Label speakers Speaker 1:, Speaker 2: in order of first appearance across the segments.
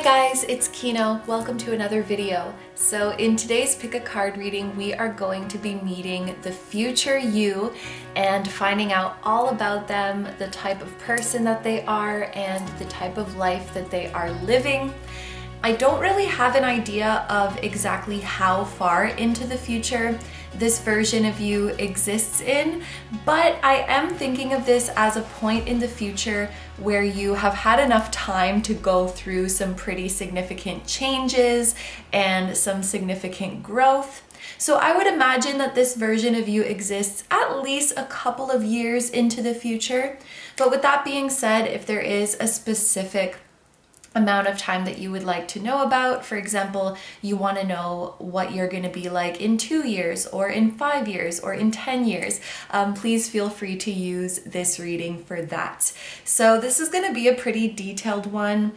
Speaker 1: guys, it's Kino. Welcome to another video. So in today's pick a card reading, we are going to be meeting the future you and finding out all about them, the type of person that they are, and the type of life that they are living. I don't really have an idea of exactly how far into the future this version of you exists in, but I am thinking of this as a point in the future where you have had enough time to go through some pretty significant changes and some significant growth. So I would imagine that this version of you exists at least a couple of years into the future. But with that being said, if there is a specific amount of time that you would like to know about. For example, you want to know what you're going to be like in 2 years or in 5 years or in 10 years. Please feel free to use this reading for that. So this is going to be a pretty detailed one.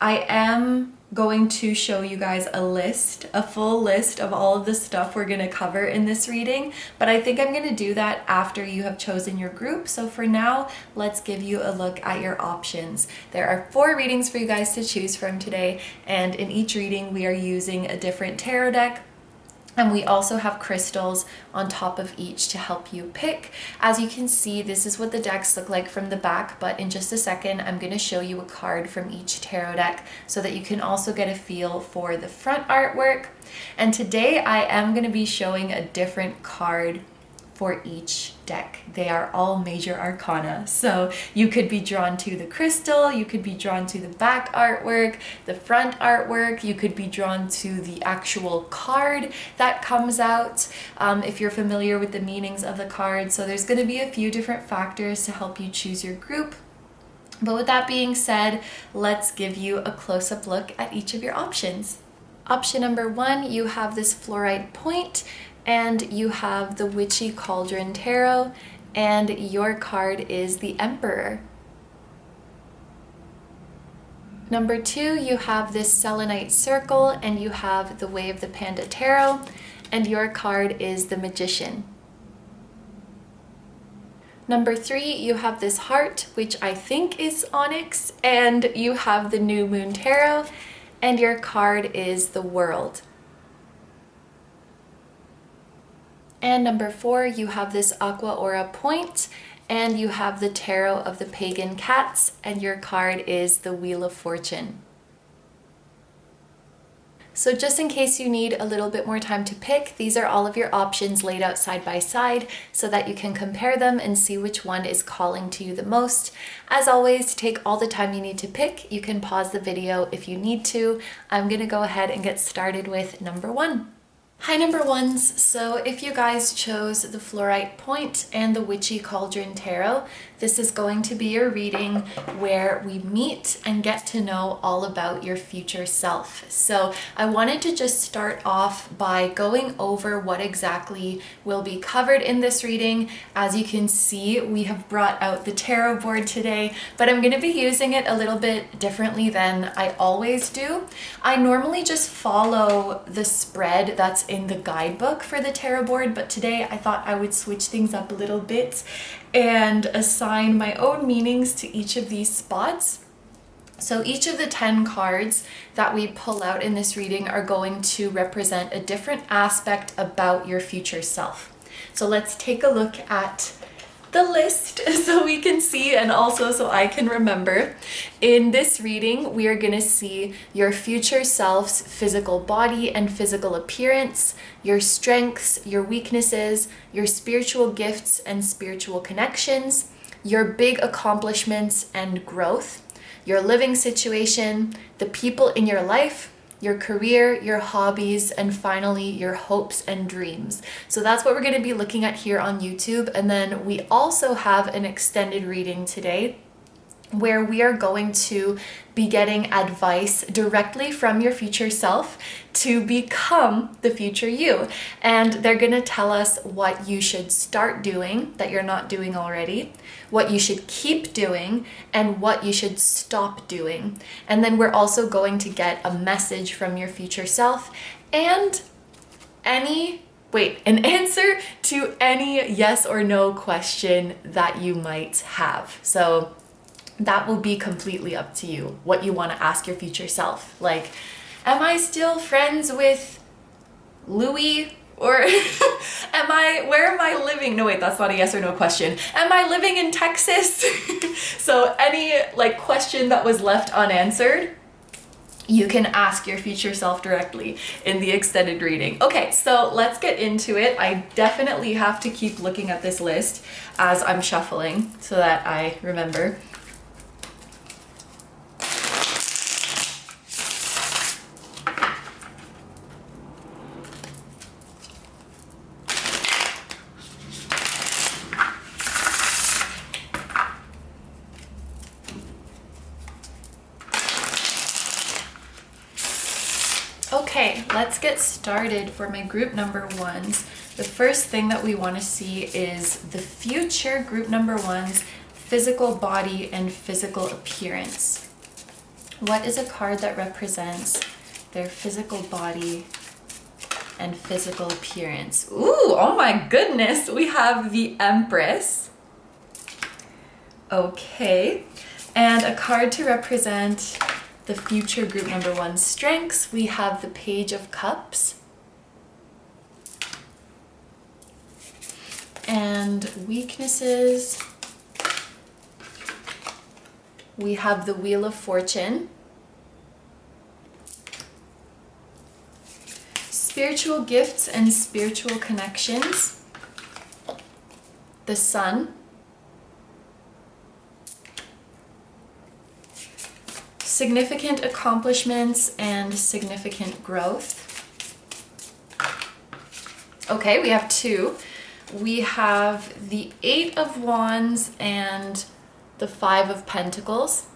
Speaker 1: I am going to show you guys a full list of all of the stuff we're going to cover in this reading, but I think I'm going to do that after you have chosen your group. So for now, let's give you a look at your options. There are 4 readings for you guys to choose from today, and in each reading we are using a different tarot deck. And we also have crystals on top of each to help you pick. As you can see, this is what the decks look like from the back, but in just a second, I'm going to show you a card from each tarot deck so that you can also get a feel for the front artwork. And today I am going to be showing a different card for each deck. They are all major arcana. So you could be drawn to the crystal, you could be drawn to the back artwork, the front artwork, you could be drawn to the actual card that comes out, if you're familiar with the meanings of the card. So there's going to be a few different factors to help you choose your group. But with that being said, let's give you a close-up look at each of your options. Option number 1, you have this fluorite point, and you have the Witchy Cauldron Tarot, and your card is the Emperor. Number 2, you have this Selenite circle, and you have the Way of the Panda Tarot, and your card is the Magician. Number 3, you have this heart, which I think is onyx, and you have the New Moon Tarot, and your card is the World. And number 4, you have this Aqua aura point, and you have the Tarot of the Pagan Cats, and your card is the Wheel of Fortune. So just in case you need a little bit more time to pick, these are all of your options laid out side by side so that you can compare them and see which one is calling to you the most. As always, to take all the time you need to pick, you can pause the video if you need to. I'm going to go ahead and get started with number 1. Hi number 1s, so if you guys chose the Fluorite Point and the Witchy Cauldron Tarot, this is going to be your reading where we meet and get to know all about your future self. So I wanted to just start off by going over what exactly will be covered in this reading. As you can see, we have brought out the tarot board today, but I'm going to be using it a little bit differently than I always do. I normally just follow the spread that's in the guidebook for the tarot board, but today I thought I would switch things up a little bit and assign my own meanings to each of these spots. So each of the 10 cards that we pull out in this reading are going to represent a different aspect about your future self. So let's take a look at the list so we can see, and also so I can remember. In this reading, we are going to see your future self's physical body and physical appearance, your strengths, your weaknesses, your spiritual gifts and spiritual connections, your big accomplishments and growth, your living situation, the people in your life, your career, your hobbies, and finally your hopes and dreams. So that's what we're going to be looking at here on YouTube. And then we also have an extended reading today where we are going to be getting advice directly from your future self to become the future you. And they're going to tell us what you should start doing that you're not doing already, what you should keep doing, and what you should stop doing. And then we're also going to get a message from your future self and an answer to any yes or no question that you might have. So that will be completely up to you, what you want to ask your future self. Like, am I still friends with Louis? Or where am I living? No, wait, that's not a yes or no question. Am I living in Texas? So any like question that was left unanswered, you can ask your future self directly in the extended reading. Okay, so let's get into it. I definitely have to keep looking at this list as I'm shuffling so that I remember. Okay, let's get started for my group number ones. The first thing that we want to see is the future group number ones, physical body and physical appearance. What is a card that represents their physical body and physical appearance? Ooh, oh my goodness, we have the Empress. Okay, and a card to represent the future group number one strengths, we have the Page of Cups. And weaknesses, we have the Wheel of Fortune. Spiritual gifts and spiritual connections, the Sun. Significant accomplishments and significant growth. Okay, we have two. We have the Eight of Wands and the Five of Pentacles.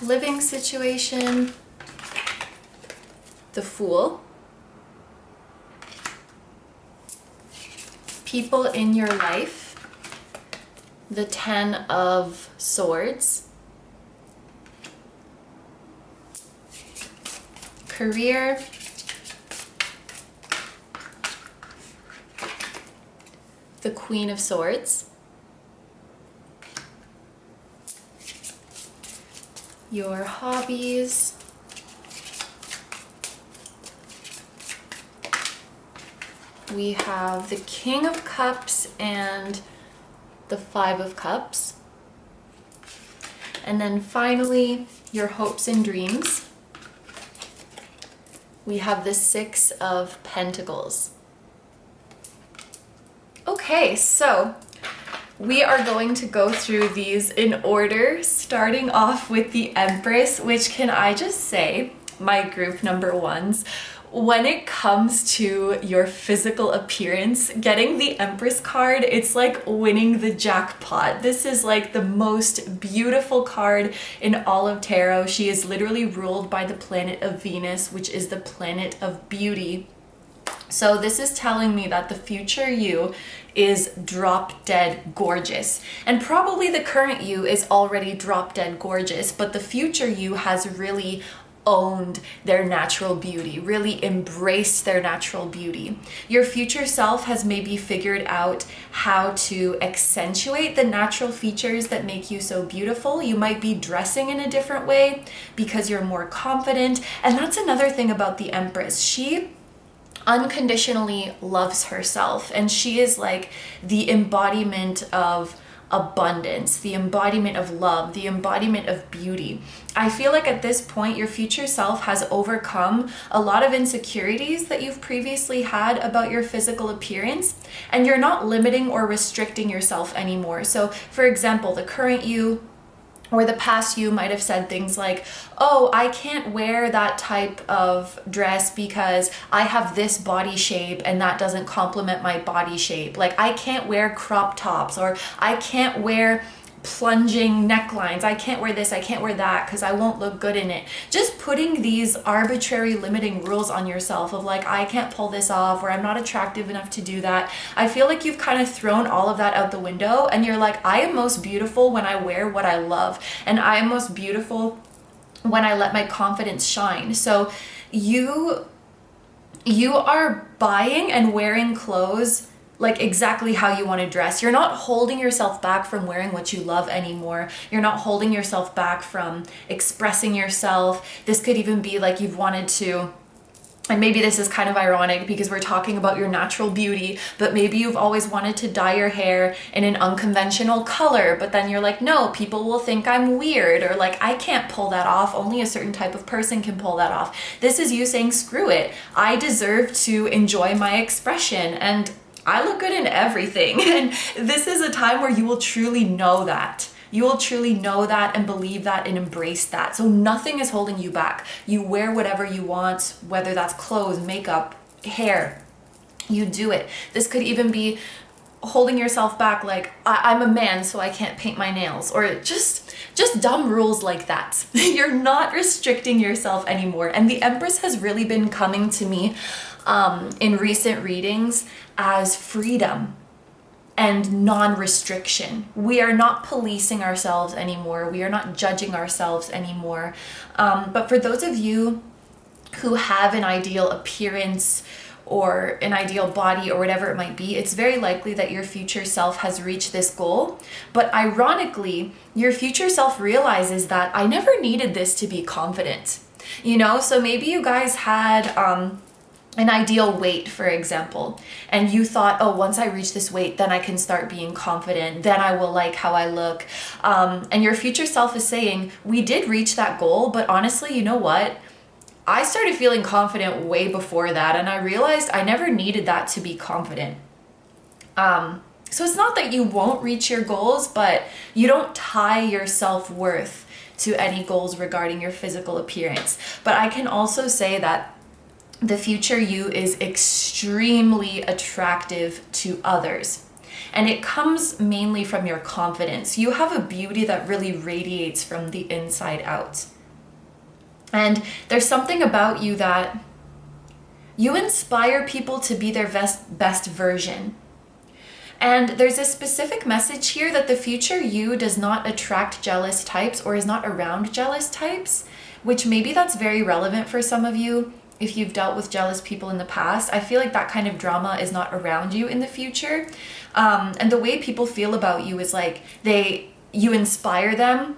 Speaker 1: Living situation, the Fool. People in your life, the Ten of Swords. Career, the Queen of Swords. Your hobbies, we have the King of Cups and the Five of Cups. And then finally, your hopes and dreams. We have the Six of Pentacles. Okay, so we are going to go through these in order, starting off with the Empress, which, can I just say, my group number ones, when it comes to your physical appearance, getting the Empress card, it's like winning the jackpot. This is like the most beautiful card in all of tarot. She is literally ruled by the planet of Venus, which is the planet of beauty. So this is telling me that the future you is drop dead gorgeous. And probably the current you is already drop dead gorgeous, but the future you has really owned their natural beauty, really embraced their natural beauty. Your future self has maybe figured out how to accentuate the natural features that make you so beautiful. You might be dressing in a different way because you're more confident. And that's another thing about the Empress. She unconditionally loves herself, and she is like the embodiment of abundance, the embodiment of love, the embodiment of beauty. I feel like at this point, your future self has overcome a lot of insecurities that you've previously had about your physical appearance, and you're not limiting or restricting yourself anymore. So, for example, the current you or the past you might have said things like, oh, I can't wear that type of dress because I have this body shape and that doesn't complement my body shape. Like, I can't wear crop tops, or I can't wear plunging necklines. I can't wear this, I can't wear that because I won't look good in it. Just putting these arbitrary limiting rules on yourself of like, I can't pull this off, or I'm not attractive enough to do that. I feel like you've kind of thrown all of that out the window, and you're like, I am most beautiful when I wear what I love, and I am most beautiful when I let my confidence shine. So you are buying and wearing clothes like exactly how you want to dress. You're not holding yourself back from wearing what you love anymore. You're not holding yourself back from expressing yourself. This could even be like you've wanted to, and maybe this is kind of ironic because we're talking about your natural beauty, but maybe you've always wanted to dye your hair in an unconventional color, but then you're like, no, people will think I'm weird, or like, I can't pull that off. Only a certain type of person can pull that off. This is you saying, screw it. I deserve to enjoy my expression, and I look good in everything. And this is a time where you will truly know that. You will truly know that and believe that and embrace that. So nothing is holding you back. You wear whatever you want, whether that's clothes, makeup, hair, you do it. This could even be holding yourself back, like I'm a man so I can't paint my nails, or just dumb rules like that. You're not restricting yourself anymore. And the Empress has really been coming to me in recent readings as freedom and non-restriction. We are not policing ourselves anymore. We are not judging ourselves anymore. But for those of you who have an ideal appearance or an ideal body or whatever it might be, it's very likely that your future self has reached this goal. But ironically, your future self realizes that I never needed this to be confident. You know, so maybe you guys had an ideal weight, for example, and you thought, oh, once I reach this weight, then I can start being confident, then I will like how I look. And your future self is saying, we did reach that goal, but honestly, you know what? I started feeling confident way before that, and I realized I never needed that to be confident. So it's not that you won't reach your goals, but you don't tie your self-worth to any goals regarding your physical appearance. But I can also say that the future you is extremely attractive to others. And it comes mainly from your confidence. You have a beauty that really radiates from the inside out. And there's something about you that you inspire people to be their best version. And there's a specific message here that the future you does not attract jealous types or is not around jealous types, which maybe that's very relevant for some of you. If you've dealt with jealous people in the past, I feel like that kind of drama is not around you in the future. And the way people feel about you is like you inspire them,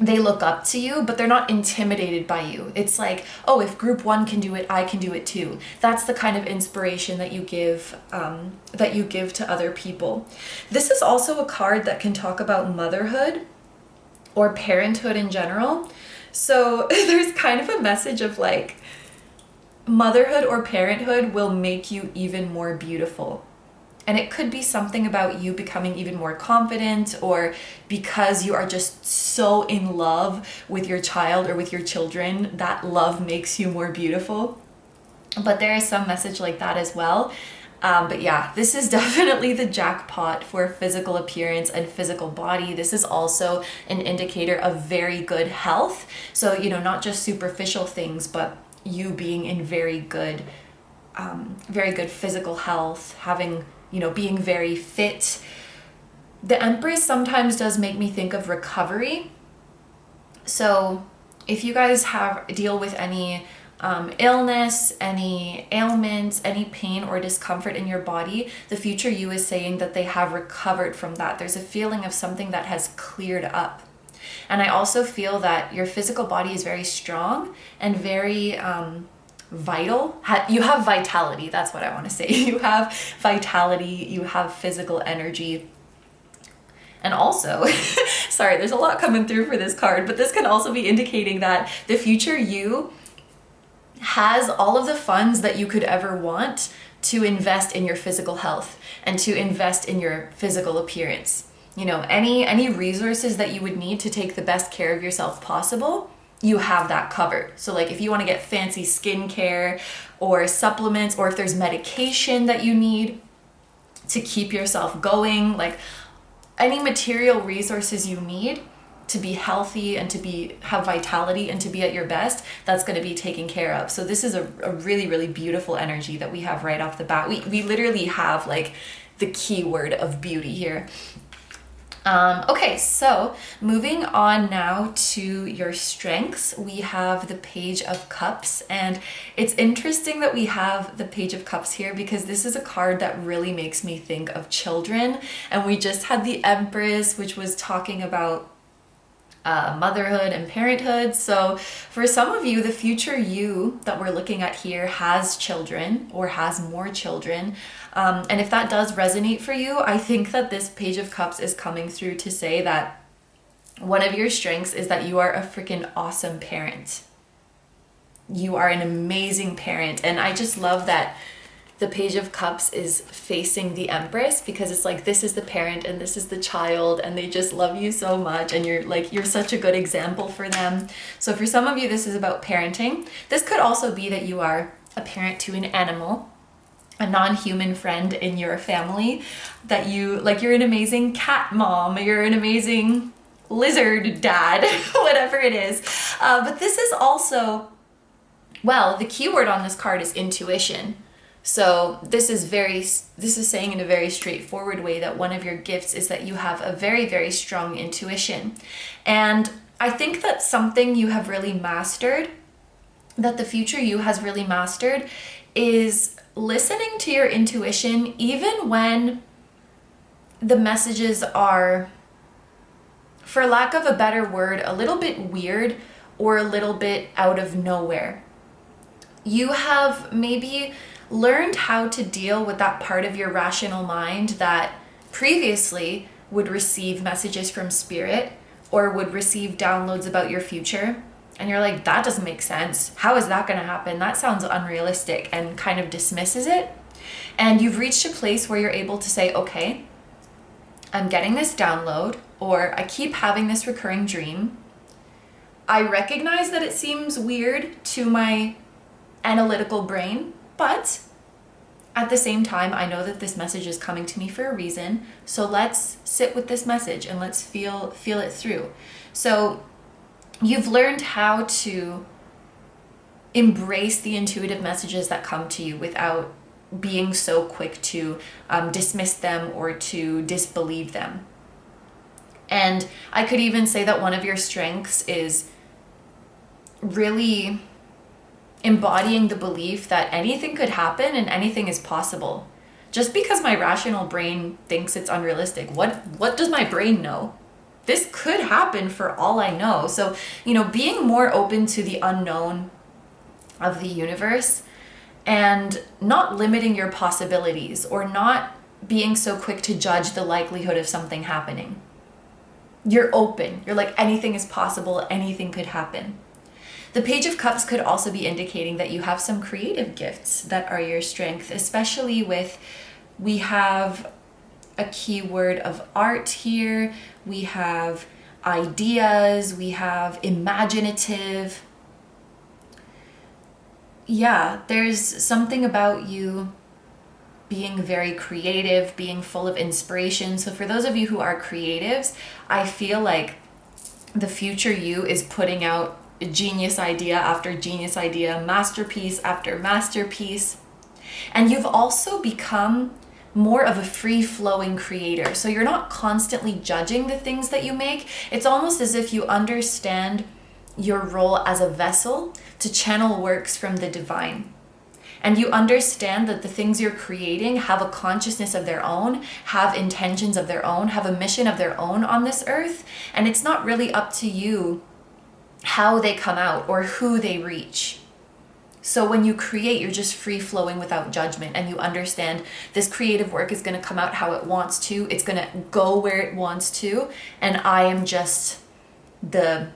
Speaker 1: they look up to you, but they're not intimidated by you. It's like, oh, if group one can do it, I can do it too. That's the kind of inspiration that you give to other people. This is also a card that can talk about motherhood or parenthood in general. So there's kind of a message of like, motherhood or parenthood will make you even more beautiful. And it could be something about you becoming even more confident, or because you are just so in love with your child or with your children, that love makes you more beautiful. But there is some message like that as well. But yeah, this is definitely the jackpot for physical appearance and physical body. This is also an indicator of very good health. So, you know, not just superficial things, but you being in very good physical health, having, you know, being very fit. The Empress sometimes does make me think of recovery. So if you guys deal with any illness, any ailments, any pain or discomfort in your body, the future you is saying that they have recovered from that. There's a feeling of something that has cleared up. And I also feel that your physical body is very strong and very vital. You have vitality, that's what I want to say. You have vitality, you have physical energy. And also, sorry, there's a lot coming through for this card, but this can also be indicating that the future you has all of the funds that you could ever want to invest in your physical health and to invest in your physical appearance. You know, any resources that you would need to take the best care of yourself possible, you have that covered. So like if you want to get fancy skincare or supplements, or if there's medication that you need to keep yourself going, like any material resources you need to be healthy and to have vitality and to be at your best, that's going to be taken care of. So this is a really, really beautiful energy that we have right off the bat. We literally have like the keyword of beauty here. Okay, so moving on now to your strengths, we have the Page of Cups, and it's interesting that we have the Page of Cups here because this is a card that really makes me think of children, and we just had the Empress, which was talking about motherhood and parenthood. So for some of you, the future you that we're looking at here has children or has more children. And if that does resonate for you, I think that this Page of Cups is coming through to say that one of your strengths is that you are a freaking awesome parent. You are an amazing parent. And I just love that the Page of Cups is facing the Empress, because it's like, this is the parent and this is the child, and they just love you so much, and you're such a good example for them. So for some of you, this is about parenting. This could also be that you are a parent to an animal, a non-human friend in your family, that you're an amazing cat mom, you're an amazing lizard dad, whatever it is. But this is also, well, the keyword on this card is intuition. So this is saying in a very straightforward way that one of your gifts is that you have a very, very strong intuition. And I think that's something you have really mastered, that the future you has really mastered, is listening to your intuition even when the messages are, for lack of a better word, a little bit weird or a little bit out of nowhere. You have maybe learned how to deal with that part of your rational mind that previously would receive messages from spirit or would receive downloads about your future. And you're like, that doesn't make sense. How is that going to happen? That sounds unrealistic, and kind of dismisses it. And you've reached a place where you're able to say, okay, I'm getting this download, or I keep having this recurring dream. I recognize that it seems weird to my analytical brain, but at the same time, I know that this message is coming to me for a reason. So let's sit with this message and let's feel it through. So you've learned how to embrace the intuitive messages that come to you without being so quick to dismiss them or to disbelieve them. And I could even say that one of your strengths is really embodying the belief that anything could happen and anything is possible. Just because my rational brain thinks it's unrealistic, what does my brain know? This could happen for all I know. So, being more open to the unknown of the universe and not limiting your possibilities, or not being so quick to judge the likelihood of something happening. You're open. You're like, anything is possible, anything could happen. The Page of Cups could also be indicating that you have some creative gifts that are your strength, especially we have a keyword of art here, we have ideas, we have imaginative. Yeah, there's something about you being very creative, being full of inspiration. So for those of you who are creatives, I feel like the future you is putting out genius idea after genius idea, masterpiece after masterpiece. And you've also become more of a free-flowing creator. So you're not constantly judging the things that you make. It's almost as if you understand your role as a vessel to channel works from the divine. And you understand that the things you're creating have a consciousness of their own, have intentions of their own, have a mission of their own on this earth. And it's not really up to you how they come out or who they reach. So when you create, you're just free flowing without judgment, and you understand this creative work is going to come out how it wants to. It's going to go where it wants to, and I am just the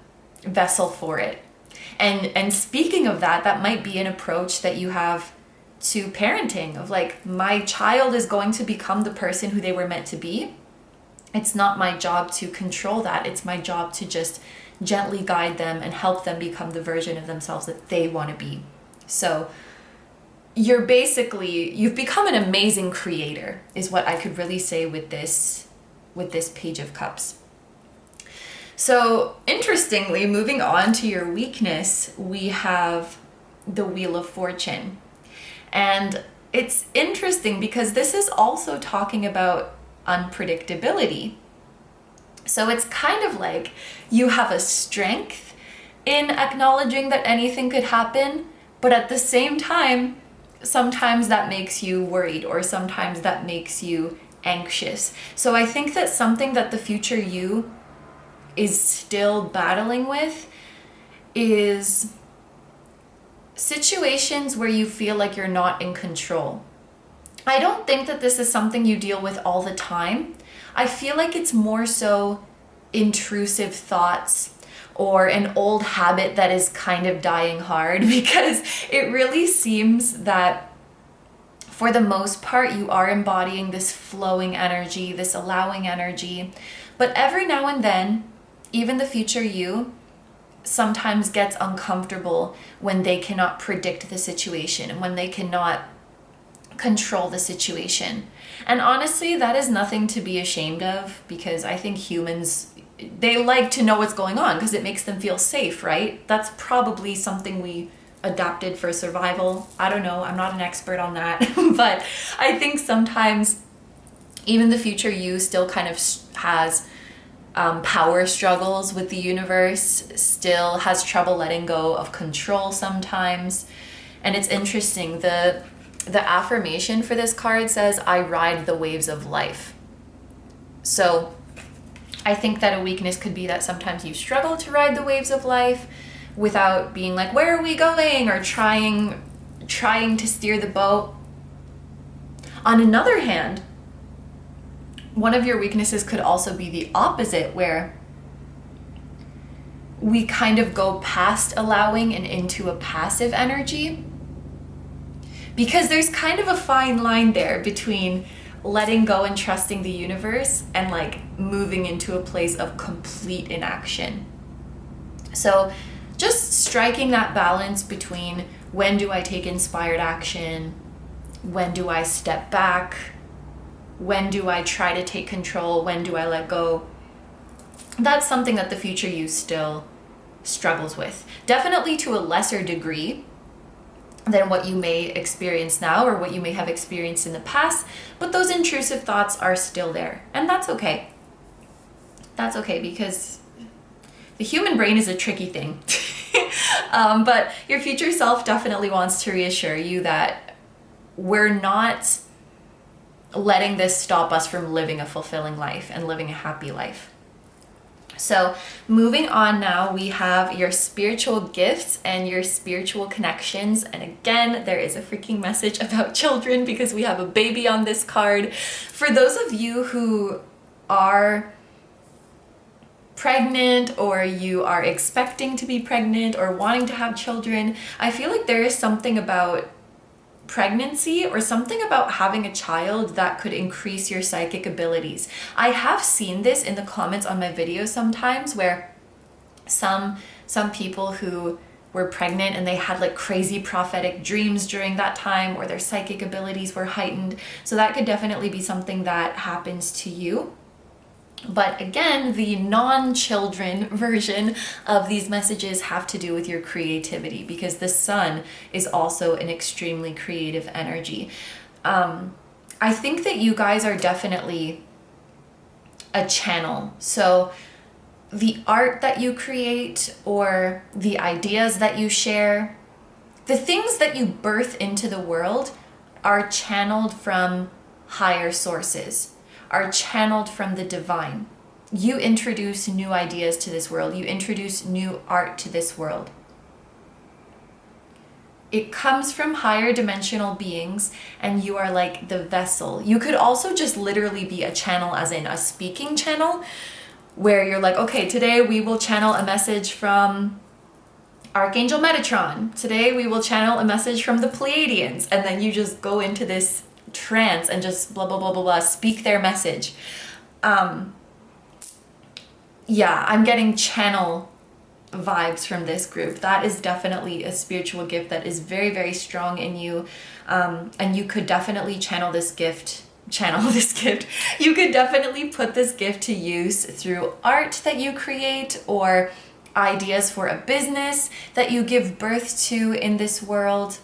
Speaker 1: vessel for it. And speaking of that, that might be an approach that you have to parenting, of like, my child is going to become the person who they were meant to be. It's not my job to control that. It's my job to just gently guide them and help them become the version of themselves that they want to be. So you've become an amazing creator, is what I could really say with this Page of Cups. So interestingly, moving on to your weakness, we have the Wheel of Fortune. And it's interesting because this is also talking about unpredictability. So it's kind of like you have a strength in acknowledging that anything could happen, but at the same time, sometimes that makes you worried, or sometimes that makes you anxious. So I think that something that the future you is still battling with is situations where you feel like you're not in control. I don't think that this is something you deal with all the time. I feel like it's more so intrusive thoughts or an old habit that is kind of dying hard, because it really seems that for the most part you are embodying this flowing energy, this allowing energy, but every now and then, even the future you sometimes gets uncomfortable when they cannot predict the situation and when they cannot control the situation. And honestly, that is nothing to be ashamed of, because I think humans, they like to know what's going on because it makes them feel safe, right? That's probably something we adapted for survival. I don't know, I'm not an expert on that, but I think sometimes even the future you still kind of has power struggles with the universe, still has trouble letting go of control sometimes. And it's interesting, the affirmation for this card says, I ride the waves of life. So I think that a weakness could be that sometimes you struggle to ride the waves of life without being like, where are we going? Or trying to steer the boat. On another hand, one of your weaknesses could also be the opposite, where we kind of go past allowing and into a passive energy. Because there's kind of a fine line there between letting go and trusting the universe and like moving into a place of complete inaction. So just striking that balance between when do I take inspired action, when do I step back, when do I try to take control, when do I let go. That's something that the future you still struggles with. Definitely to a lesser degree than what you may experience now or what you may have experienced in the past, but those intrusive thoughts are still there, and that's okay. That's okay, because the human brain is a tricky thing. But your future self definitely wants to reassure you that we're not letting this stop us from living a fulfilling life and living a happy life. So moving on now, we have your spiritual gifts and your spiritual connections. And again, there is a freaking message about children because we have a baby on this card. For those of you who are pregnant, or you are expecting to be pregnant or wanting to have children, I feel like there is something about pregnancy or something about having a child that could increase your psychic abilities. I have seen this in the comments on my videos sometimes, where some people who were pregnant and they had like crazy prophetic dreams during that time, or their psychic abilities were heightened. So that could definitely be something that happens to you. But again, the non-children version of these messages have to do with your creativity, because the sun is also an extremely creative energy. I think that you guys are definitely a channel. So the art that you create, or the ideas that you share, the things that you birth into the world are channeled from higher sources, are channeled from the divine. You introduce new ideas to this world. You introduce new art to this world. It comes from higher dimensional beings, and you are like the vessel. You could also just literally be a channel, as in a speaking channel, where you're like, okay, today we will channel a message from Archangel Metatron. Today we will channel a message from the Pleiadians. And then you just go into this trance and just blah blah blah blah blah, speak their message. Yeah, I'm getting channel vibes from this group. That is definitely a spiritual gift that is very, very strong in you, and you could definitely channel this gift. You could definitely put this gift to use through art that you create, or ideas for a business that you give birth to in this world.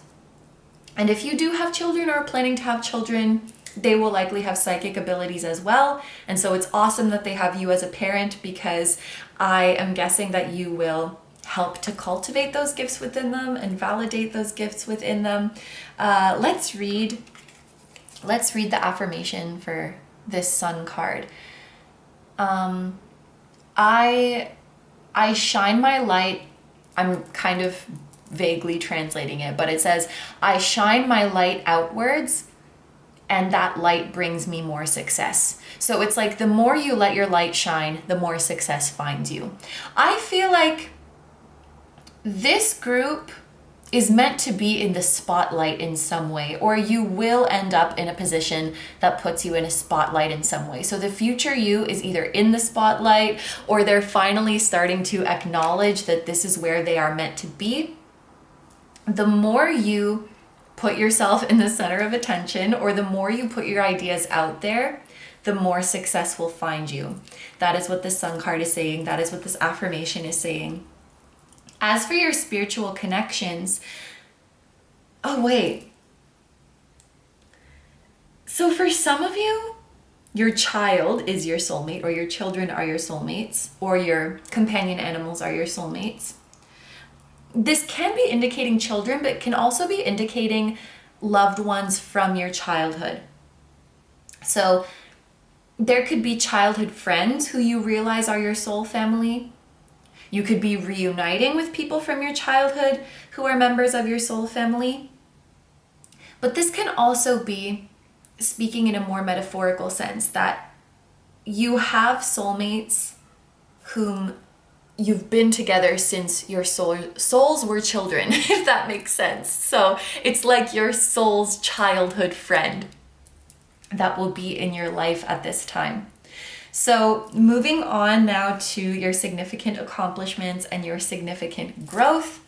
Speaker 1: And if you do have children or are planning to have children, They will likely have psychic abilities as well. And so it's awesome that they have you as a parent, because I am guessing that you will help to cultivate those gifts within them and validate those gifts within them. Let's read the affirmation for this Sun card. I shine my light. I'm kind of vaguely translating it, but it says, I shine my light outwards, and that light brings me more success. So it's like the more you let your light shine, the more success finds you. I feel like this group is meant to be in the spotlight in some way, or you will end up in a position that puts you in a spotlight in some way. So the future you is either in the spotlight, or they're finally starting to acknowledge that this is where they are meant to be. The more you put yourself in the center of attention, or the more you put your ideas out there, the more success will find you. That is what the Sun card is saying. That is what this affirmation is saying. As for your spiritual connections, oh wait. So for some of you, your child is your soulmate, or your children are your soulmates, or your companion animals are your soulmates. This can be indicating children, but can also be indicating loved ones from your childhood. So there could be childhood friends who you realize are your soul family. You could be reuniting with people from your childhood who are members of your soul family. But this can also be speaking in a more metaphorical sense, that you have soulmates whom you've been together since your souls were children, if that makes sense. So it's like your soul's childhood friend that will be in your life at this time. So moving on now to your significant accomplishments and your significant growth.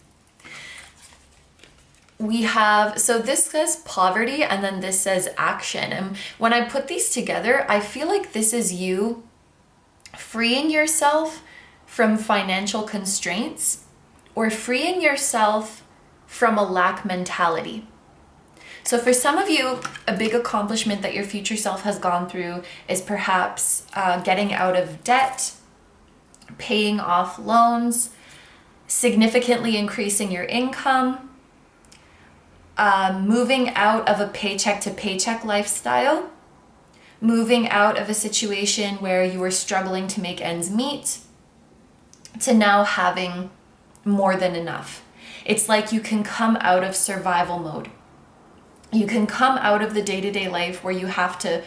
Speaker 1: We have, so this says poverty, and then this says action. And when I put these together, I feel like this is you freeing yourself from financial constraints, or freeing yourself from a lack mentality. So for some of you, a big accomplishment that your future self has gone through is perhaps getting out of debt, paying off loans, significantly increasing your income, moving out of a paycheck to paycheck lifestyle, moving out of a situation where you were struggling to make ends meet, to now having more than enough. It's like you can come out of survival mode. You can come out of the day-to-day life where you have to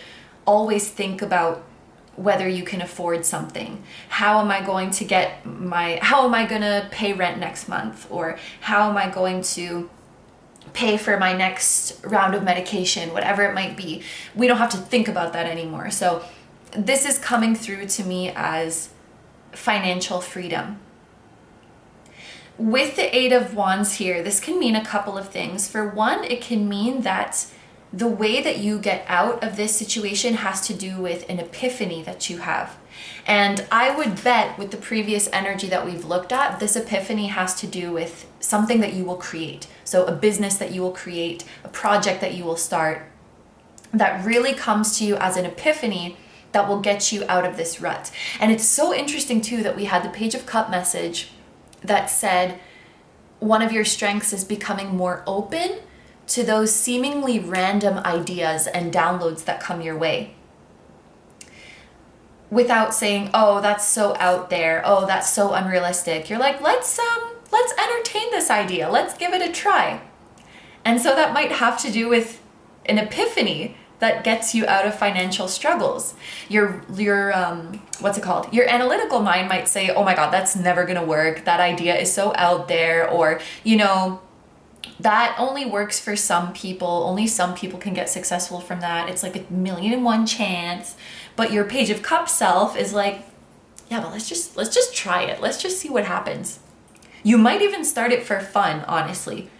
Speaker 1: always think about whether you can afford something. How am I going to pay rent next month? Or how am I going to pay for my next round of medication, whatever it might be. We don't have to think about that anymore. So this is coming through to me as financial freedom. With the Eight of Wands here, this can mean a couple of things. For one, it can mean that the way that you get out of this situation has to do with an epiphany that you have. And I would bet with the previous energy that we've looked at, this epiphany has to do with something that you will create. So a business that you will create, a project that you will start, that really comes to you as an epiphany that will get you out of this rut. And it's so interesting too that we had the Page of Cup message that said one of your strengths is becoming more open to those seemingly random ideas and downloads that come your way, without saying, oh, that's so out there, oh, that's so unrealistic. You're like, let's entertain this idea, let's give it a try. And so that might have to do with an epiphany that gets you out of financial struggles. Your what's it called? Your analytical mind might say, oh my God, that's never gonna work. That idea is so out there, or, you know, that only works for some people. Only some people can get successful from that. It's like 1,000,000 chance. But your Page of Cups self is like, yeah, but let's just try it. Let's just see what happens. You might even start it for fun, honestly,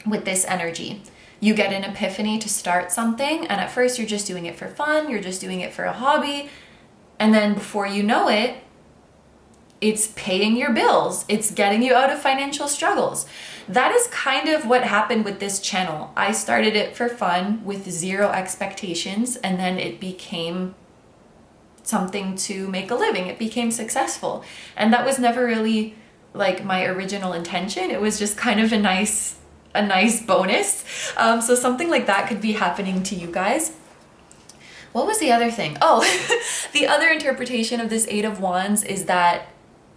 Speaker 1: with this energy. You get an epiphany to start something, and at first you're just doing it for fun, you're just doing it for a hobby, and then before you know it, It's paying your bills. It's getting you out of financial struggles. That is kind of what happened with this channel. I started it for fun with zero expectations, and then it became something to make a living. It became successful. And that was never really like my original intention. It was just kind of a nice bonus. So something like that could be happening to you guys. What was the other thing? Oh, the other interpretation of this Eight of Wands is that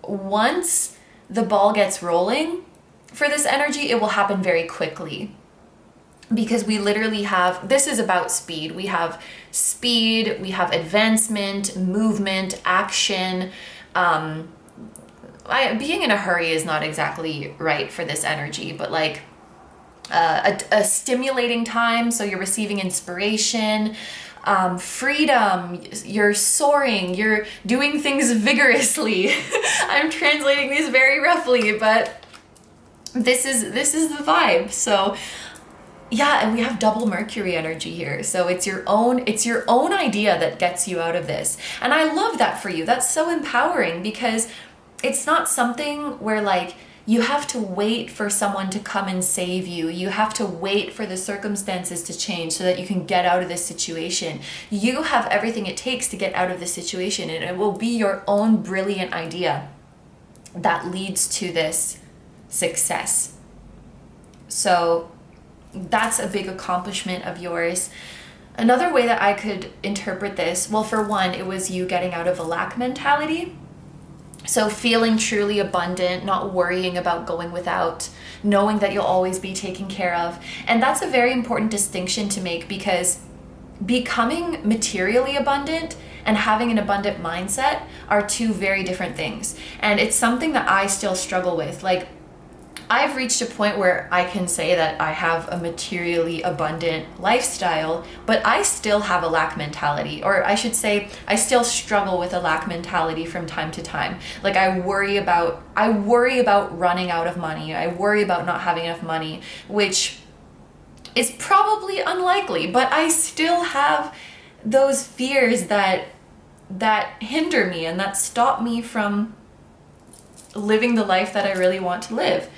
Speaker 1: once the ball gets rolling for this energy, it will happen very quickly. Because we literally have, this is about speed. We have speed, we have advancement, movement, action. Being in a hurry is not exactly right for this energy, but like a stimulating time. So you're receiving inspiration, freedom, you're soaring, you're doing things vigorously. I'm translating these very roughly, but this is the vibe. So yeah, and we have double Mercury energy here. So it's your own idea that gets you out of this. And I love that for you. That's so empowering, because it's not something where like you have to wait for someone to come and save you. You have to wait for the circumstances to change so that you can get out of this situation. You have everything it takes to get out of this situation, and it will be your own brilliant idea that leads to this success. So that's a big accomplishment of yours. Another way that I could interpret this, well, for one, it was you getting out of a lack mentality. So feeling truly abundant, not worrying about going without, knowing that you'll always be taken care of. And that's a very important distinction to make, because becoming materially abundant and having an abundant mindset are two very different things. And it's something that I still struggle with. Like, I've reached a point where I can say that I have a materially abundant lifestyle, but I still have a lack mentality, or I should say I still struggle with a lack mentality from time to time. Like I worry about running out of money. I worry about not having enough money, which is probably unlikely, but I still have those fears that hinder me and that stop me from living the life that I really want to live.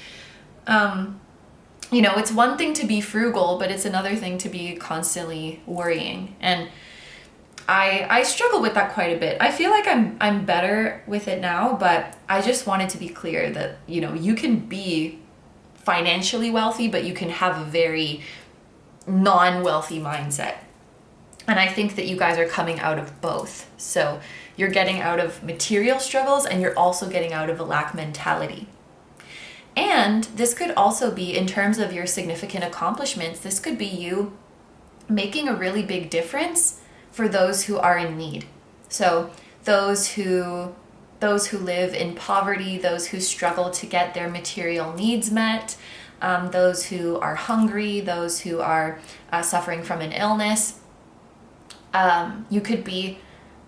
Speaker 1: It's one thing to be frugal, but it's another thing to be constantly worrying. And I struggle with that quite a bit. I feel like I'm better with it now, but I just wanted to be clear that, you can be financially wealthy, but you can have a very non-wealthy mindset. And I think that you guys are coming out of both. So you're getting out of material struggles, and you're also getting out of a lack mentality. And this could also be, in terms of your significant accomplishments, this could be you making a really big difference for those who are in need. So those who live in poverty, those who struggle to get their material needs met, those who are hungry, those who are suffering from an illness.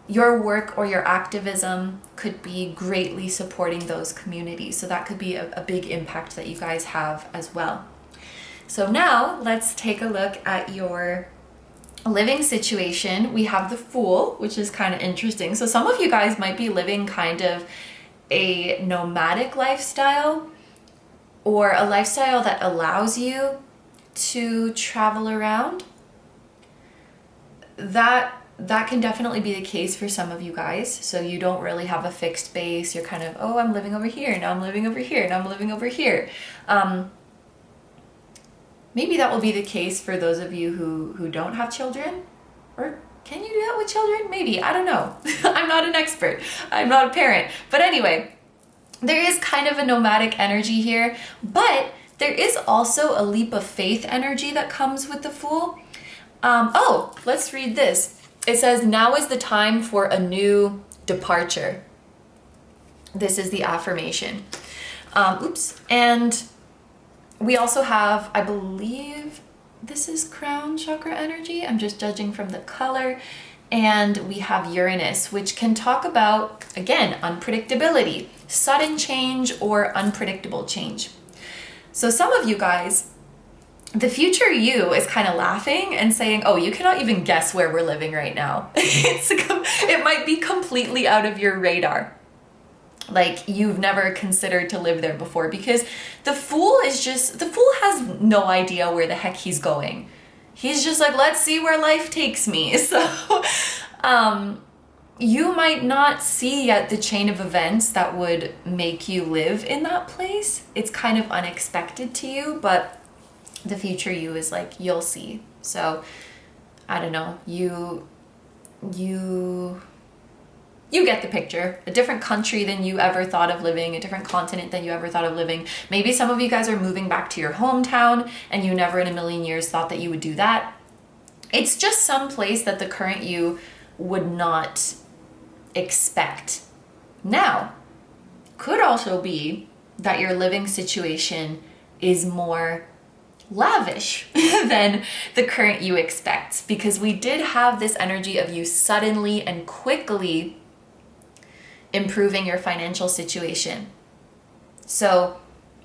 Speaker 1: Your work or your activism could be greatly supporting those communities. So that could be a big impact that you guys have as well. So now let's take a look at your living situation. We have the Fool, which is kind of interesting. So some of you guys might be living kind of a nomadic lifestyle, or a lifestyle that allows you to travel around. That can definitely be the case for some of you guys. So you don't really have a fixed base. You're kind of, I'm living over here, now I'm living over here, now I'm living over here. Maybe that will be the case for those of you who don't have children. Or can you do that with children? Maybe, I don't know. I'm not an expert. I'm not a parent. But anyway, there is kind of a nomadic energy here, but there is also a leap of faith energy that comes with the Fool. Let's read this. It says, now is the time for a new departure. This is the affirmation. And we also have, I believe this is crown chakra energy. I'm just judging from the color. And we have Uranus, which can talk about, again, unpredictability, sudden change or unpredictable change. So some of you guys, the future you is kind of laughing and saying, you cannot even guess where we're living right now. It might be completely out of your radar. like you've never considered to live there before, because the fool has no idea where the heck he's going. He's just like, let's see where life takes me. So you might not see yet the chain of events that would make you live in that place. It's kind of unexpected to you, but the future you is like, you'll see. So I don't know, you get the picture. A different country than you ever thought of living, a different continent than you ever thought of living. Maybe some of you guys are moving back to your hometown and you never in a million years thought that you would do that. It's just some place that the current you would not expect. Now, could also be that your living situation is more lavish than the current you expects, because we did have this energy of you suddenly and quickly improving your financial situation. So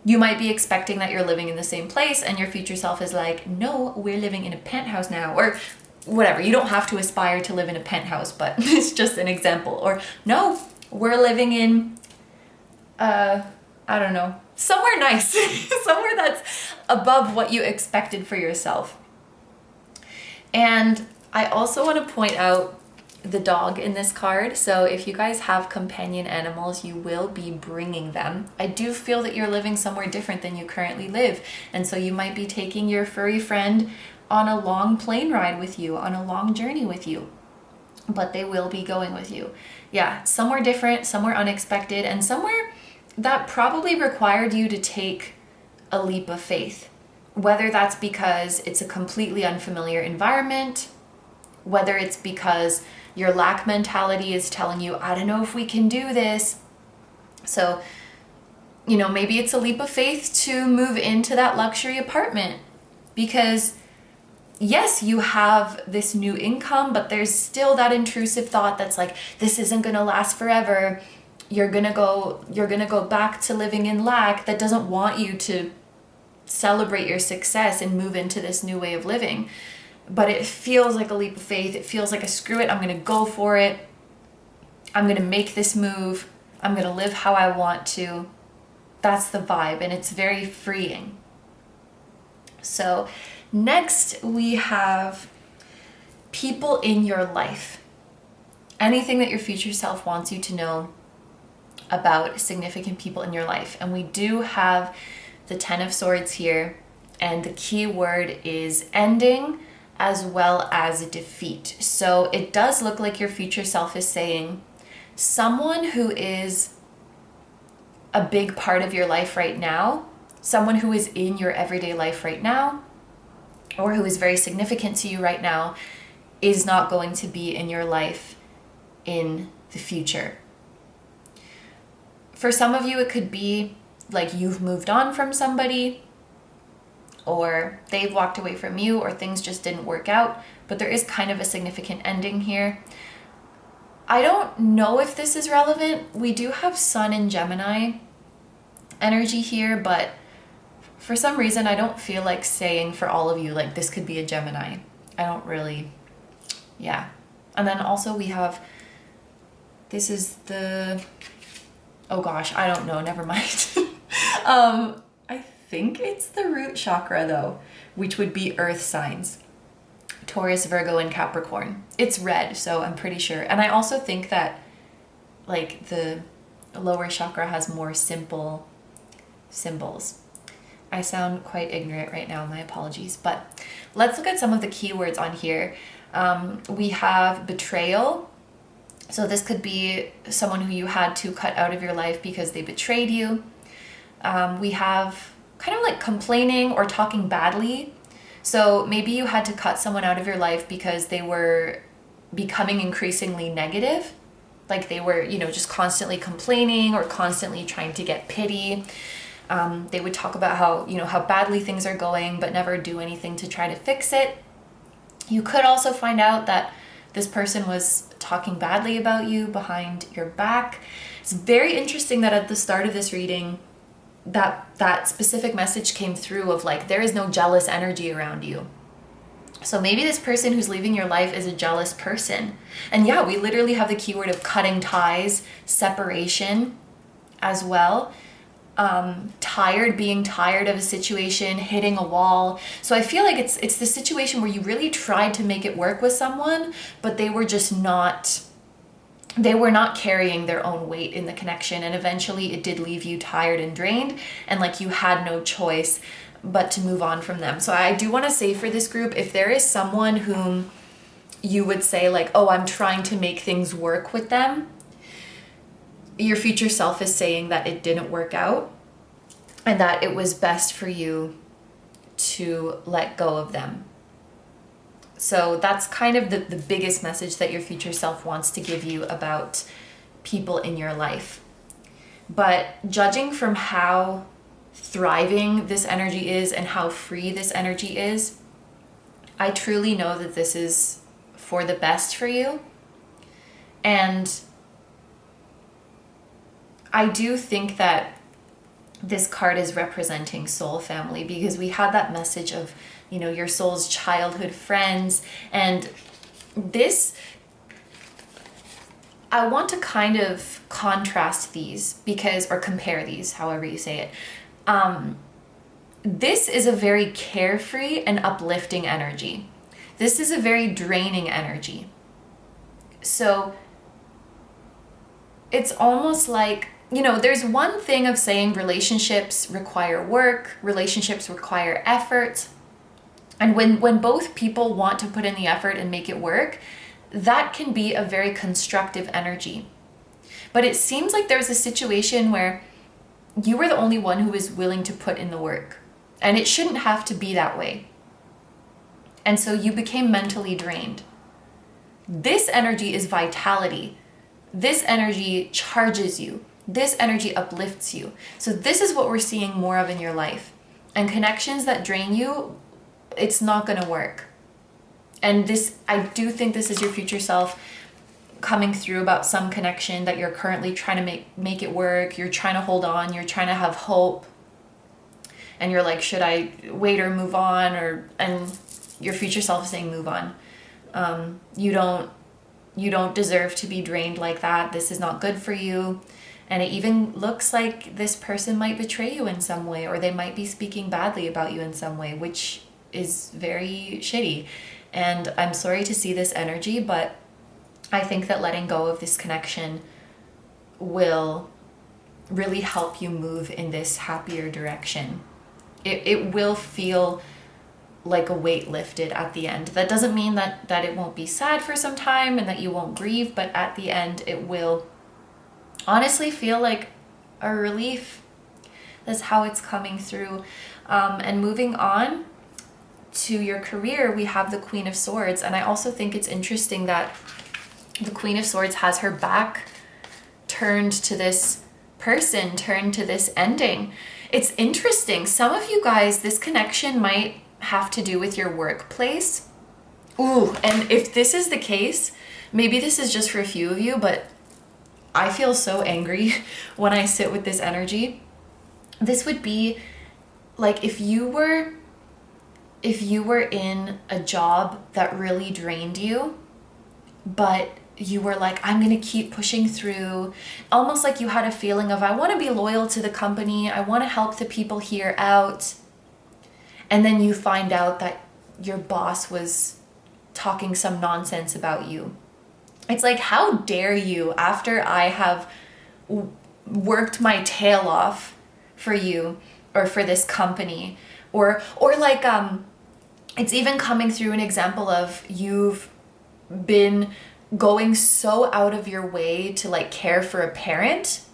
Speaker 1: you might be expecting that you're living in the same place and your future self is like, no, we're living in a penthouse now, or whatever. You don't have to aspire to live in a penthouse, but it's just an example. Or no, we're living in, I don't know, somewhere nice, somewhere that's above what you expected for yourself. And I also want to point out the dog in this card. So if you guys have companion animals, you will be bringing them. I do feel that you're living somewhere different than you currently live. And so you might be taking your furry friend on a long plane ride with you, on a long journey with you, but they will be going with you. Yeah, somewhere different, somewhere unexpected, and somewhere that probably required you to take a leap of faith. Whether that's because it's a completely unfamiliar environment, whether it's because your lack mentality is telling you, I don't know if we can do this. So, you know, maybe it's a leap of faith to move into that luxury apartment because yes, you have this new income, but there's still that intrusive thought that's like, this isn't going to last forever. You're going to go back to living in lack. That doesn't want you to celebrate your success and move into this new way of living. But it feels like a leap of faith. It feels like a screw it, I'm going to go for it. I'm going to make this move. I'm going to live how I want to. That's the vibe, and it's very freeing. So next we have people in your life. Anything that your future self wants you to know about significant people in your life. And we do have the 10 of Swords here, and the key word is ending as well as defeat. So it does look like your future self is saying someone who is a big part of your life right now, someone who is in your everyday life right now, or who is very significant to you right now, is not going to be in your life in the future. For some of you, it could be like you've moved on from somebody, or they've walked away from you, or things just didn't work out, but there is kind of a significant ending here. I don't know if this is relevant. We do have Sun and Gemini energy here, but for some reason, I don't feel like saying for all of you, like this could be a Gemini. I don't really, yeah. And then also we have, this is the, oh gosh, I don't know, never mind. I think it's the root chakra though, which would be earth signs. Taurus, Virgo, and Capricorn. It's red, so I'm pretty sure. And I also think that like the lower chakra has more simple symbols. I sound quite ignorant right now, my apologies. But let's look at some of the keywords on here. We have betrayal. So this could be someone who you had to cut out of your life because they betrayed you. We have kind of like complaining or talking badly. So maybe you had to cut someone out of your life because they were becoming increasingly negative. Like they were, you know, just constantly complaining or constantly trying to get pity. They would talk about how, you know, how badly things are going, but never do anything to try to fix it. You could also find out that this person was talking badly about you behind your back. It's very interesting that at the start of this reading, that specific message came through of like, there is no jealous energy around you. So maybe this person who's leaving your life is a jealous person. And yeah, we literally have the keyword of cutting ties, separation. as well. Being tired of a situation, hitting a wall. So I feel like it's the situation where you really tried to make it work with someone, but they were not carrying their own weight in the connection, and eventually it did leave you tired and drained, and like you had no choice but to move on from them. So I do want to say for this group, if there is someone whom you would say like, oh, I'm trying to make things work with them, your future self is saying that it didn't work out and that it was best for you to let go of them. So that's kind of the biggest message that your future self wants to give you about people in your life. But judging from how thriving this energy is and how free this energy is, I truly know that this is for the best for you. And I do think that this card is representing soul family, because we had that message of, you know, your soul's childhood friends. And this, I want to kind of contrast these or compare these, however you say it. This is a very carefree and uplifting energy. This is a very draining energy. So it's almost like, you know, there's one thing of saying relationships require work, relationships require effort. And when both people want to put in the effort and make it work, that can be a very constructive energy. But it seems like there's a situation where you were the only one who was willing to put in the work. And it shouldn't have to be that way. And so you became mentally drained. This energy is vitality. This energy charges you. This energy uplifts you. So this is what we're seeing more of in your life. And connections that drain you, it's not going to work. And this, I do think this is your future self coming through about some connection that you're currently trying to make it work. You're trying to hold on. You're trying to have hope. And you're like, should I wait or move on? And your future self is saying, move on. You don't deserve to be drained like that. This is not good for you. And it even looks like this person might betray you in some way, or they might be speaking badly about you in some way, which is very shitty. And I'm sorry to see this energy, but I think that letting go of this connection will really help you move in this happier direction. It will feel like a weight lifted at the end. That doesn't mean that it won't be sad for some time and that you won't grieve, but at the end it will honestly feel like a relief. That's how it's coming through. And moving on to your career, we have the Queen of Swords. And I also think it's interesting that the Queen of Swords has her back turned to this person, turned to this ending. It's interesting. Some of you guys, this connection might have to do with your workplace. Ooh, and if this is the case, maybe this is just for a few of you, but I feel so angry when I sit with this energy. This would be like if you were in a job that really drained you, but you were like, I'm going to keep pushing through. Almost like you had a feeling of, I want to be loyal to the company. I want to help the people here out. And then you find out that your boss was talking some nonsense about you. It's like, how dare you, after I have worked my tail off for you or for this company, or like, it's even coming through an example of you've been going so out of your way to like care for a parent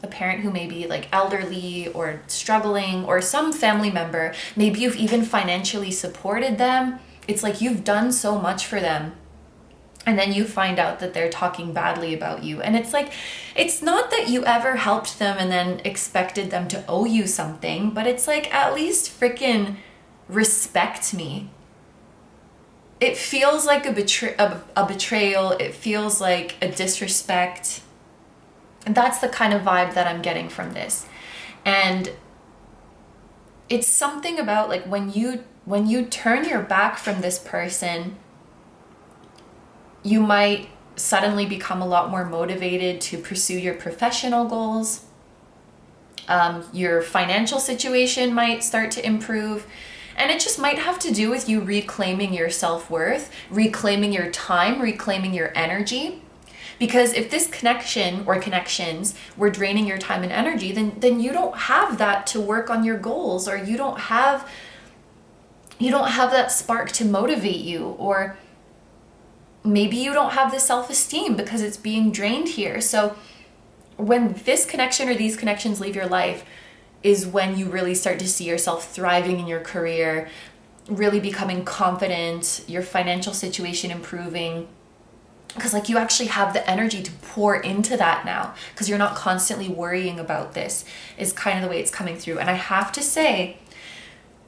Speaker 1: who may be like elderly or struggling, or some family member. Maybe you've even financially supported them. It's like you've done so much for them. And then you find out that they're talking badly about you. And it's like, it's not that you ever helped them and then expected them to owe you something, but it's like, at least freaking respect me. It feels like a betrayal. It feels like a disrespect. And that's the kind of vibe that I'm getting from this. And it's something about like when you turn your back from this person, you might suddenly become a lot more motivated to pursue your professional goals. Your financial situation might start to improve. And it just might have to do with you reclaiming your self-worth, reclaiming your time, reclaiming your energy. Because if this connection or connections were draining your time and energy, then you don't have that to work on your goals, or you don't have that spark to motivate you, or maybe you don't have the self-esteem because it's being drained here. So when this connection or these connections leave your life is when you really start to see yourself thriving in your career, really becoming confident, your financial situation improving, because like you actually have the energy to pour into that now because you're not constantly worrying about this, is kind of the way it's coming through. And I have to say,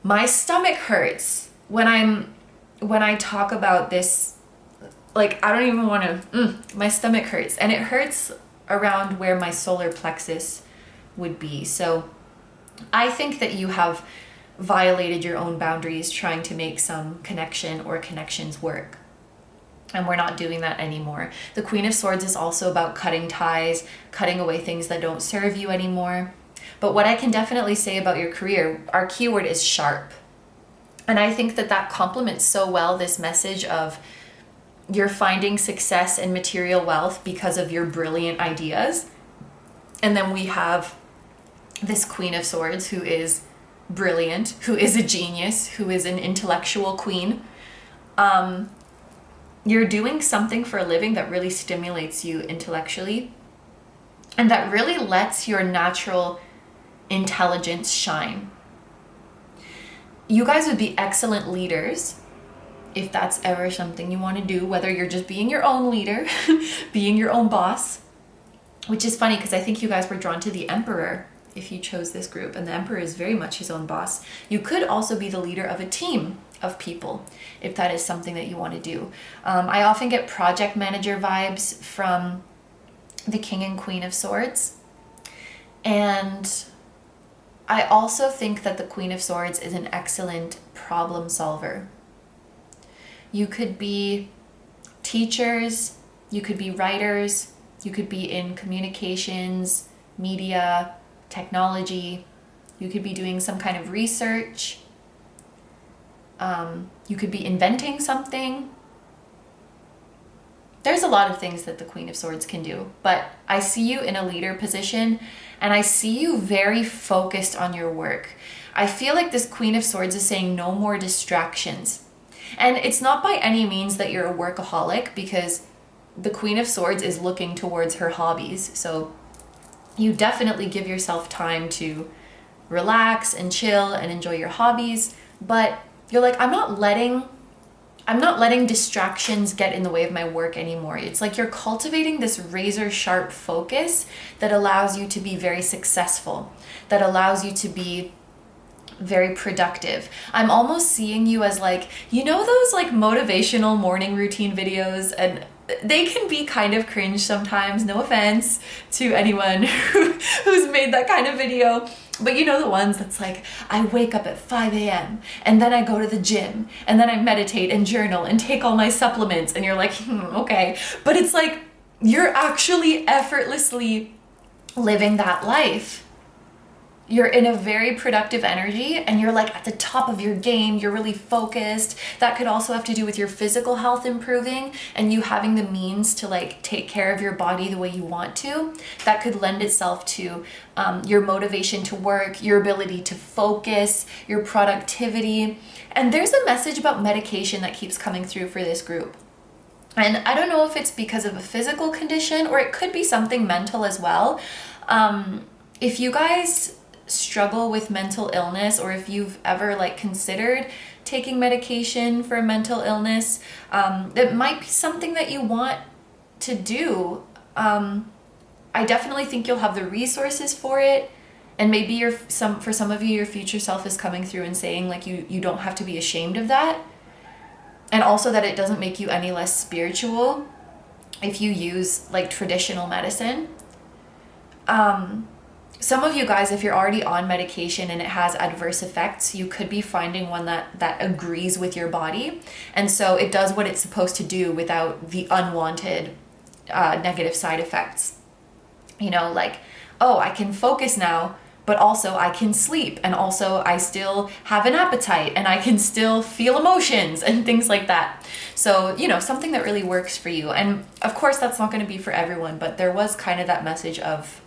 Speaker 1: my stomach hurts when I talk about this. Like, I don't even want to, my stomach hurts, and it hurts around where my solar plexus would be. So I think that you have violated your own boundaries trying to make some connection or connections work. And we're not doing that anymore. The Queen of Swords is also about cutting ties, cutting away things that don't serve you anymore. But what I can definitely say about your career, our keyword is sharp. And I think that that complements so well this message of you're finding success and material wealth because of your brilliant ideas. And then we have this Queen of Swords who is brilliant, who is a genius, who is an intellectual queen. You're doing something for a living that really stimulates you intellectually and that really lets your natural intelligence shine. You guys would be excellent leaders if that's ever something you want to do, whether you're just being your own leader, being your own boss, which is funny because I think you guys were drawn to the Emperor if you chose this group, and the Emperor is very much his own boss. You could also be the leader of a team of people if that is something that you want to do. I often get project manager vibes from the King and Queen of Swords, and I also think that the Queen of Swords is an excellent problem solver. You could be teachers, you could be writers, you could be in communications, media, technology, you could be doing some kind of research, you could be inventing something. There's a lot of things that the Queen of Swords can do, but I see you in a leader position and I see you very focused on your work. I feel like this Queen of Swords is saying no more distractions. And it's not by any means that you're a workaholic, because the Queen of Swords is looking towards her hobbies. So you definitely give yourself time to relax and chill and enjoy your hobbies, but you're like, I'm not letting distractions get in the way of my work anymore. It's like you're cultivating this razor sharp focus that allows you to be very successful, that allows you to be very productive. I'm almost seeing you as like, you know, those like motivational morning routine videos, and they can be kind of cringe sometimes, no offense to anyone who's made that kind of video. But you know the ones that's like, I wake up at 5 a.m. and then I go to the gym and then I meditate and journal and take all my supplements, and you're like, okay. But it's like, you're actually effortlessly living that life. You're in a very productive energy and you're like at the top of your game. You're really focused. That could also have to do with your physical health improving and you having the means to like take care of your body the way you want to. That could lend itself to your motivation to work, your ability to focus, your productivity. And there's a message about medication that keeps coming through for this group. And I don't know if it's because of a physical condition or it could be something mental as well. If you guys struggle with mental illness, or if you've ever like considered taking medication for mental illness, it might be something that you want to do. I definitely think you'll have the resources for it, and maybe for some of you, your future self is coming through and saying like you don't have to be ashamed of that, and also that it doesn't make you any less spiritual if you use like traditional medicine. Some of you guys, if you're already on medication and it has adverse effects, you could be finding one that agrees with your body. And so it does what it's supposed to do without the unwanted negative side effects. You know, like, oh, I can focus now but also I can sleep, and also I still have an appetite, and I can still feel emotions and things like that. So, you know, something that really works for you. And of course, that's not going to be for everyone, but there was kind of that message of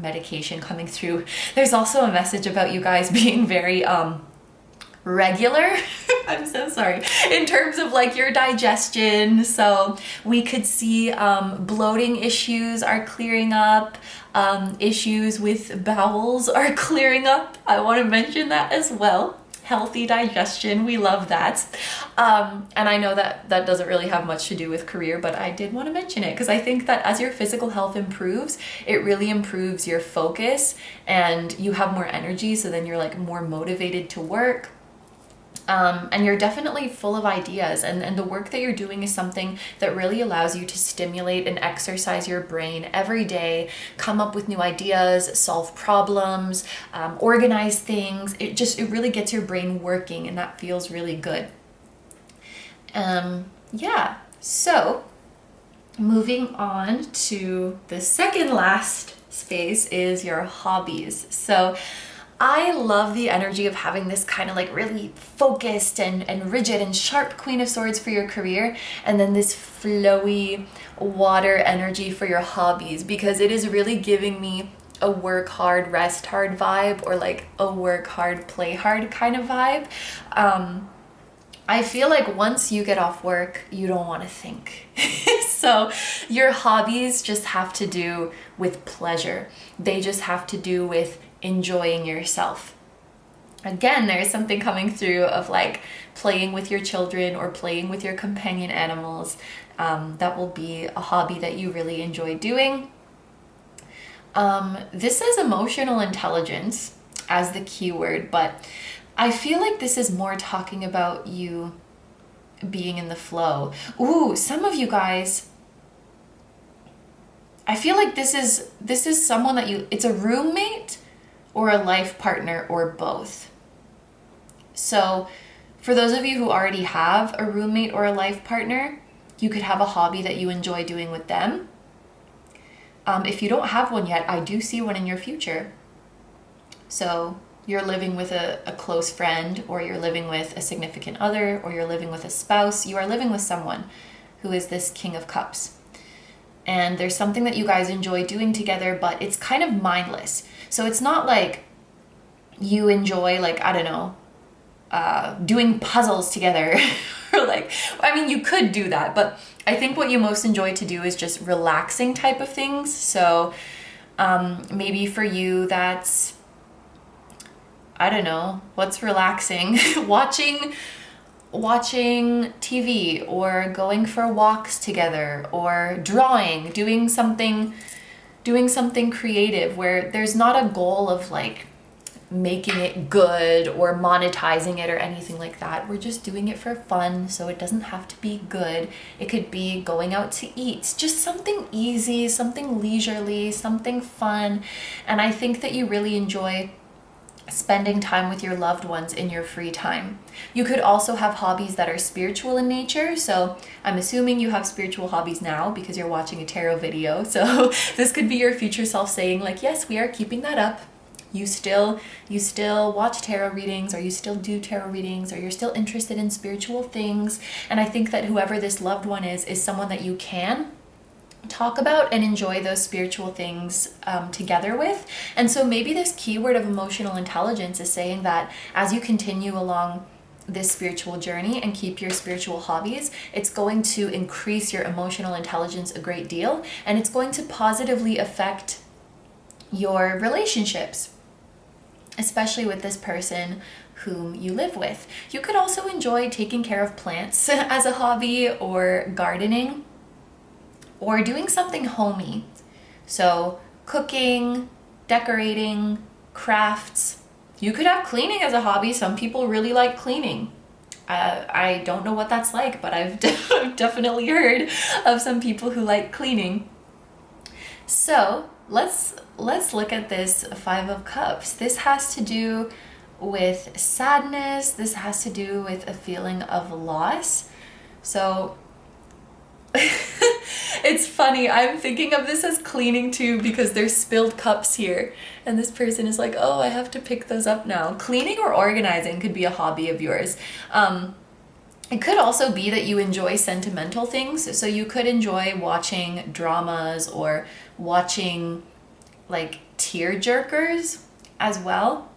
Speaker 1: medication coming through. There's also a message about you guys being very regular. I'm so sorry. In terms of like your digestion. So we could see bloating issues are clearing up. Issues with bowels are clearing up. I want to mention that as well. Healthy digestion, we love that. And I know that that doesn't really have much to do with career, but I did want to mention it because I think that as your physical health improves, it really improves your focus and you have more energy, so then you're like more motivated to work. And you're definitely full of ideas, and the work that you're doing is something that really allows you to stimulate and exercise your brain every day, come up with new ideas, solve problems, organize things. It really gets your brain working, and that feels really good. Yeah, so moving on to the second last space is your hobbies. So I love the energy of having this kind of like really focused and rigid and sharp Queen of Swords for your career, and then this flowy water energy for your hobbies, because it is really giving me a work hard, rest hard vibe, or like a work hard, play hard kind of vibe. I feel like once you get off work, you don't want to think. So your hobbies just have to do with pleasure. They just have to do with enjoying yourself. Again, there's something coming through of like playing with your children or playing with your companion animals. That will be a hobby that you really enjoy doing. This says emotional intelligence as the keyword, but I feel like this is more talking about you being in the flow. Ooh, some of you guys, I feel like this is someone that it's a roommate or a life partner or both. So for those of you who already have a roommate or a life partner, you could have a hobby that you enjoy doing with them. If you don't have one yet, I do see one in your future. So you're living with a close friend, or you're living with a significant other, or you're living with a spouse. You are living with someone who is this King of Cups. And there's something that you guys enjoy doing together, but it's kind of mindless. So it's not like you enjoy, like, I don't know, doing puzzles together. Or like, I mean, you could do that, but I think what you most enjoy to do is just relaxing type of things. So maybe for you, that's, I don't know, what's relaxing? Watching TV, or going for walks together, or drawing, doing something creative where there's not a goal of like making it good or monetizing it or anything like that. We're just doing it for fun, so it doesn't have to be good. It could be going out to eat, just something easy, something leisurely, something fun. And I think that you really enjoy spending time with your loved ones in your free time. You could also have hobbies that are spiritual in nature. So I'm assuming you have spiritual hobbies now because you're watching a tarot video. So this could be your future self saying like, yes, we are keeping that up. You still watch tarot readings, or you still do tarot readings, or you're still interested in spiritual things. And I think that whoever this loved one is someone that you can talk about and enjoy those spiritual things together with. And so maybe this keyword of emotional intelligence is saying that as you continue along this spiritual journey and keep your spiritual hobbies, it's going to increase your emotional intelligence a great deal, and it's going to positively affect your relationships, especially with this person whom you live with. You could also enjoy taking care of plants as a hobby, or gardening, or doing something homey. So cooking, decorating, crafts. You could have cleaning as a hobby. Some people really like cleaning. I don't know what that's like, but I've definitely heard of some people who like cleaning. So let's look at this Five of Cups. This has to do with sadness. This has to do with a feeling of loss. So It's funny, I'm thinking of this as cleaning too because there's spilled cups here. And this person is like, oh, I have to pick those up now. Cleaning or organizing could be a hobby of yours. It could also be that you enjoy sentimental things. So you could enjoy watching dramas or watching like tear jerkers as well.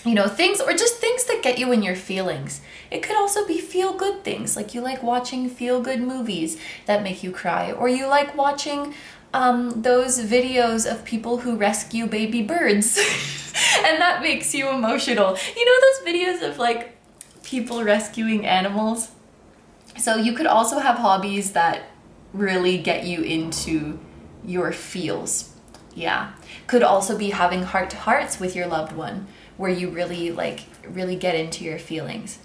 Speaker 1: You know, things, or just things that get you in your feelings. It could also be feel-good things, like you like watching feel-good movies that make you cry, or you like watching those videos of people who rescue baby birds and that makes you emotional. You know those videos of like people rescuing animals? So you could also have hobbies that really get you into your feels. Yeah. Could also be having heart-to-hearts with your loved one, where you really get into your feelings.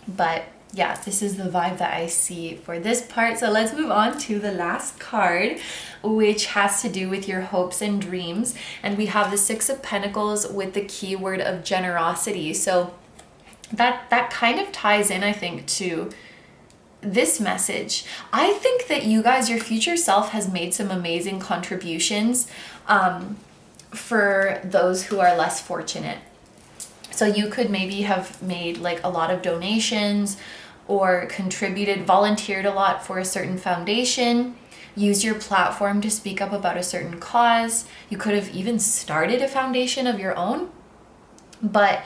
Speaker 1: But yeah, this is the vibe that I see for this part. So let's move on to the last card, which has to do with your hopes and dreams. And we have the Six of Pentacles with the keyword of generosity. So that kind of ties in, I think, to this message. I think that you guys, your future self, has made some amazing contributions for those who are less fortunate. So you could maybe have made like a lot of donations or volunteered a lot for a certain foundation, used your platform to speak up about a certain cause. You could have even started a foundation of your own. But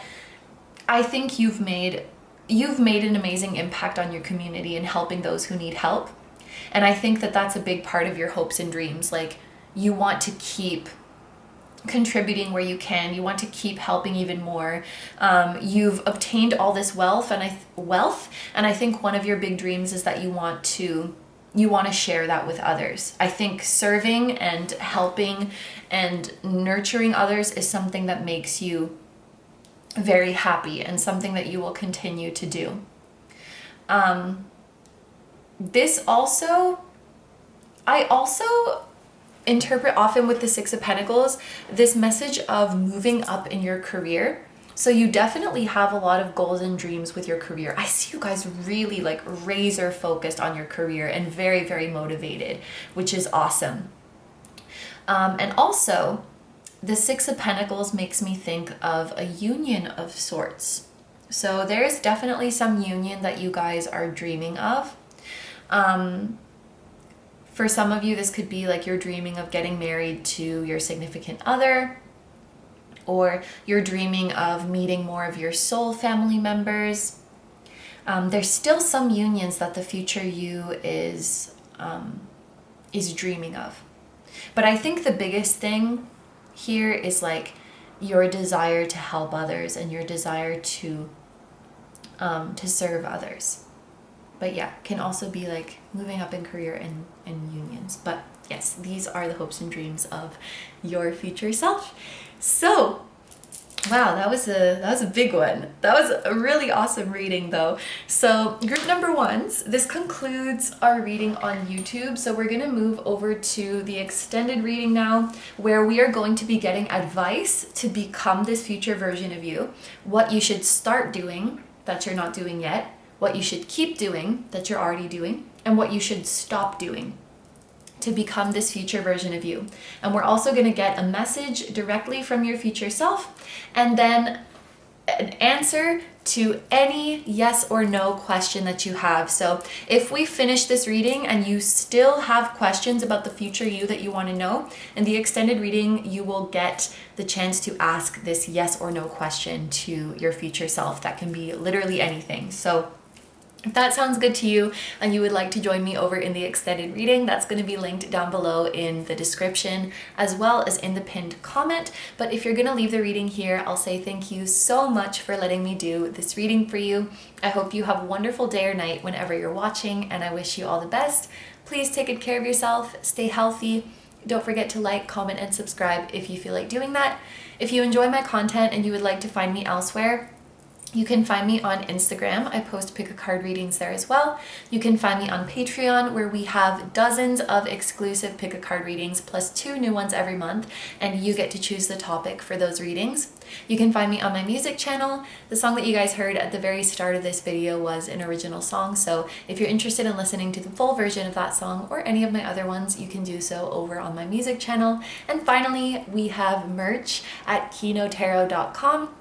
Speaker 1: I think you've made an amazing impact on your community and helping those who need help. And I think that that's a big part of your hopes and dreams. Like, you want to keep contributing where you can. You want to keep helping even more. You've obtained all this wealth, and I think one of your big dreams is that you want to share that with others. I think serving and helping and nurturing others is something that makes you very happy and something that you will continue to do. I also interpret often with the Six of Pentacles this message of moving up in your career. So you definitely have a lot of goals and dreams with your career. I see you guys really like razor focused on your career and very, very motivated, which is awesome. And also, the Six of Pentacles makes me think of a union of sorts. So there's definitely some union that you guys are dreaming of. For some of you, this could be like you're dreaming of getting married to your significant other, or you're dreaming of meeting more of your soul family members. There's still some unions that the future you is dreaming of. But I think the biggest thing here is like your desire to help others and your desire to serve others. But yeah, can also be like moving up in career and unions. But yes, these are the hopes and dreams of your future self. So, wow, that was a big one. That was a really awesome reading though. So group number ones, this concludes our reading on YouTube. So we're gonna move over to the extended reading now, where we are going to be getting advice to become this future version of you, what you should start doing that you're not doing yet, what you should keep doing that you're already doing, and what you should stop doing to become this future version of you. And we're also going to get a message directly from your future self, and then an answer to any yes or no question that you have. So if we finish this reading and you still have questions about the future you that you want to know, in the extended reading, you will get the chance to ask this yes or no question to your future self. That can be literally anything. So if that sounds good to you and you would like to join me over in the extended reading, that's going to be linked down below in the description as well as in the pinned comment. But if you're going to leave the reading here, I'll say thank you so much for letting me do this reading for you. I hope you have a wonderful day or night whenever you're watching, and I wish you all the best. Please take good care of yourself, stay healthy. Don't forget to like, comment, and subscribe if you feel like doing that. If you enjoy my content and you would like to find me elsewhere, You can find me on Instagram. I post pick a card readings there as well. You can find me on Patreon, where we have dozens of exclusive pick a card readings plus 2 new ones every month, and you get to choose the topic for those readings. You can find me on my music channel. The song that you guys heard at the very start of this video was an original song, so if you're interested in listening to the full version of that song or any of my other ones, you can do so over on my music channel. And finally, we have merch at kinotarot.com,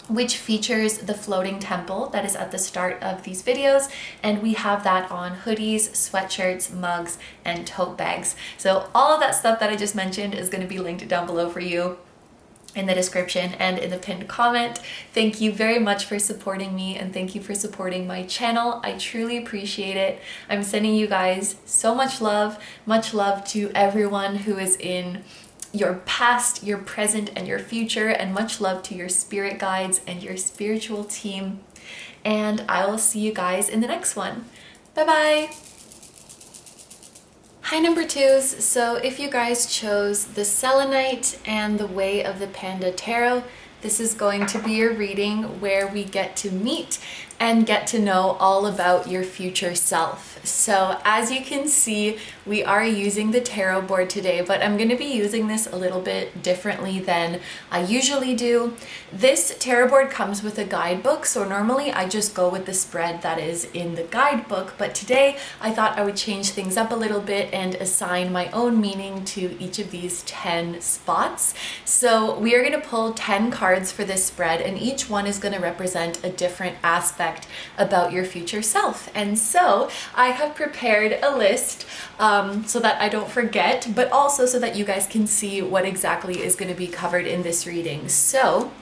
Speaker 1: which features the floating temple that is at the start of these videos, and we have that on hoodies, sweatshirts, mugs, and tote bags. So all of that stuff that I just mentioned is going to be linked down below for you in the description and in the pinned comment. Thank you very much for supporting me, and thank you for supporting my channel. I truly appreciate it. I'm sending you guys so much love to everyone who is in your past, your present, and your future, and much love to your spirit guides and your spiritual team. And I will see you guys in the next one. Bye bye. Hi number 2s. So if you guys chose the Selenite and the Way of the Panda Tarot, this is going to be a reading where we get to meet and get to know all about your future self. So as you can see, we are using the tarot board today, but I'm going to be using this a little bit differently than I usually do. This tarot board comes with a guidebook, so normally I just go with the spread that is in the guidebook, but today I thought I would change things up a little bit and assign my own meaning to each of these 10 spots. So we are going to pull 10 cards for this spread, and each one is going to represent a different aspect about your future self. And so I have prepared a list so that I don't forget, but also so that you guys can see what exactly is going to be covered in this reading. So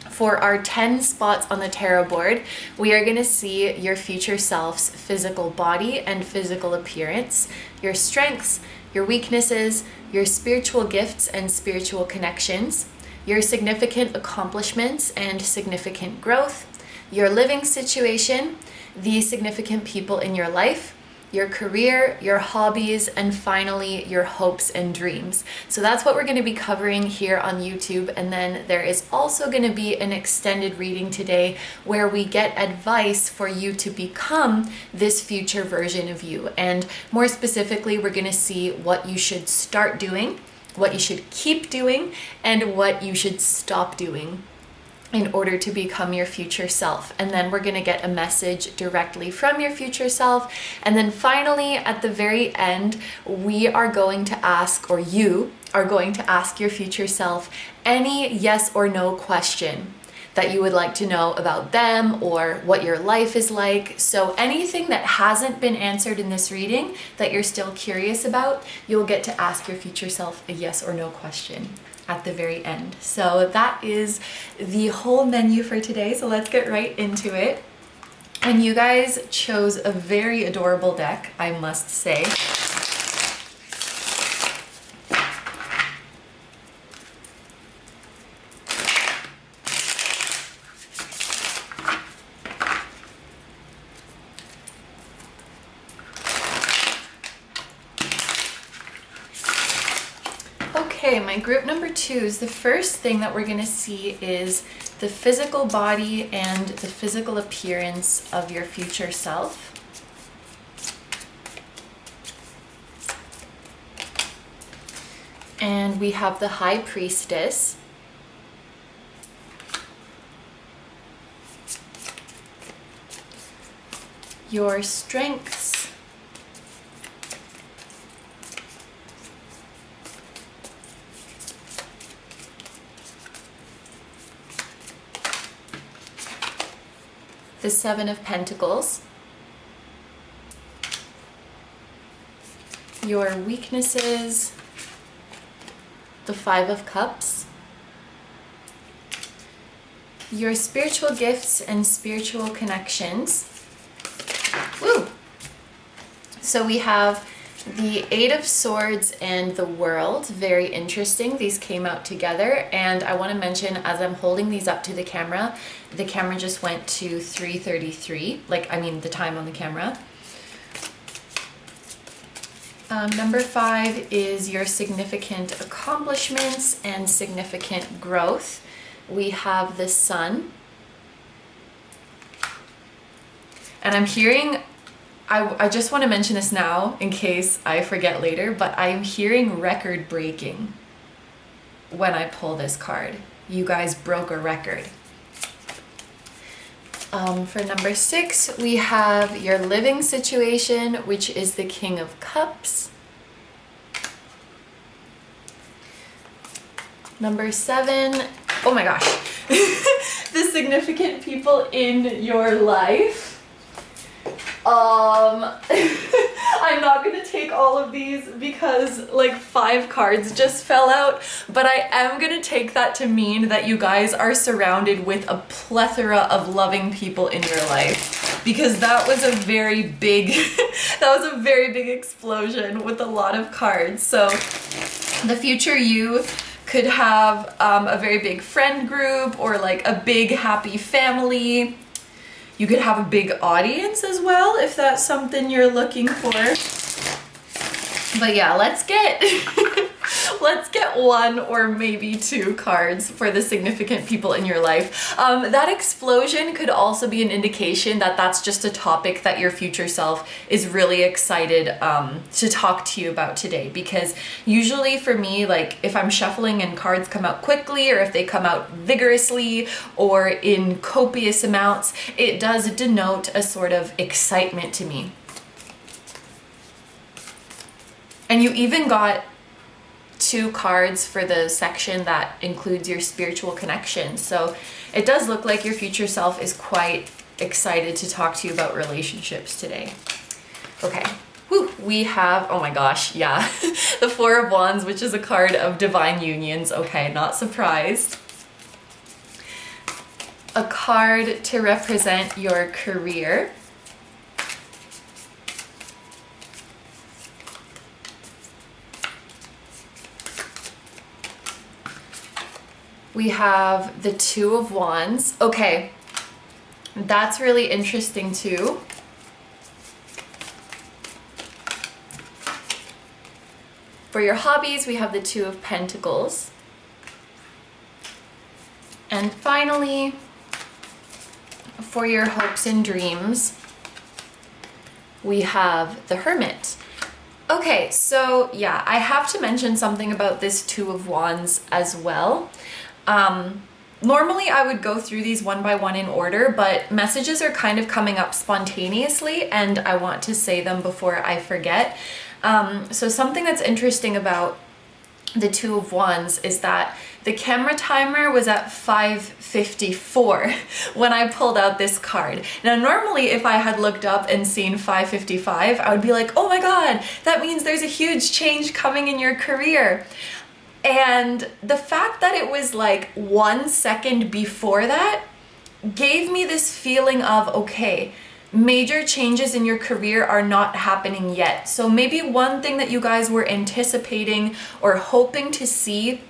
Speaker 1: for our 10 spots on the tarot board, we are going to see your future self's physical body and physical appearance, your strengths, your weaknesses, your spiritual gifts and spiritual connections, your significant accomplishments and significant growth, your living situation, the significant people in your life, your career, your hobbies, and finally your hopes and dreams. So that's what we're going to be covering here on YouTube. And then there is also going to be an extended reading today where we get advice for you to become this future version of you. And more specifically, we're going to see what you should start doing, what you should keep doing, and what you should stop doing in order to become your future self. And then we're going to get a message directly from your future self. And then finally, at the very end, we are going to ask, or you are going to ask your future self any yes or no question that you would like to know about them or what your life is like. So anything that hasn't been answered in this reading that you're still curious about, you'll get to ask your future self a yes or no question at the very end. So that is the whole menu for today. So let's get right into it. And you guys chose a very adorable deck, I must say. Okay, my group number 2s, the first thing that we're going to see is the physical body and the physical appearance of your future self. And we have the High Priestess. Your strengths. The Seven of Pentacles, your weaknesses, the Five of Cups, your spiritual gifts and spiritual connections. Woo! So we have the Eight of Swords and the World. Very interesting. These came out together, and I want to mention, as I'm holding these up to the camera just went to 3:33, the time on the camera. Number 5 is your significant accomplishments and significant growth. We have the Sun. And I'm hearing, I just want to mention this now in case I forget later, but I'm hearing record breaking when I pull this card. You guys broke a record. For number 6, we have your living situation, which is the King of Cups. Number 7, oh my gosh, the significant people in your life. I'm not gonna take all of these because like 5 cards just fell out, but I am gonna take that to mean that you guys are surrounded with a plethora of loving people in your life, because that was a very big that was a very big explosion with a lot of cards. So the future you could have a very big friend group or like a big happy family. You could have a big audience as well if that's something you're looking for. But yeah, let's get let's get 1 or maybe 2 cards for the significant people in your life. That explosion could also be an indication that that's just a topic that your future self is really excited to talk to you about today. Because usually for me, like if I'm shuffling and cards come out quickly, or if they come out vigorously or in copious amounts, it does denote a sort of excitement to me. And you even got 2 cards for the section that includes your spiritual connection. So it does look like your future self is quite excited to talk to you about relationships today. Okay, whew, we have, oh my gosh, yeah, the 4 of Wands, which is a card of divine unions. Okay, not surprised. A card to represent your career. We have the 2 of Wands. Okay, that's really interesting too. For your hobbies, we have the 2 of Pentacles. And finally, for your hopes and dreams, we have the Hermit. Okay, so yeah, I have to mention something about this 2 of Wands as well. Normally I would go through these one by one in order, but messages are kind of coming up spontaneously and I want to say them before I forget. So something that's interesting about the 2 of Wands is that the camera timer was at 5:54 when I pulled out this card. Now normally if I had looked up and seen 5:55, I would be like, oh my god, that means there's a huge change coming in your career. And the fact that it was like 1 second before that gave me this feeling of, okay, major changes in your career are not happening yet. So maybe one thing that you guys were anticipating or hoping to see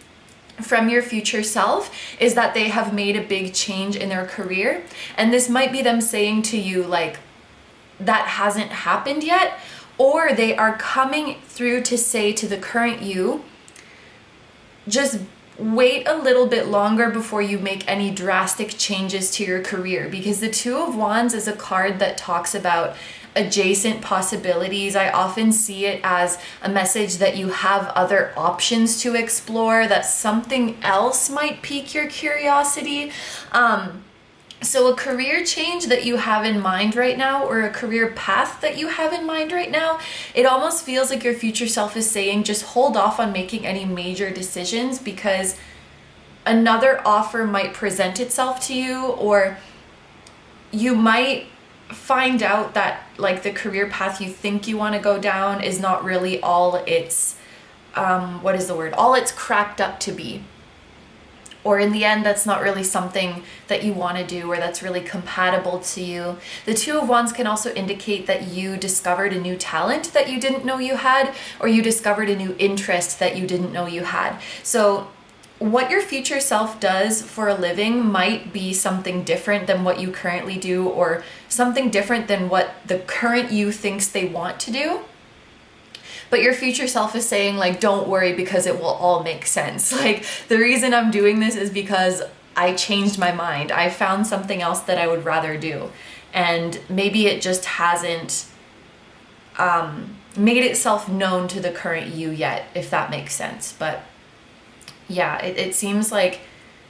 Speaker 1: from your future self is that they have made a big change in their career. And this might be them saying to you like, that hasn't happened yet, or they are coming through to say to the current you, just wait a little bit longer before you make any drastic changes to your career, because the 2 of Wands is a card that talks about adjacent possibilities. I often see it as a message that you have other options to explore, that something else might pique your curiosity. So a career change that you have in mind right now, or a career path that you have in mind right now, it almost feels like your future self is saying, just hold off on making any major decisions because another offer might present itself to you, or you might find out that like the career path you think you want to go down is not really all it's, all it's cracked up to be. Or in the end, that's not really something that you want to do or that's really compatible to you. The 2 of Wands can also indicate that you discovered a new talent that you didn't know you had, or you discovered a new interest that you didn't know you had. So what your future self does for a living might be something different than what you currently do, or something different than what the current you thinks they want to do. But your future self is saying like, don't worry, because it will all make sense. Like, the reason I'm doing this is because I changed my mind. I found something else that I would rather do. and maybe it just hasn't made itself known to the current you yet, if that makes sense. But yeah, it seems like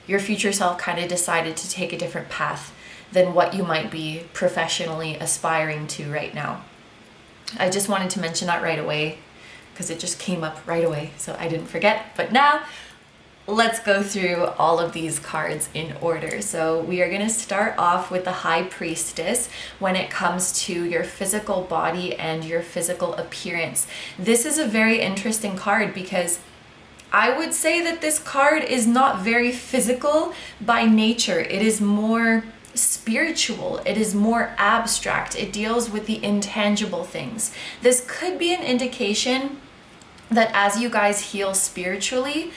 Speaker 1: your future self kind of decided to take a different path than what you might be professionally aspiring to right now. I just wanted to mention that right away because it just came up right away, so I didn't forget. But now let's go through all of these cards in order. So we are going to start off with the High Priestess when it comes to your physical body and your physical appearance. This is a very interesting card because I would say that this card is not very physical by nature. It is more spiritual. It is more abstract. It deals with the intangible things. This could be an indication that as you guys heal spiritually,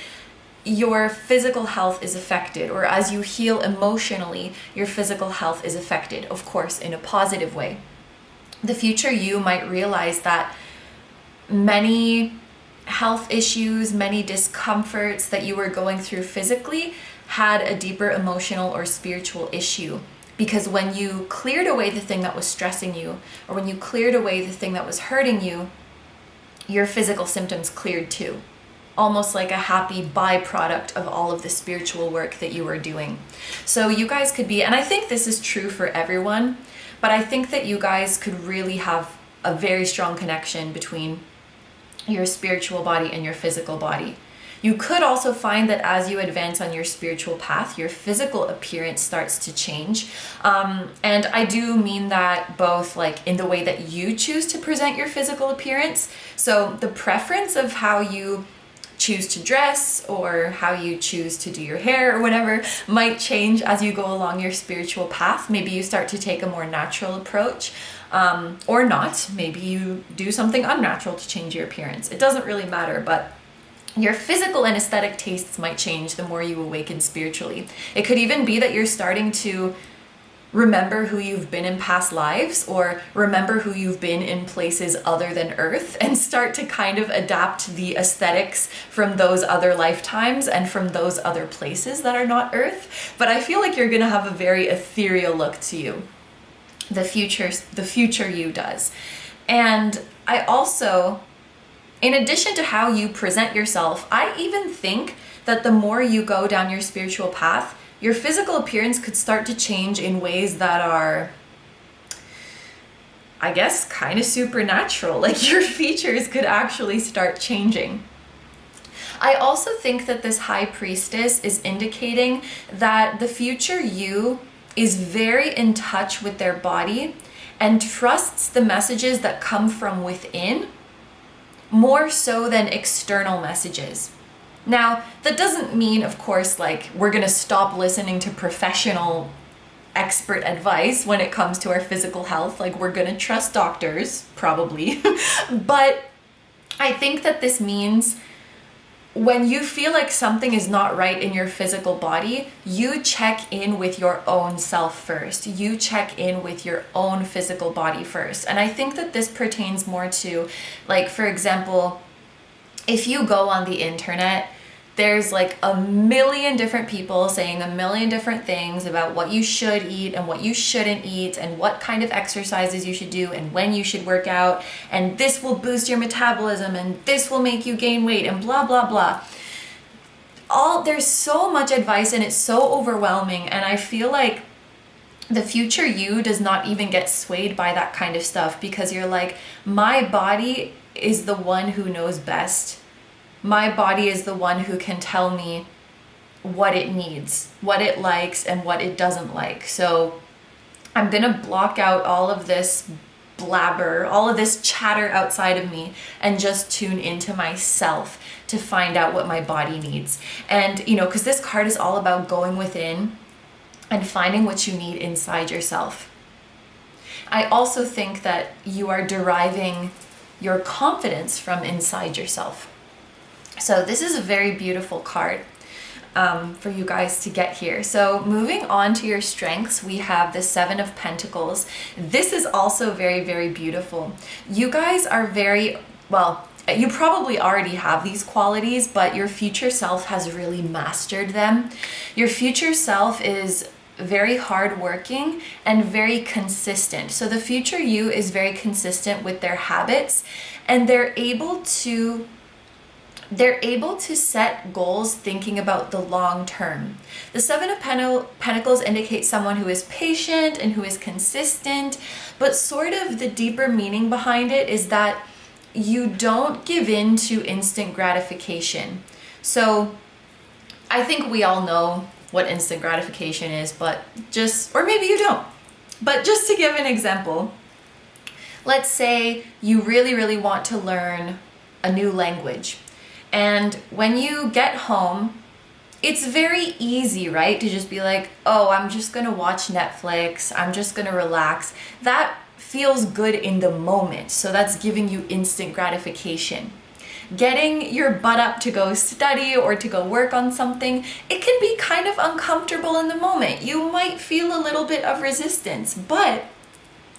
Speaker 1: your physical health is affected, or as you heal emotionally, your physical health is affected, of course, in a positive way. The future you might realize that many health issues, many discomforts that you were going through physically had a deeper emotional or spiritual issue. Because when you cleared away the thing that was stressing you, or when you cleared away the thing that was hurting you, your physical symptoms cleared too. Almost like a happy byproduct of all of the spiritual work that you were doing. So you guys could be, and I think this is true for everyone, but I think that you guys could really have a very strong connection between your spiritual body and your physical body. You could also find that as you advance on your spiritual path, your physical appearance starts to change. And I do mean that both like in the way that you choose to present your physical appearance. So the preference of how you choose to dress or how you choose to do your hair or whatever might change as you go along your spiritual path. Maybe you start to take a more natural approach. Or not. Maybe you do something unnatural to change your appearance. It doesn't really matter, but your physical and aesthetic tastes might change the more you awaken spiritually. It could even be that you're starting to remember who you've been in past lives, or remember who you've been in places other than Earth, and start to kind of adapt the aesthetics from those other lifetimes and from those other places that are not Earth. But I feel like you're gonna have a very ethereal look to you. The future you does. And I also, in addition to how you present yourself, I even think that the more you go down your spiritual path, your physical appearance could start to change in ways that are, I guess, kind of supernatural. Like your features could actually start changing. I also think that this High Priestess is indicating that the future you is very in touch with their body and trusts the messages that come from within more so than external messages. Now, that doesn't mean, of course, like we're gonna stop listening to professional expert advice when it comes to our physical health. Like we're gonna trust doctors, probably. But I think that this means when you feel like something is not right in your physical body, you check in with your own self first. You check in with your own physical body first. And I think that this pertains more to, like, for example, if you go on the internet, there's like a million different people saying a million different things about what you should eat and what you shouldn't eat and what kind of exercises you should do and when you should work out, and this will boost your metabolism and this will make you gain weight and blah blah blah. There's so much advice and it's so overwhelming, and I feel like the future you does not even get swayed by that kind of stuff, because you're like, my body is the one who knows best. My body is the one who can tell me what it needs, what it likes, and what it doesn't like. So I'm gonna block out all of this blabber, all of this chatter outside of me, and just tune into myself to find out what my body needs. And, you know, because this card is all about going within and finding what you need inside yourself. I also think that you are deriving your confidence from inside yourself. So this is a very beautiful card for you guys to get here. So moving on to your strengths, we have the Seven of Pentacles. This is also very, very beautiful. You guys are very, well, you probably already have these qualities, but your future self has really mastered them. Your future self is very hardworking and very consistent. So the future you is very consistent with their habits, and they're able to set goals thinking about the long term. The Seven of Pentacles indicates someone who is patient and who is consistent, but sort of the deeper meaning behind it is that you don't give in to instant gratification. So I think we all know what instant gratification is, but or maybe you don't. But just to give an example, let's say you really, really want to learn a new language. And when you get home, it's very easy, right? To just be like, oh, I'm just gonna watch Netflix. I'm just gonna relax. That feels good in the moment. So that's giving you instant gratification. Getting your butt up to go study or to go work on something, it can be kind of uncomfortable in the moment. You might feel a little bit of resistance, but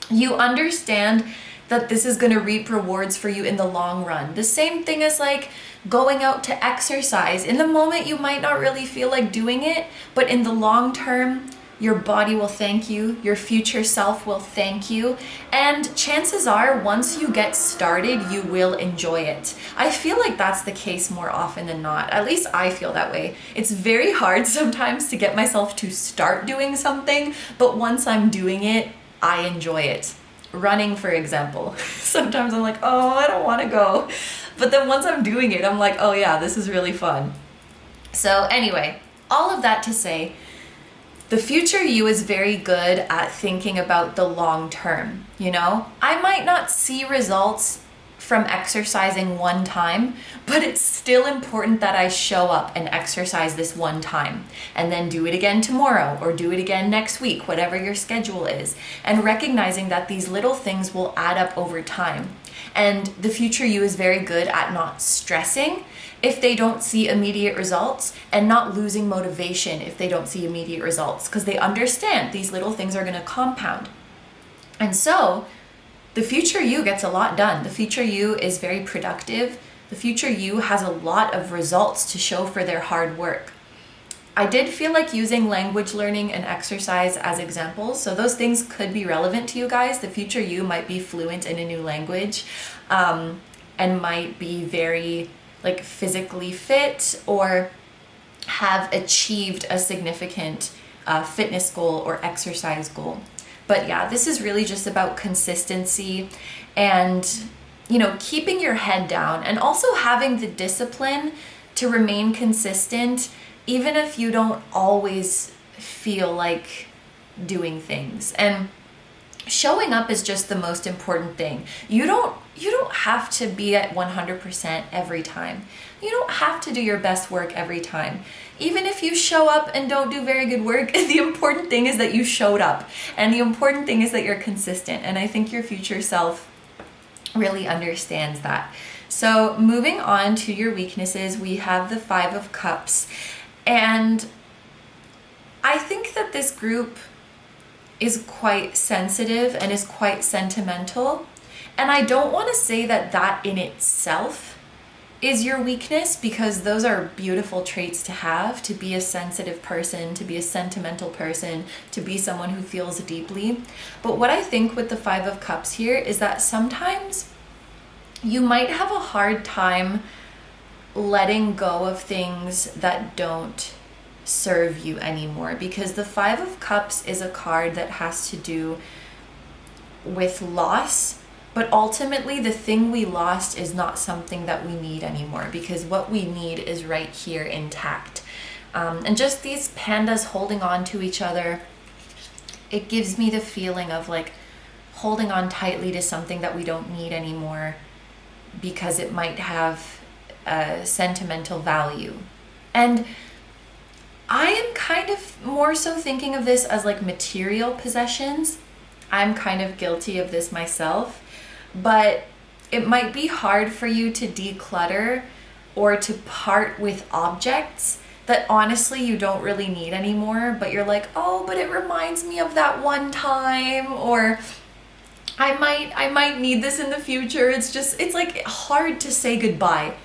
Speaker 1: you understand that this is going to reap rewards for you in the long run. The same thing as like going out to exercise. In the moment, you might not really feel like doing it, but in the long term, your body will thank you, your future self will thank you, and chances are, once you get started, you will enjoy it. I feel like that's the case more often than not. At least I feel that way. It's very hard sometimes to get myself to start doing something, but once I'm doing it, I enjoy it. Running, for example. Sometimes I'm like, oh, I don't want to go. But then once I'm doing it, I'm like, oh yeah, this is really fun. So anyway, all of that to say, the future you is very good at thinking about the long term, you know? I might not see results from exercising one time, but it's still important that I show up and exercise this one time and then do it again tomorrow or do it again next week, whatever your schedule is, and recognizing that these little things will add up over time. And the future you is very good at not stressing if they don't see immediate results and not losing motivation if they don't see immediate results, because they understand these little things are going to compound. And so the future you gets a lot done. The future you is very productive. The future you has a lot of results to show for their hard work. I did feel like using language learning and exercise as examples, so those things could be relevant to you guys. The future you might be fluent in a new language and might be very like physically fit or have achieved a significant fitness goal or exercise goal. But yeah, this is really just about consistency and, you know, keeping your head down and also having the discipline to remain consistent, even if you don't always feel like doing things. And showing up is just the most important thing. You don't have to be at 100% every time. You don't have to do your best work every time. Even if you show up and don't do very good work, the important thing is that you showed up. And the important thing is that you're consistent. And I think your future self really understands that. So moving on to your weaknesses, we have the Five of Cups. And I think that this group is quite sensitive and is quite sentimental. And I don't want to say that that in itself is your weakness, because those are beautiful traits to have, to be a sensitive person, to be a sentimental person, to be someone who feels deeply. But what I think with the Five of Cups here is that sometimes you might have a hard time letting go of things that don't serve you anymore, because the Five of Cups is a card that has to do with loss. But ultimately, the thing we lost is not something that we need anymore, because what we need is right here intact. And just these pandas holding on to each other, it gives me the feeling of like holding on tightly to something that we don't need anymore because it might have a sentimental value. And I am kind of more so thinking of this as like material possessions. I'm kind of guilty of this myself. But it might be hard for you to declutter or to part with objects that honestly you don't really need anymore, but you're like, oh, but it reminds me of that one time, or I might need this in the future. It's like hard to say goodbye,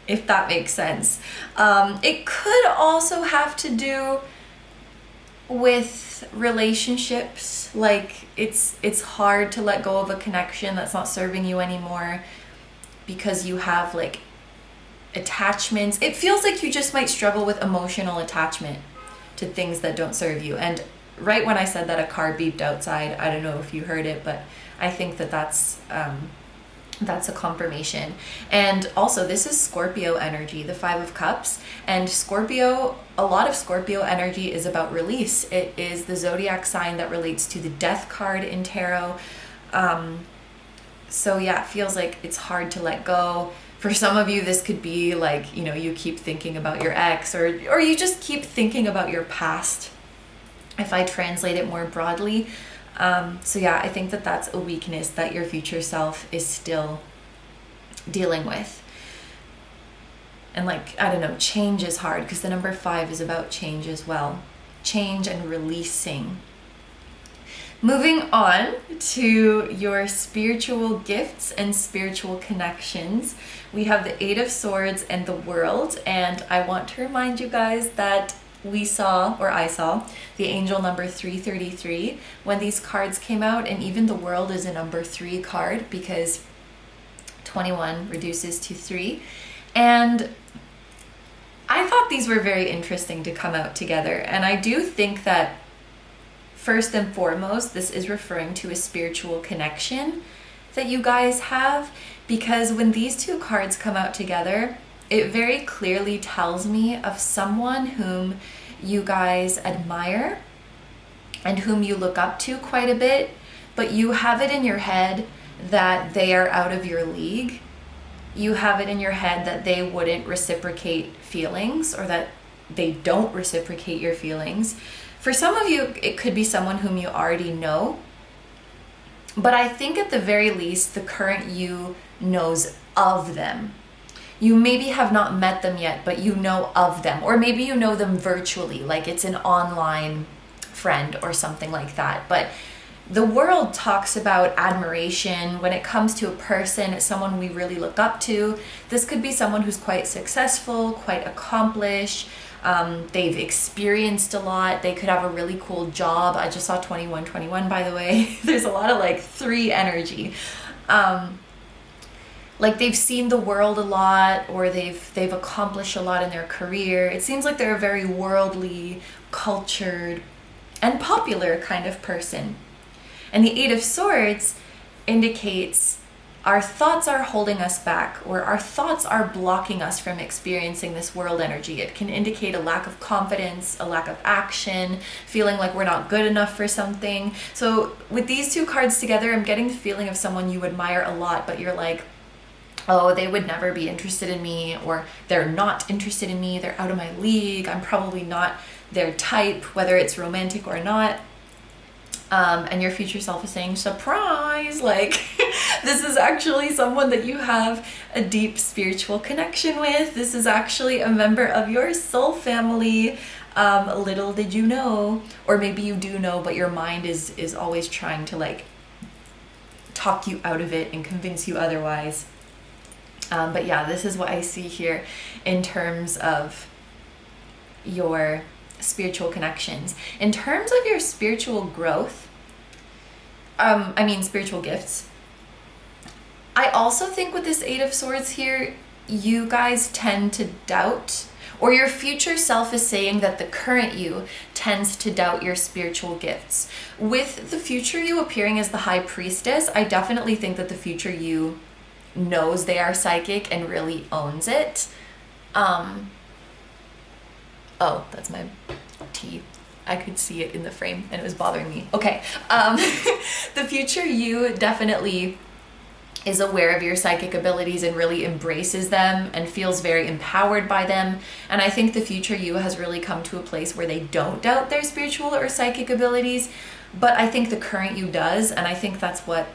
Speaker 1: if that makes sense. It could also have to do with relationships, like it's hard to let go of a connection that's not serving you anymore because you have like attachments. It feels like you just might struggle with emotional attachment to things that don't serve you. And right when I said that, a car beeped outside. I don't know if you heard it, but I think that that's a confirmation. And also, this is Scorpio energy, the 5 of Cups. And Scorpio, a lot of Scorpio energy is about release. It is the zodiac sign that relates to the death card in tarot. So yeah, it feels like it's hard to let go. For some of you, this could be like, you know, you keep thinking about your ex, or you just keep thinking about your past, if I translate it more broadly. So yeah, I think that that's a weakness that your future self is still dealing with. And like, I don't know, change is hard because the number 5 is about change as well. Change and releasing. Moving on to your spiritual gifts and spiritual connections, we have the 8 of Swords and the World. And I want to remind you guys that I saw the angel number 333 when these cards came out, and even the World is a number 3 card because 21 reduces to 3. And I thought these were very interesting to come out together. And I do think that first and foremost, this is referring to a spiritual connection that you guys have, because when these two cards come out together, it very clearly tells me of someone whom you guys admire and whom you look up to quite a bit, but you have it in your head that they are out of your league. You have it in your head that they wouldn't reciprocate feelings, or that they don't reciprocate your feelings. For some of you, it could be someone whom you already know, but I think at the very least, the current you knows of them. You maybe have not met them yet, but you know of them. Or maybe you know them virtually, like it's an online friend or something like that. But the World talks about admiration. When it comes to a person, it's someone we really look up to. This could be someone who's quite successful, quite accomplished. They've experienced a lot. They could have a really cool job. I just saw 2121, by the way. There's a lot of like 3 energy. Like they've seen the world a lot, or they've accomplished a lot in their career. It seems like they're a very worldly, cultured, and popular kind of person. And the 8 of Swords indicates our thoughts are holding us back, or our thoughts are blocking us from experiencing this world energy. It can indicate a lack of confidence, a lack of action, feeling like we're not good enough for something. So with these two cards together, I'm getting the feeling of someone you admire a lot, but you're like, oh, they would never be interested in me, or they're not interested in me, they're out of my league, I'm probably not their type, whether it's romantic or not. And your future self is saying, surprise, like this is actually someone that you have a deep spiritual connection with. This is actually a member of your soul family. Little did you know, or maybe you do know, but your mind is always trying to like talk you out of it and convince you otherwise. But yeah, this is what I see here in terms of your spiritual connections. In terms of your spiritual growth, spiritual gifts, I also think with this 8 of Swords here, you guys tend to doubt, or your future self is saying that the current you tends to doubt your spiritual gifts. With the future you appearing as the High Priestess, I definitely think that the future you knows they are psychic and really owns it. Oh, that's my tea. I could see it in the frame and it was bothering me. Okay. The future you definitely is aware of your psychic abilities and really embraces them and feels very empowered by them. And I think the future you has really come to a place where they don't doubt their spiritual or psychic abilities, but I think the current you does, and I think that's what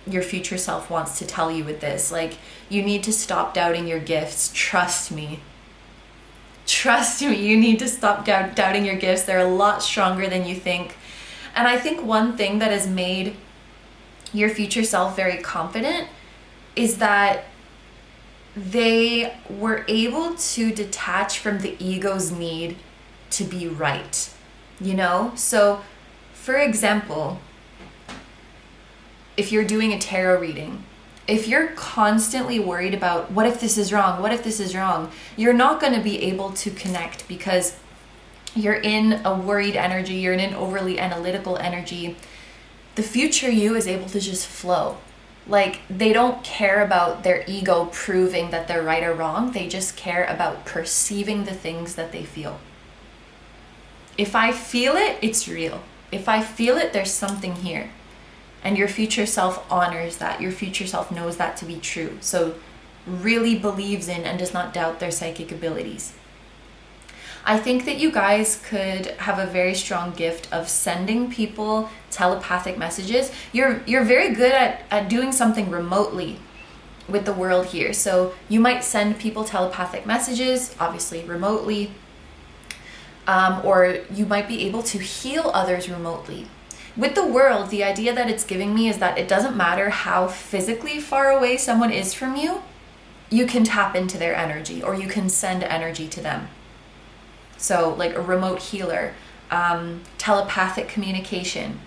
Speaker 1: your future self wants to tell you with this. Like, you need to stop doubting your gifts. Trust me. Trust me, you need to stop doubting your gifts. They're a lot stronger than you think. And I think one thing that has made your future self very confident is that they were able to detach from the ego's need to be right. you know? So, for example, if you're doing a tarot reading, if you're constantly worried about what if this is wrong, what if this is wrong, you're not going to be able to connect because you're in a worried energy, you're in an overly analytical energy. The future you is able to just flow. Like, they don't care about their ego proving that they're right or wrong. They just care about perceiving the things that they feel. If I feel it, it's real. If I feel it, there's something here. And your future self honors that. Your future self knows that to be true. So really believes in and does not doubt their psychic abilities. I think that you guys could have a very strong gift of sending people telepathic messages. You're very good at doing something remotely with the world here. So you might send people telepathic messages, obviously remotely, or you might be able to heal others remotely. With the world, the idea that it's giving me is that it doesn't matter how physically far away someone is from you, you can tap into their energy or you can send energy to them. So like a remote healer, telepathic communication.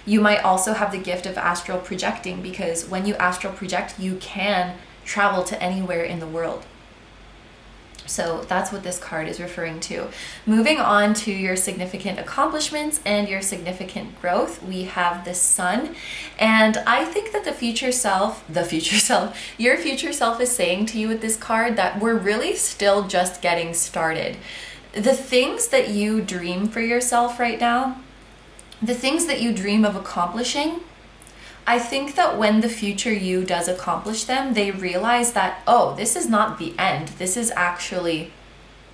Speaker 1: You might also have the gift of astral projecting, because when you astral project, you can travel to anywhere in the world. So that's what this card is referring to. Moving on to your significant accomplishments and your significant growth, we have the Sun. And I think that your future self is saying to you with this card that we're really still just getting started. The things that you dream for yourself right now, the things that you dream of accomplishing, I think that when the future you does accomplish them, they realize that, oh, this is not the end. This is actually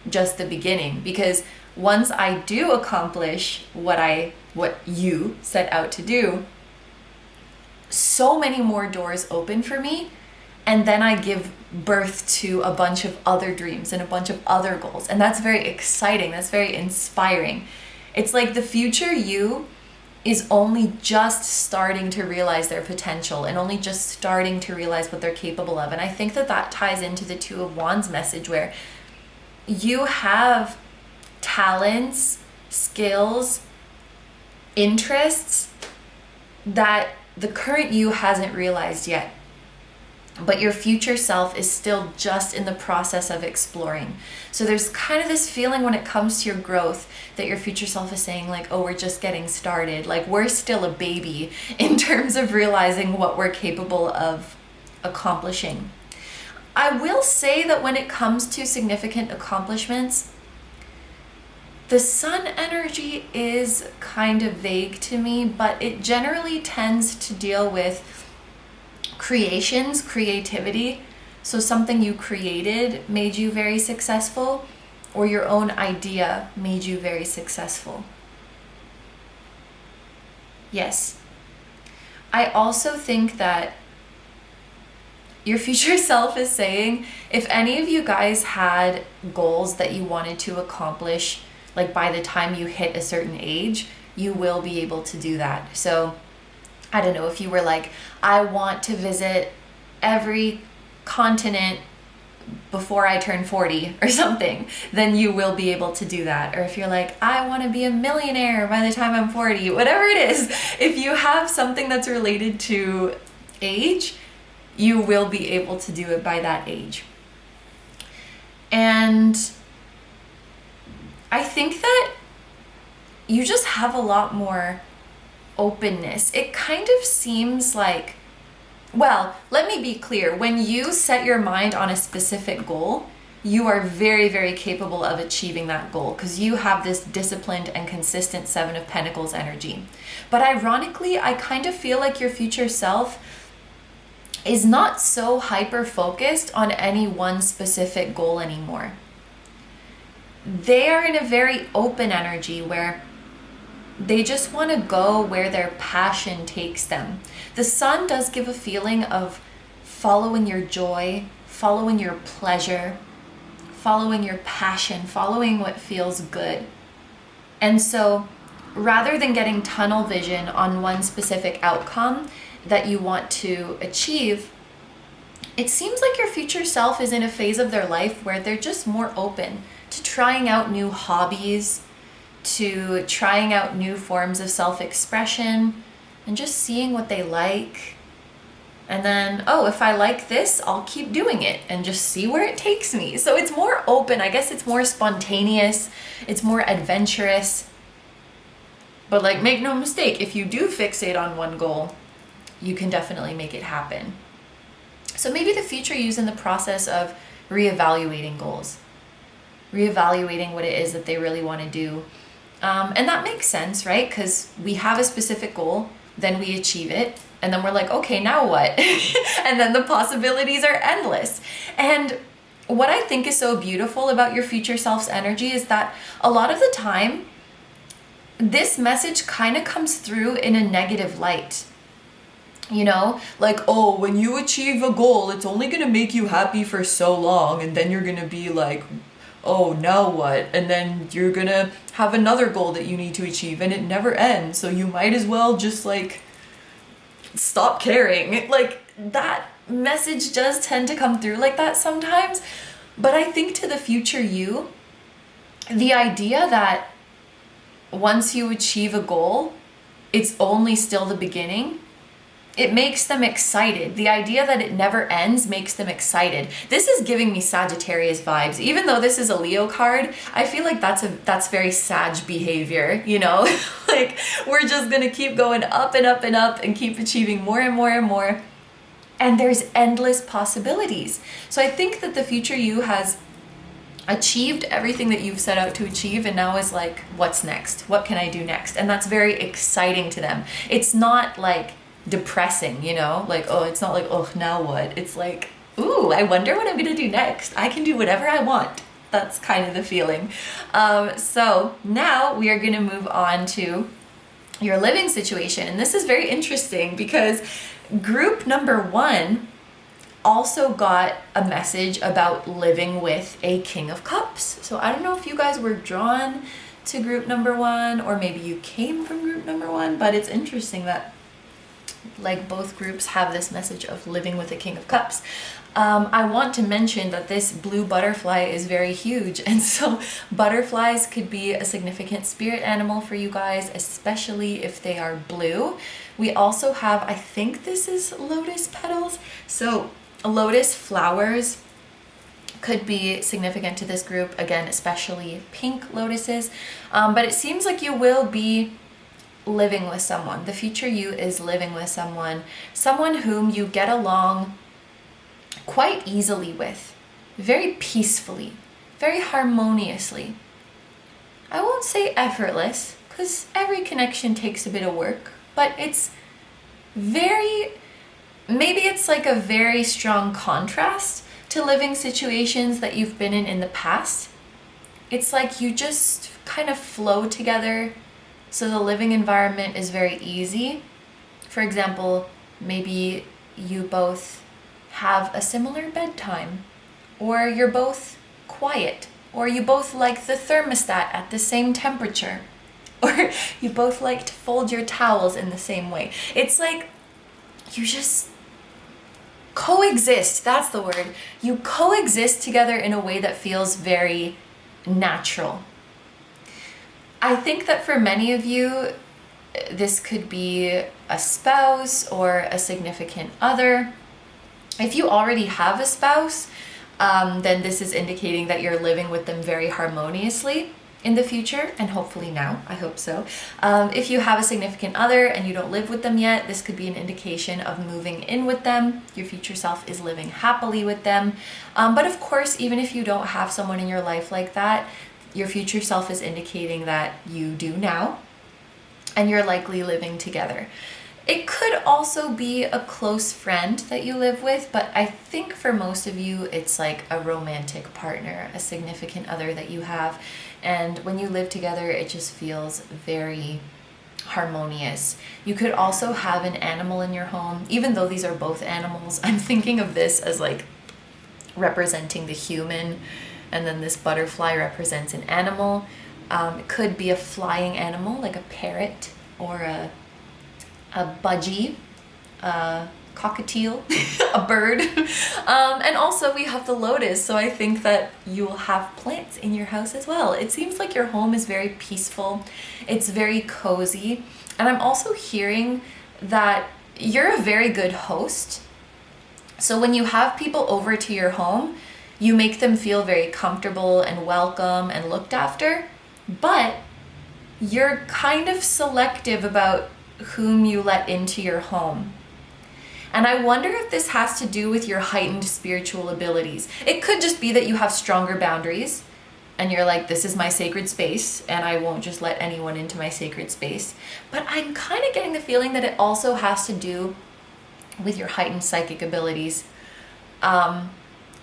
Speaker 1: just the beginning. Because once I do accomplish what you set out to do, so many more doors open for me. And then I give birth to a bunch of other dreams and a bunch of other goals. And that's very exciting. That's very inspiring. It's like the future you is only just starting to realize their potential and only just starting to realize what they're capable of. And I think that that ties into the Two of Wands message, where you have talents, skills, interests that the current you hasn't realized yet. But your future self is still just in the process of exploring. So there's kind of this feeling when it comes to your growth that your future self is saying like, oh, we're just getting started. Like, we're still a baby in terms of realizing what we're capable of accomplishing. I will say that when it comes to significant accomplishments, the Sun energy is kind of vague to me, but it generally tends to deal with creations, creativity. So something you created made you very successful, or your own idea made you very successful. Yes. I also think that your future self is saying, if any of you guys had goals that you wanted to accomplish, like by the time you hit a certain age, you will be able to do that. So I don't know, if you were like, I want to visit every continent before I turn 40 or something, then you will be able to do that. Or if you're like, I want to be a millionaire by the time I'm 40, whatever it is, if you have something that's related to age, you will be able to do it by that age. And I think that you just have a lot more openness. It kind of seems like, well, let me be clear. When you set your mind on a specific goal, you are very, very capable of achieving that goal because you have this disciplined and consistent Seven of Pentacles energy. But ironically, I kind of feel like your future self is not so hyper-focused on any one specific goal anymore. They are in a very open energy where they just want to go where their passion takes them. The Sun does give a feeling of following your joy, following your pleasure, following your passion, following what feels good. And so rather than getting tunnel vision on one specific outcome that you want to achieve, it seems like your future self is in a phase of their life where they're just more open to trying out new hobbies, to trying out new forms of self-expression and just seeing what they like. And then, oh, if I like this, I'll keep doing it and just see where it takes me. So it's more open. I guess it's more spontaneous. It's more adventurous. But like, make no mistake, if you do fixate on one goal, you can definitely make it happen. So maybe the future you's in the process of reevaluating goals, reevaluating what it is that they really want to do. And that makes sense, right? Because we have a specific goal, then we achieve it, and then we're like, okay, now what? And then the possibilities are endless. And what I think is so beautiful about your future self's energy is that a lot of the time, this message kind of comes through in a negative light. You know, like, oh, when you achieve a goal, it's only going to make you happy for so long, and then you're going to be like, oh, now what? And then you're going to have another goal that you need to achieve, and it never ends, so you might as well just, like, stop caring. Like, that message does tend to come through like that sometimes, but I think to the future you, the idea that once you achieve a goal, it's only still the beginning, it makes them excited. The idea that it never ends makes them excited. This is giving me Sagittarius vibes. Even though this is a Leo card, I feel like that's very Sag behavior, you know? Like, we're just gonna keep going up and up and up and keep achieving more and more and more. And there's endless possibilities. So I think that the future you has achieved everything that you've set out to achieve, and now is like, what's next? What can I do next? And that's very exciting to them. It's not like depressing, you know, like, oh, it's not like, oh, now what? It's like, ooh, I wonder what I'm gonna do next. I can do whatever I want. That's kind of the feeling. So now we are gonna move on to your living situation. And this is very interesting because group number 1 also got a message about living with a King of Cups. So I don't know if you guys were drawn to group number 1, or maybe you came from group number 1, but it's interesting that like both groups have this message of living with a King of Cups. I want to mention that this blue butterfly is very huge, and so butterflies could be a significant spirit animal for you guys, especially if they are blue. We also have, I think this is lotus petals, so lotus flowers could be significant to this group, again, especially pink lotuses. But it seems like you will be living with someone. The future you is living with someone whom you get along quite easily with, very peacefully, very harmoniously. I won't say effortless, because every connection takes a bit of work, but it's very, maybe it's like a very strong contrast to living situations that you've been in the past. It's like you just kind of flow together. So the living environment is very easy. For example, maybe you both have a similar bedtime, or you're both quiet, or you both like the thermostat at the same temperature, or you both like to fold your towels in the same way. It's like you just coexist. That's the word. You coexist together in a way that feels very natural. I think that for many of you, this could be a spouse or a significant other. If you already have a spouse, then this is indicating that you're living with them very harmoniously in the future, and hopefully now, I hope so. If you have a significant other and you don't live with them yet, this could be an indication of moving in with them. Your future self is living happily with them. But of course, even if you don't have someone in your life like that, your future self is indicating that you do now, and you're likely living together. It could also be a close friend that you live with, but I think for most of you, it's like a romantic partner, a significant other that you have. And when you live together, it just feels very harmonious. You could also have an animal in your home. Even though these are both animals, I'm thinking of this as like representing the human, and then this butterfly represents an animal. It could be a flying animal like a parrot or a budgie, cockatiel, a bird. And also we have the lotus, so I think that you'll have plants in your house as well. It seems like your home is very peaceful. It's very cozy. And I'm also hearing that you're a very good host. So when you have people over to your home, you make them feel very comfortable and welcome and looked after, but you're kind of selective about whom you let into your home. And I wonder if this has to do with your heightened spiritual abilities. It could just be that you have stronger boundaries and you're like, this is my sacred space and I won't just let anyone into my sacred space. But I'm kind of getting the feeling that it also has to do with your heightened psychic abilities.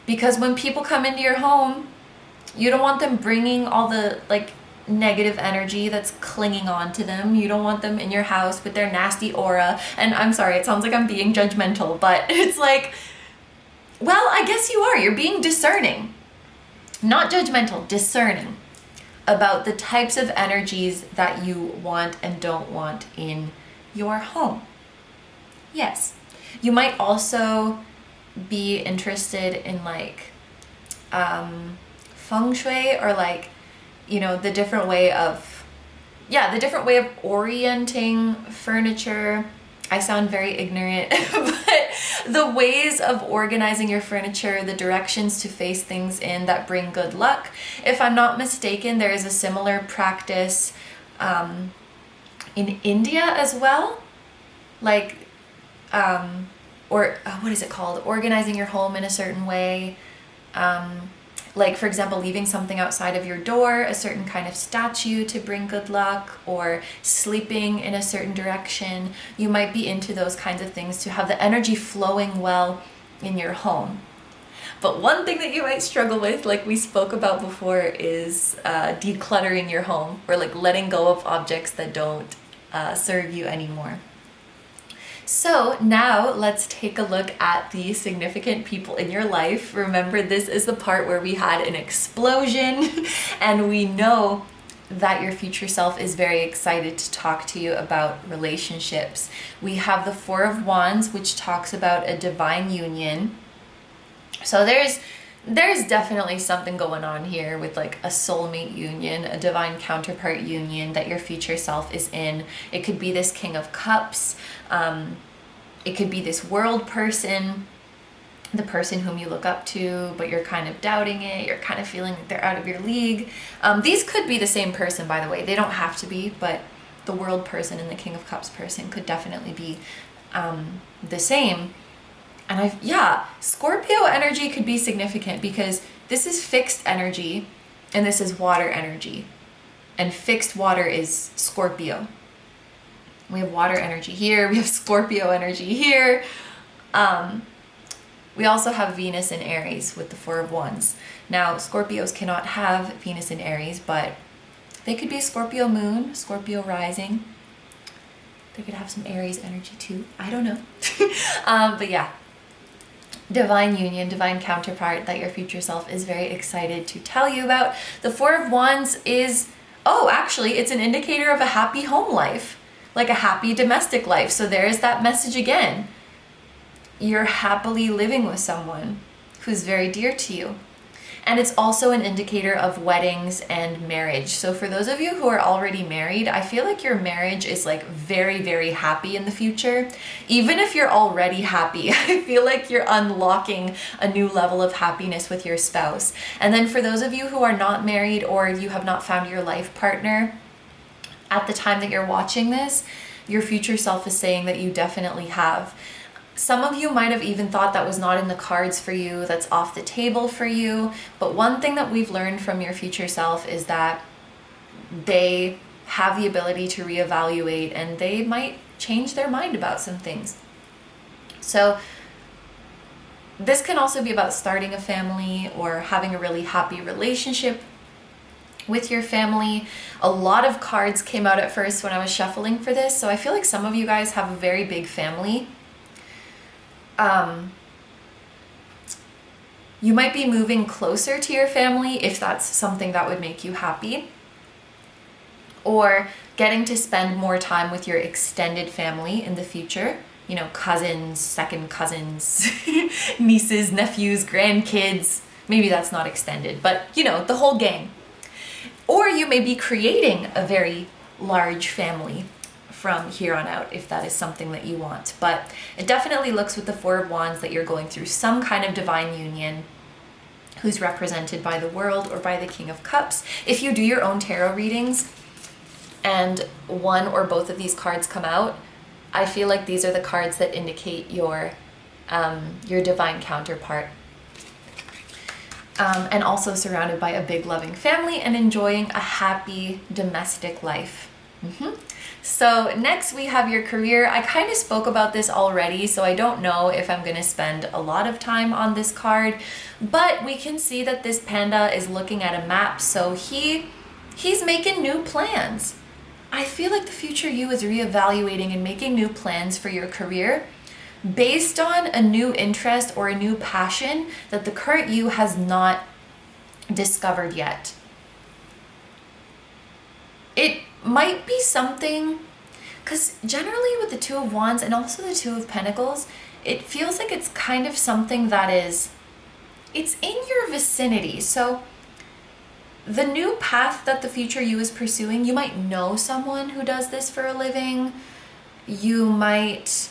Speaker 1: Because when people come into your home, you don't want them bringing all the like negative energy that's clinging on to them. You don't want them in your house with their nasty aura. And I'm sorry, it sounds like I'm being judgmental, but it's like, well, I guess you are. You're being discerning. Not judgmental, discerning about the types of energies that you want and don't want in your home. Yes. You might also be interested in like feng shui, or like, you know, the different way of orienting furniture. I sound very ignorant, but the ways of organizing your furniture, the directions to face things in that bring good luck. If I'm not mistaken, there is a similar practice in India as well. Like, what is it called? Organizing your home in a certain way. Like, for example, leaving something outside of your door, a certain kind of statue to bring good luck, or sleeping in a certain direction. You might be into those kinds of things to have the energy flowing well in your home. But one thing that you might struggle with, like we spoke about before, is decluttering your home, or like letting go of objects that don't serve you anymore. So now let's take a look at the significant people in your life. Remember, this is the part where we had an explosion and we know that your future self is very excited to talk to you about relationships. We have the Four of Wands, which talks about a divine union. So there's definitely something going on here with like a soulmate union, a divine counterpart union that your future self is in. It could be this King of Cups. It could be this world person, the person whom you look up to, but you're kind of doubting it. You're kind of feeling like they're out of your league. These could be the same person, by the way. They don't have to be, but the world person and the King of Cups person could definitely be the same. And Scorpio energy could be significant because this is fixed energy and this is water energy. And fixed water is Scorpio. We have water energy here. We have Scorpio energy here. We also have Venus in Aries with the Four of Wands. Now, Scorpios cannot have Venus in Aries, but they could be Scorpio moon, Scorpio rising. They could have some Aries energy too. I don't know. But yeah, divine union, divine counterpart that your future self is very excited to tell you about. The Four of Wands is, actually, it's an indicator of a happy home life. Like a happy domestic life. So there's that message again. You're happily living with someone who's very dear to you. And it's also an indicator of weddings and marriage. So for those of you who are already married, I feel like your marriage is like very, very happy in the future. Even if you're already happy, I feel like you're unlocking a new level of happiness with your spouse. And then for those of you who are not married or you have not found your life partner, at the time that you're watching this, your future self is saying that you definitely have. Some of you might have even thought that was not in the cards for you, that's off the table for you. But one thing that we've learned from your future self is that they have the ability to reevaluate and they might change their mind about some things. So this can also be about starting a family or having a really happy relationship with your family. A lot of cards came out at first when I was shuffling for this, so I feel like some of you guys have a very big family. You might be moving closer to your family if that's something that would make you happy, or getting to spend more time with your extended family in the future. you know, cousins, second cousins, nieces, nephews, grandkids. Maybe that's not extended, but you know, the whole gang. Or you may be creating a very large family from here on out, if that is something that you want. But it definitely looks with the Four of Wands that you're going through some kind of divine union, who's represented by the World or by the King of Cups. If you do your own tarot readings and one or both of these cards come out, I feel like these are the cards that indicate your divine counterpart. And also surrounded by a big loving family and enjoying a happy domestic life. So next we have your career. I kind of spoke about this already, so I don't know if I'm going to spend a lot of time on this card, but we can see that this panda is looking at a map, so he's making new plans. I feel like the future you is reevaluating and making new plans for your career based on a new interest or a new passion that the current you has not discovered yet. It might be something, because generally with the Two of Wands and also the Two of Pentacles, it feels like it's kind of something that it's in your vicinity. So the new path that the future you is pursuing, you might know someone who does this for a living. You might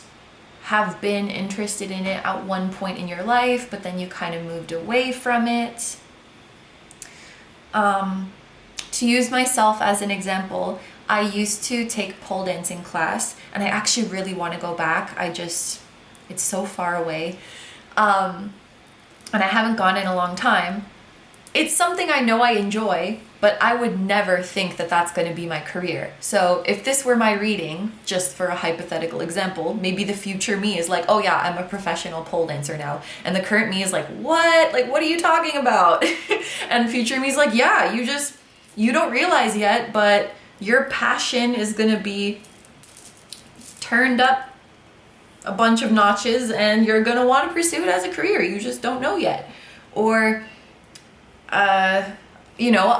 Speaker 1: have been interested in it at one point in your life, but then you kind of moved away from it. To use myself as an example, I used to take pole dancing class, and I actually really want to go back. It's so far away. And I haven't gone in a long time. It's something I know I enjoy, but I would never think that that's going to be my career. So if this were my reading, just for a hypothetical example, maybe the future me is like, oh yeah, I'm a professional pole dancer now. And the current me is like, what? Like, what are you talking about? And future me is like, yeah, you don't realize yet, but your passion is going to be turned up a bunch of notches and you're going to want to pursue it as a career. You just don't know yet. Or, you know,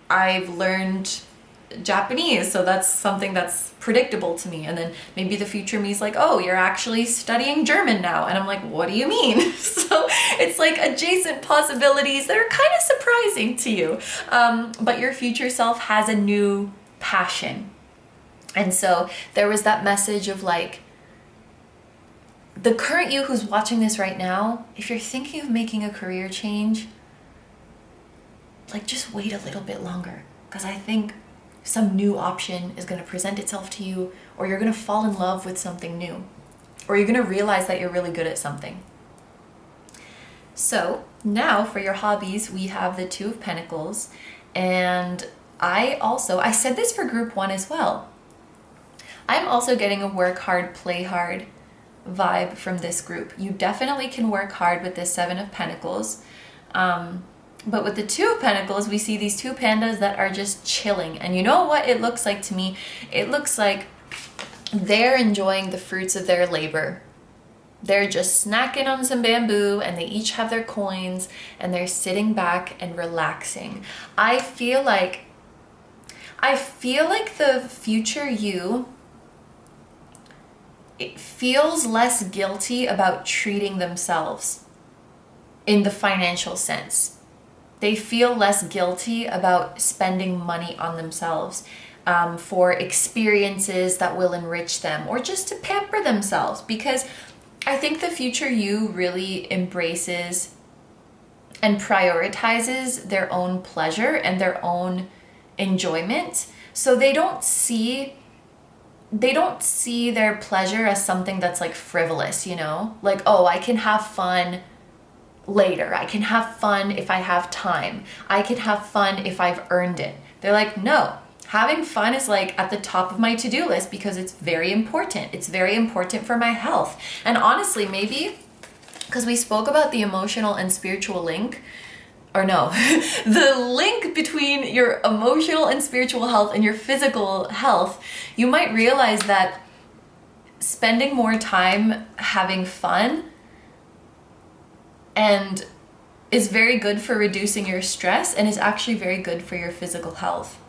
Speaker 1: I've learned Japanese, so that's something that's predictable to me. And then maybe the future me is like, oh, you're actually studying German now. And I'm like, what do you mean? So it's like adjacent possibilities that are kind of surprising to you. But your future self has a new passion. And so there was that message of like, the current you who's watching this right now, if you're thinking of making a career change, like just wait a little bit longer, because I think some new option is going to present itself to you, or you're going to fall in love with something new, or you're going to realize that you're really good at something. So now for your hobbies, we have the Two of Pentacles, and I said this for group 1 as well. I'm also getting a work hard, play hard vibe from this group. You definitely can work hard with this Seven of Pentacles. But with the Two of Pentacles, we see these two pandas that are just chilling. And you know what it looks like to me? It looks like they're enjoying the fruits of their labor. They're just snacking on some bamboo, and they each have their coins, and they're sitting back and relaxing. I feel like the future you, it feels less guilty about treating themselves in the financial sense. They feel less guilty about spending money on themselves for experiences that will enrich them, or just to pamper themselves, because I think the future you really embraces and prioritizes their own pleasure and their own enjoyment. So they don't see their pleasure as something that's like frivolous, you know? Like, oh, I can have fun later. I can have fun if I have time. I can have fun if I've earned it. They're like, no, having fun is like at the top of my to-do list because it's very important. It's very important for my health. And honestly, maybe because we spoke about the emotional and spiritual link, or no, the link between your emotional and spiritual health and your physical health, you might realize that spending more time having fun and is very good for reducing your stress and is actually very good for your physical health.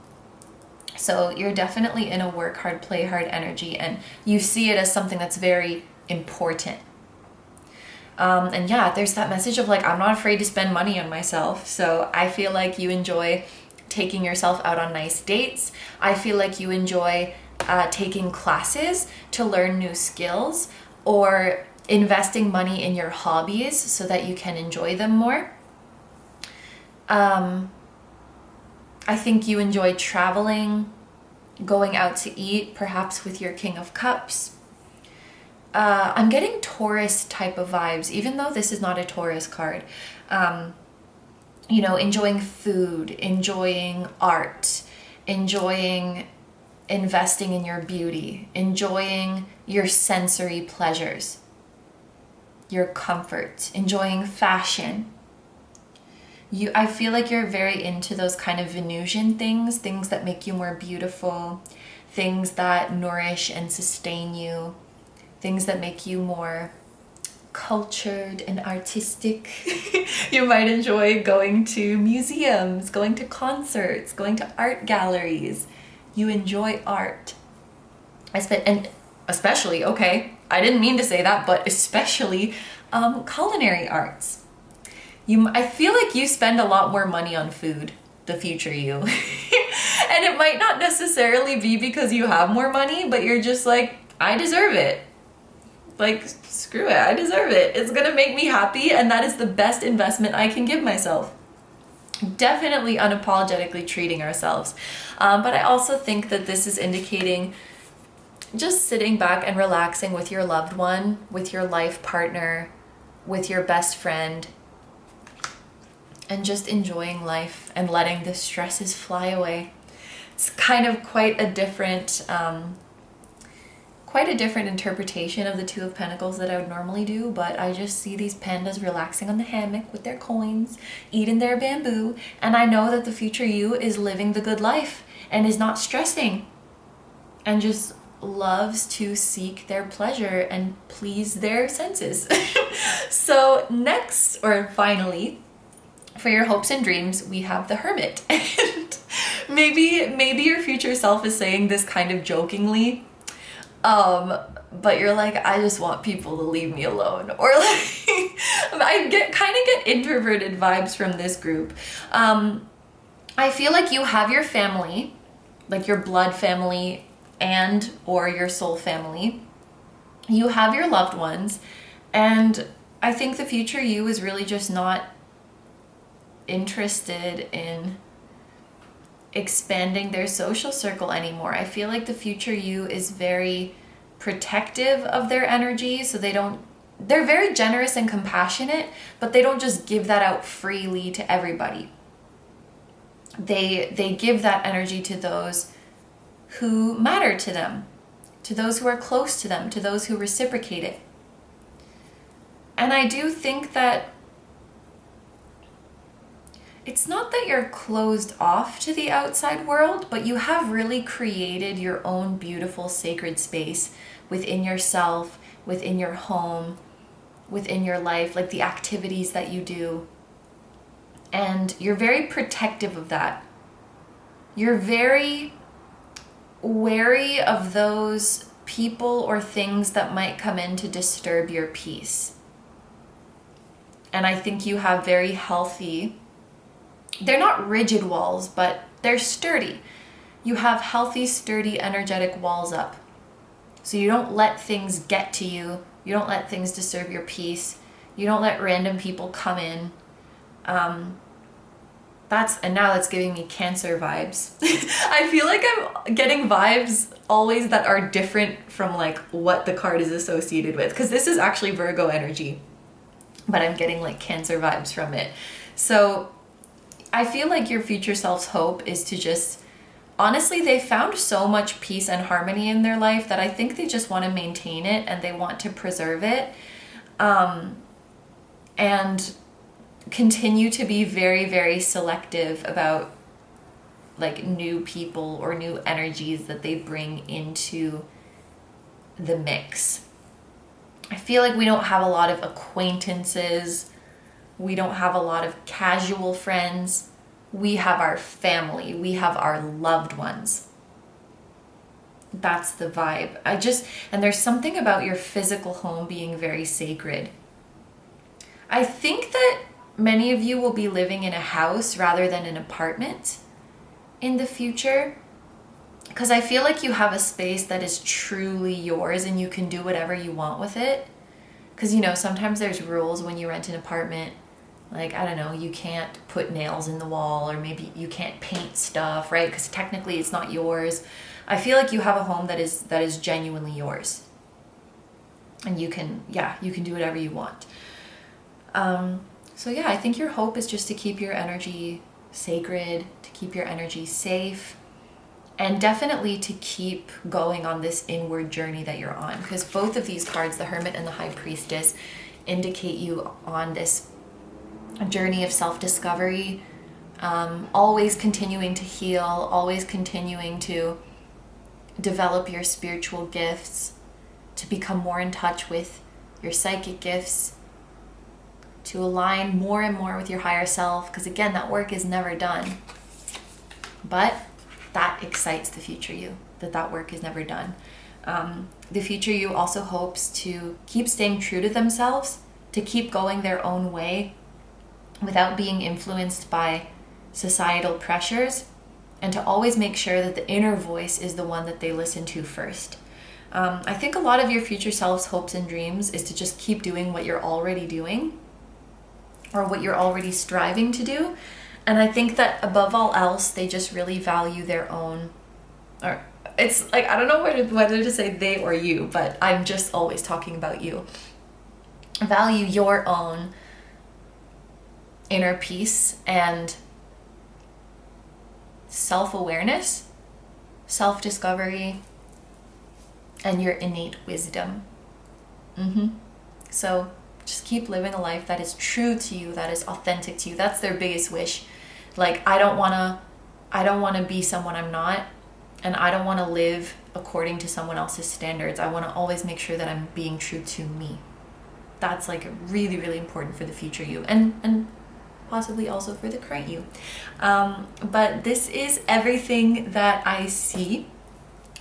Speaker 1: So you're definitely in a work hard, play hard energy, and you see it as something that's very important. And yeah, there's that message of like, I'm not afraid to spend money on myself. So I feel like you enjoy taking yourself out on nice dates. I feel like you enjoy taking classes to learn new skills, or investing money in your hobbies so that you can enjoy them more. I think you enjoy traveling, going out to eat, perhaps with your King of Cups. I'm getting Taurus type of vibes, even though this is not a Taurus card. You know, enjoying food, enjoying art, enjoying investing in your beauty, enjoying your sensory pleasures, your comfort, enjoying fashion. I feel like you're very into those kind of Venusian things that make you more beautiful, things that nourish and sustain you, things that make you more cultured and artistic. You might enjoy going to museums, going to concerts, going to art galleries. You enjoy art. And especially, okay, I didn't mean to say that, but especially culinary arts. I feel like you spend a lot more money on food, the future you. And it might not necessarily be because you have more money, but you're just like, I deserve it. Like, screw it, I deserve it. It's gonna make me happy, and that is the best investment I can give myself. Definitely unapologetically treating ourselves. But I also think that this is indicating just sitting back and relaxing with your loved one, with your life partner, with your best friend, and just enjoying life and letting the stresses fly away. It's kind of quite a different interpretation of the Two of Pentacles that I would normally do, but I just see these pandas relaxing on the hammock with their coins, eating their bamboo, and I know that the future you is living the good life and is not stressing and just loves to seek their pleasure and please their senses. So next, or finally, for your hopes and dreams, we have the Hermit. And maybe your future self is saying this kind of jokingly, but you're like, I just want people to leave me alone. Or like, I kind of get introverted vibes from this group. I feel like you have your family, like your blood family and or your soul family. You have your loved ones, and I think the future you is really just not interested in expanding their social circle anymore. I feel like the future you is very protective of their energy, so they're very generous and compassionate, but they don't just give that out freely to everybody. They give that energy to those who matter to them, to those who are close to them, to those who reciprocate it. And I do think that it's not that you're closed off to the outside world, but you have really created your own beautiful sacred space within yourself, within your home, within your life, like the activities that you do. And you're very protective of that. You're very wary of those people or things that might come in to disturb your peace. And I think you have very healthy, they're not rigid walls, but they're sturdy. You have healthy, sturdy, energetic walls up. So you don't let things get to you. You don't let things disturb your peace. You don't let random people come in. And now that's giving me Cancer vibes. I feel like I'm getting vibes always that are different from like what the card is associated with, because this is actually Virgo energy, but I'm getting like Cancer vibes from it. So I feel like your future self's hope is to just, honestly, they found so much peace and harmony in their life that I think they just want to maintain it and they want to preserve it, and continue to be very, very selective about like new people or new energies that they bring into the mix. I feel like we don't have a lot of acquaintances. We don't have a lot of casual friends. We have our family. We have our loved ones. That's the vibe. And there's something about your physical home being very sacred. I think that many of you will be living in a house rather than an apartment in the future, because I feel like you have a space that is truly yours and you can do whatever you want with it. Because, you know, sometimes there's rules when you rent an apartment. Like, I don't know, you can't put nails in the wall, or maybe you can't paint stuff, right? Because technically it's not yours. I feel like you have a home that is genuinely yours. And you can do whatever you want. So yeah, I think your hope is just to keep your energy sacred, to keep your energy safe, and definitely to keep going on this inward journey that you're on. Because both of these cards, the Hermit and the High Priestess, indicate you on this journey of self-discovery, always continuing to heal, always continuing to develop your spiritual gifts, to become more in touch with your psychic gifts, to align more and more with your higher self, because again, that work is never done. But that excites the future you, that work is never done. The future you also hopes to keep staying true to themselves, to keep going their own way without being influenced by societal pressures, and to always make sure that the inner voice is the one that they listen to first. I think a lot of your future self's hopes and dreams is to just keep doing what you're already doing, or what you're already striving to do. And I think that above all else, they just really value their own, or it's like, I don't know whether to say they or you, but I'm just always talking about you. Value your own inner peace and self-awareness, self-discovery, and your innate wisdom. So just keep living a life that is true to you, that is authentic to you. That's their biggest wish. Like, I don't want to be someone I'm not, and I don't want to live according to someone else's standards. I want to always make sure that I'm being true to me. That's like really, really important for the future you, and possibly also for the current you. But this is everything that I see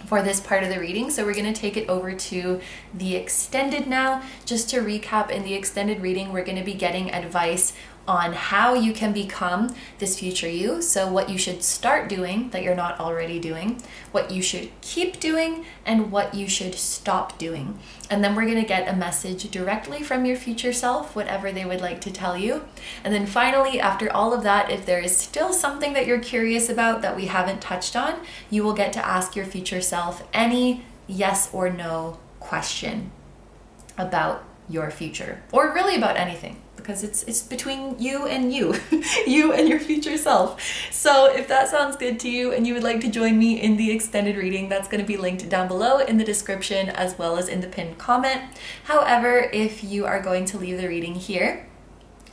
Speaker 1: for this part of the reading. So we're going to take it over to the extended now. Just to recap, in the extended reading, we're going to be getting advice on how you can become this future you. So what you should start doing that you're not already doing, what you should keep doing, and what you should stop doing. And then we're going to get a message directly from your future self, whatever they would like to tell you. And then finally, after all of that, if there is still something that you're curious about that we haven't touched on, you will get to ask your future self any yes or no question about your future, or really about anything, because it's between you and you and your future self. So if that sounds good to you and you would like to join me in the extended reading, that's going to be linked down below in the description as well as in the pinned comment. However, if you are going to leave the reading here,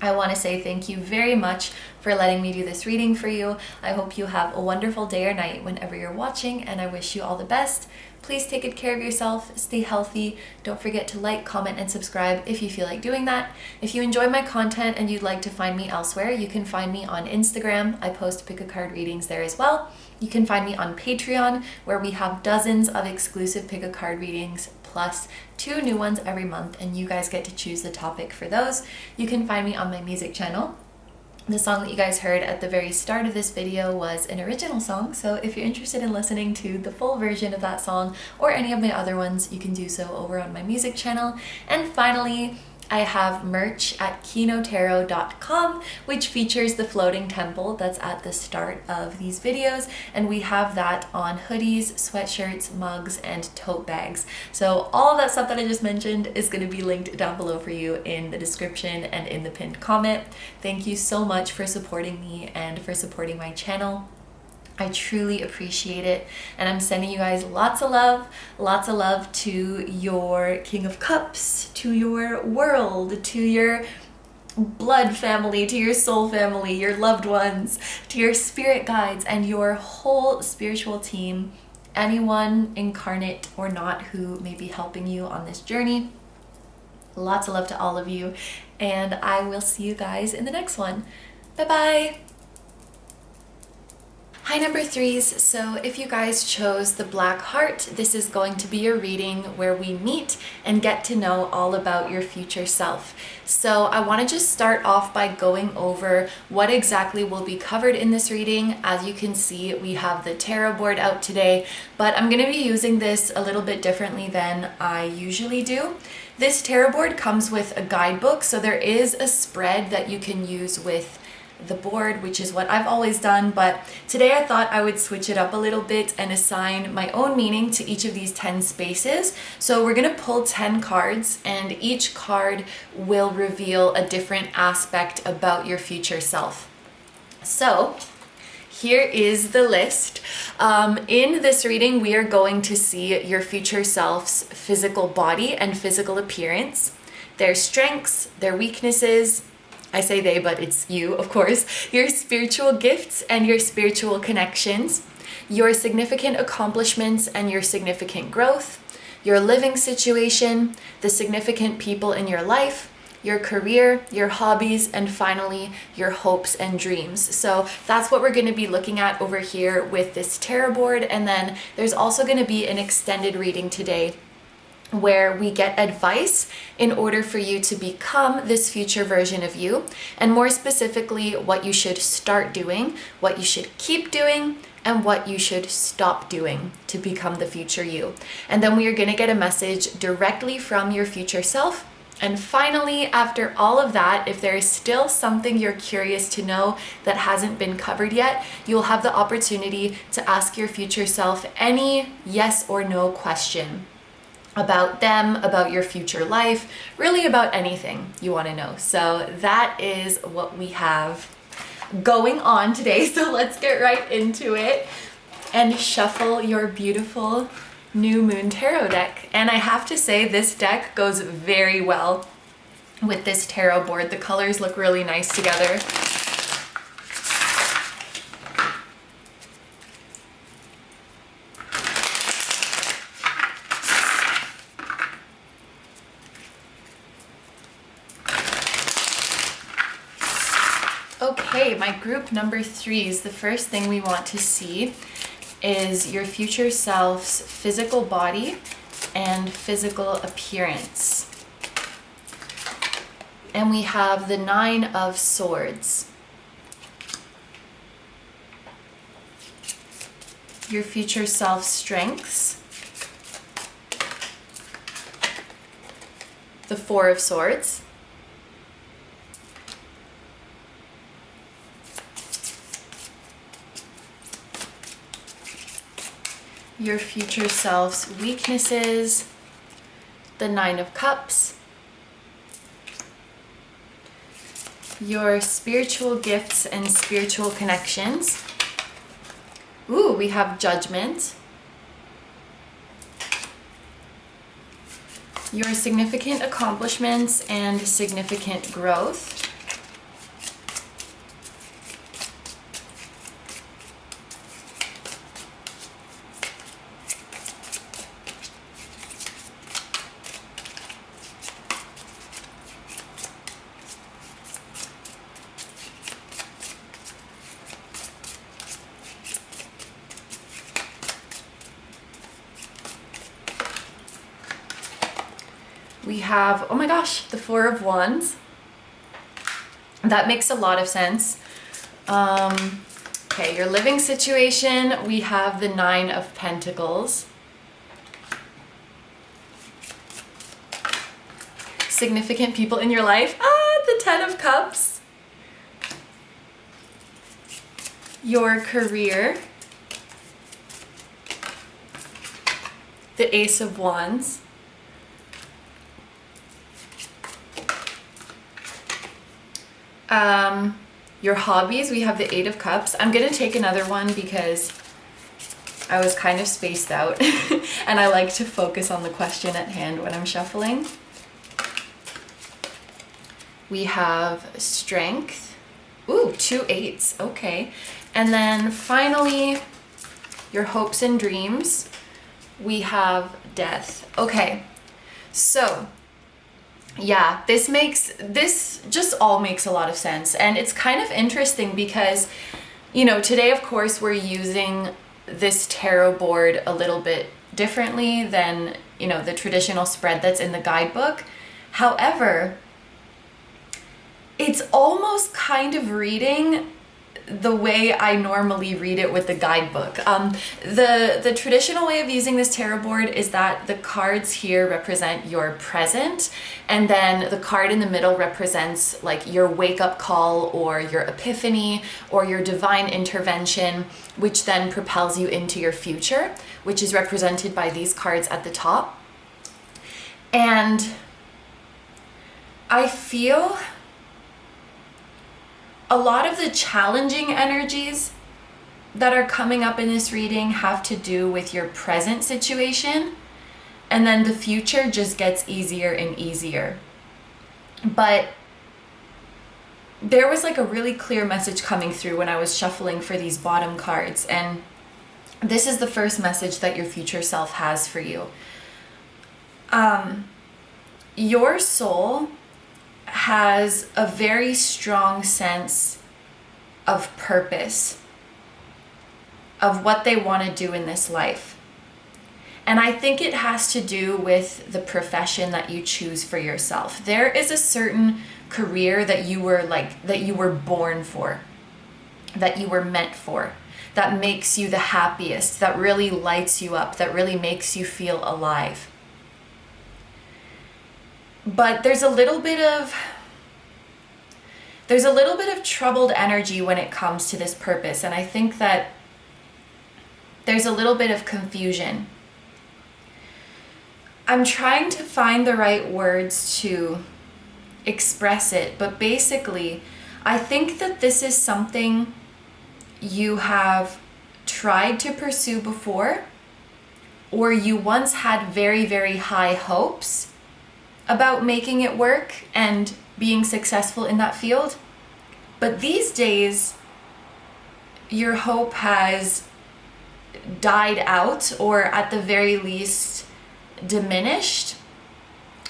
Speaker 1: I want to say thank you very much for letting me do this reading for you. I hope you have a wonderful day or night whenever you're watching, and I wish you all the best. Please take good care of yourself, stay healthy. Don't forget to like, comment, and subscribe if you feel like doing that. If you enjoy my content and you'd like to find me elsewhere, you can find me on Instagram. I post pick a card readings there as well. You can find me on Patreon, where we have dozens of exclusive pick a card readings, plus 2 new ones every month, and you guys get to choose the topic for those. You can find me on my music channel. The song that you guys heard at the very start of this video was an original song, so if you're interested in listening to the full version of that song or any of my other ones, you can do so over on my music channel. And finally, I have merch at kinotaro.com, which features the floating temple that's at the start of these videos, and we have that on hoodies, sweatshirts, mugs, and tote bags. So all of that stuff that I just mentioned is going to be linked down below for you in the description and in the pinned comment. Thank you so much for supporting me and for supporting my channel. I truly appreciate it, and I'm sending you guys lots of love to your King of Cups, to your world, to your blood family, to your soul family, your loved ones, to your spirit guides, and your whole spiritual team, anyone incarnate or not who may be helping you on this journey. Lots of love to all of you, and I will see you guys in the next one. Bye bye. Hi number threes, so if you guys chose the Black Heart, this is going to be a reading where we meet and get to know all about your future self. So I want to just start off by going over what exactly will be covered in this reading. As you can see, we have the tarot board out today, but I'm going to be using this a little bit differently than I usually do. This tarot board comes with a guidebook, so there is a spread that you can use with the board, which is what I've always done, but today I thought I would switch it up a little bit and assign my own meaning to each of these 10 spaces. So we're going to pull 10 cards, and each card will reveal a different aspect about your future self. So here is the list. In this reading, we are going to see your future self's physical body and physical appearance, their strengths, their weaknesses, I say they, but it's you, of course, your spiritual gifts and your spiritual connections, your significant accomplishments and your significant growth, your living situation, the significant people in your life, your career, your hobbies, and finally, your hopes and dreams. So that's what we're going to be looking at over here with this tarot board. And then there's also going to be an extended reading today where we get advice in order for you to become this future version of you, and more specifically, what you should start doing, what you should keep doing, and what you should stop doing to become the future you. And then we are going to get a message directly from your future self. And finally, after all of that, if there is still something you're curious to know that hasn't been covered yet, you'll have the opportunity to ask your future self any yes or no question about them, about your future life, really about anything you want to know. So that is what we have going on today. So let's get right into it and shuffle your beautiful new moon tarot deck. And I have to say, this deck goes very well with this tarot board. The colors look really nice together. Okay, my group number threes, the first thing we want to see is your future self's physical body and physical appearance. And we have the 9 of Swords. Your future self's strengths. The 4 of Swords. Your future self's weaknesses, the 9 of Cups, your spiritual gifts and spiritual connections. Ooh, we have Judgment, your significant accomplishments and significant growth. We have, oh my gosh, the 4 of Wands. That makes a lot of sense. Okay, your living situation, we have the 9 of Pentacles. Significant people in your life, the 10 of Cups. Your career, the Ace of Wands. Your hobbies, we have the 8 of Cups. I'm gonna take another one because I was kind of spaced out and I like to focus on the question at hand when I'm shuffling. We have Strength. Ooh, 2 8s, okay. And then finally, your hopes and dreams, we have Death. Okay, so yeah, this just all makes a lot of sense. And it's kind of interesting because You know, today, of course, we're using this tarot board a little bit differently than, you know, the traditional spread that's in the guidebook. However, it's almost kind of reading the way I normally read it with the guidebook. The traditional way of using this tarot board is that the cards here represent your present, and then the card in the middle represents like your wake-up call or your epiphany or your divine intervention, which then propels you into your future, which is represented by these cards at the top. And I feel a lot of the challenging energies that are coming up in this reading have to do with your present situation, and then the future just gets easier and easier. But there was like a really clear message coming through when I was shuffling for these bottom cards, and this is the first message that your future self has for you. Your soul has a very strong sense of purpose, of what they want to do in this life. And I think it has to do with the profession that you choose for yourself. There is a certain career that you were born for, that you were meant for, that makes you the happiest, that really lights you up, that really makes you feel alive. But there's a little bit of troubled energy when it comes to this purpose, and I think that there's a little bit of confusion. I'm trying to find the right words to express it, but basically, I think that this is something you have tried to pursue before, or you once had very, very high hopes about making it work and being successful in that field. But these days, your hope has died out, or at the very least diminished.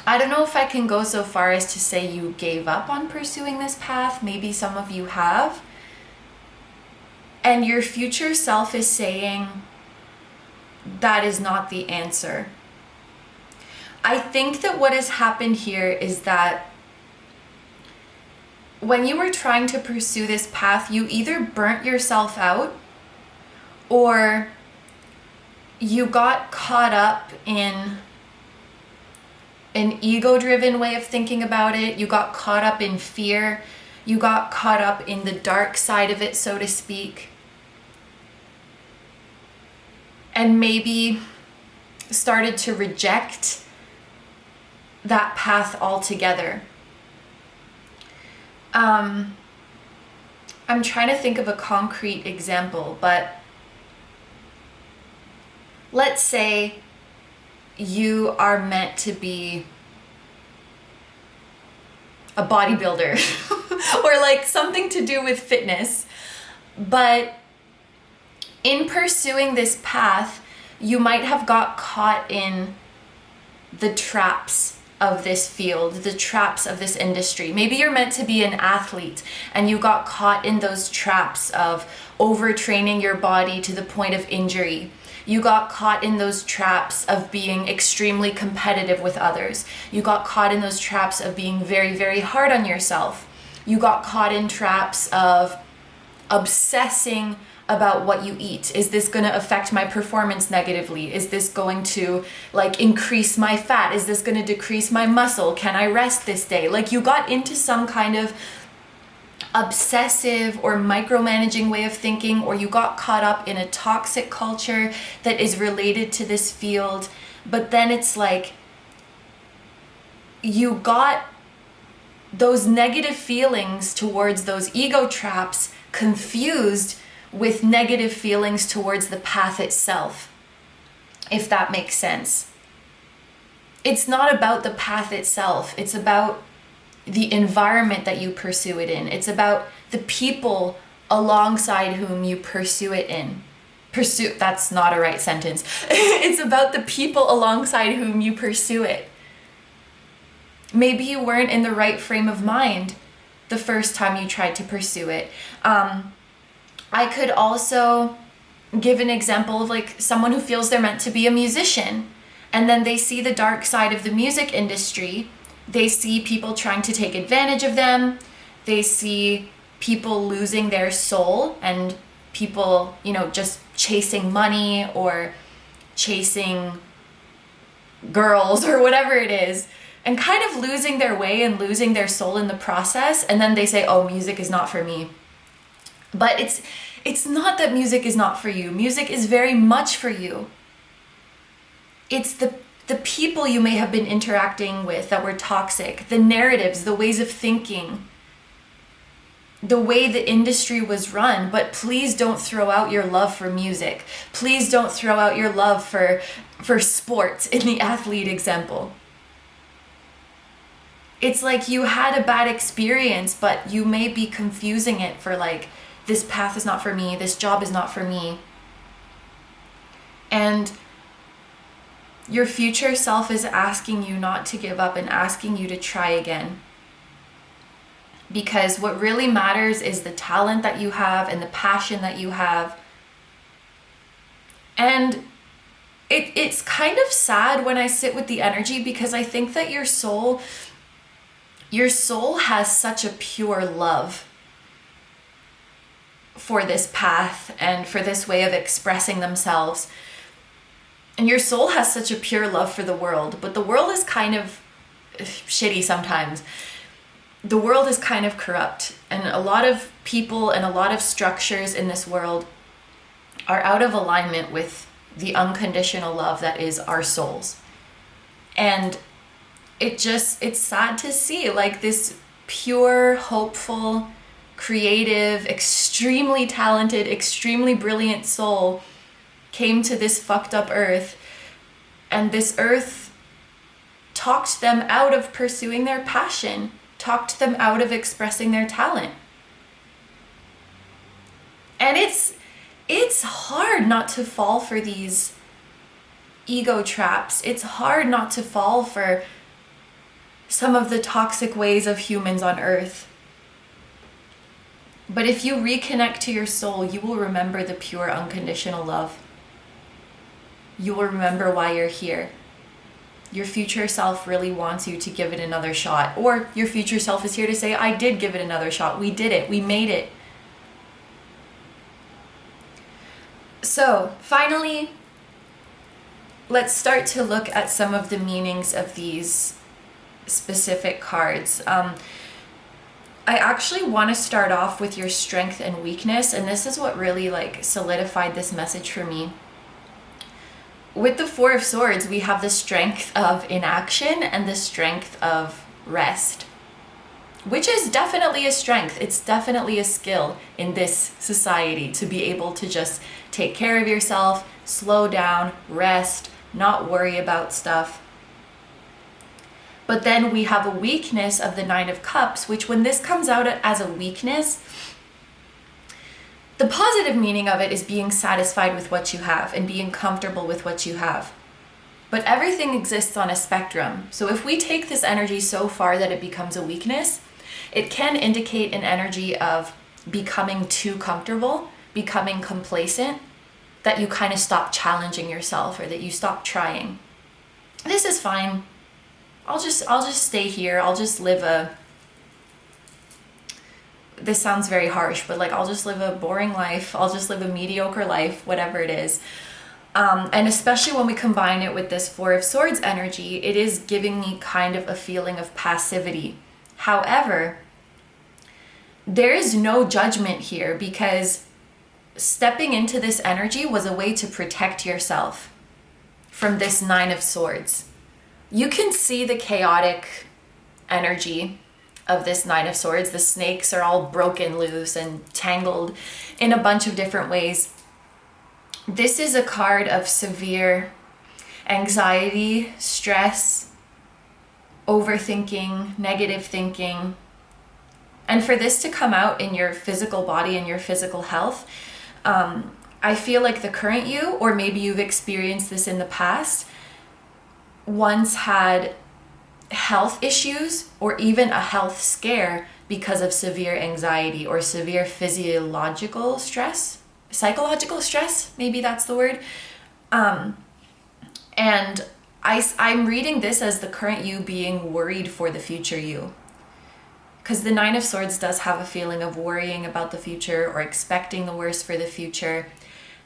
Speaker 1: I don't know if I can go so far as to say you gave up on pursuing this path. Maybe some of you have. And your future self is saying that is not the answer. I think that what has happened here is that when you were trying to pursue this path, you either burnt yourself out, or you got caught up in an ego-driven way of thinking about it. You got caught up in fear. You got caught up in the dark side of it, so to speak. And maybe started to reject that path altogether. I'm trying to think of a concrete example, but let's say you are meant to be a bodybuilder or like something to do with fitness, but in pursuing this path, you might have got caught in the traps of this field, the traps of this industry. Maybe you're meant to be an athlete and you got caught in those traps of overtraining your body to the point of injury. You got caught in those traps of being extremely competitive with others. You got caught in those traps of being very, very hard on yourself. You got caught in traps of obsessing about what you eat. Is this going to affect my performance negatively? Is this going to like increase my fat? Is this going to decrease my muscle? Can I rest this day? Like you got into some kind of obsessive or micromanaging way of thinking, or you got caught up in a toxic culture that is related to this field. But then it's like you got those negative feelings towards those ego traps confused with negative feelings towards the path itself, if that makes sense. It's not about the path itself. It's about the environment that you pursue it in. It's about the people alongside whom you pursue it in. That's not a right sentence. It's about the people alongside whom you pursue it. Maybe you weren't in the right frame of mind the first time you tried to pursue it. I could also give an example of like someone who feels they're meant to be a musician, and then they see the dark side of the music industry. They see people trying to take advantage of them. They see people losing their soul and people, you know, just chasing money or chasing girls or whatever it is, and kind of losing their way and losing their soul in the process. And then they say, oh, music is not for me. But it's not that music is not for you. Music is very much for you. It's the people you may have been interacting with that were toxic, the narratives, the ways of thinking, the way the industry was run. But please don't throw out your love for music. Please don't throw out your love for sports in the athlete example. It's like you had a bad experience, but you may be confusing it for like, this path is not for me, this job is not for me. And your future self is asking you not to give up and asking you to try again. Because what really matters is the talent that you have and the passion that you have. And it's kind of sad when I sit with the energy, because I think that your soul has such a pure love for this path and for this way of expressing themselves. And your soul has such a pure love for the world, but the world is kind of shitty sometimes. The world is kind of corrupt, and a lot of people and a lot of structures in this world are out of alignment with the unconditional love that is our souls. And it's sad to see like this pure, hopeful, creative, extremely talented, extremely brilliant soul came to this fucked up earth, and this earth talked them out of pursuing their passion, talked them out of expressing their talent. And it's hard not to fall for these ego traps. It's hard not to fall for some of the toxic ways of humans on earth. But if you reconnect to your soul, you will remember the pure, unconditional love. You will remember why you're here. Your future self really wants you to give it another shot. Or your future self is here to say, I did give it another shot. We did it. We made it. So, finally, let's start to look at some of the meanings of these specific cards. I actually want to start off with your strength and weakness, and this is what really like solidified this message for me. With the Four of Swords, we have the strength of inaction and the strength of rest, which is definitely a strength. It's definitely a skill in this society to be able to just take care of yourself, slow down, rest, not worry about stuff. But then we have a weakness of the Nine of Cups, which when this comes out as a weakness, the positive meaning of it is being satisfied with what you have and being comfortable with what you have. But everything exists on a spectrum. So if we take this energy so far that it becomes a weakness, it can indicate an energy of becoming too comfortable, becoming complacent, that you kind of stop challenging yourself or that you stop trying. This is fine. I'll just stay here. I'll just live this sounds very harsh, but like I'll just live a boring life. I'll just live a mediocre life, whatever it is. And especially when we combine it with this Four of Swords energy, it is giving me kind of a feeling of passivity. However, there is no judgment here, because stepping into this energy was a way to protect yourself from this Nine of Swords. You can see the chaotic energy of this Nine of Swords. The snakes are all broken loose and tangled in a bunch of different ways. This is a card of severe anxiety, stress, overthinking, negative thinking. And for this to come out in your physical body and your physical health, I feel like the current you, or maybe you've experienced this in the past, once had health issues or even a health scare because of severe anxiety or severe physiological stress, psychological stress, maybe that's the word. And I'm reading this as the current you being worried for the future you. Because the Nine of Swords does have a feeling of worrying about the future or expecting the worst for the future.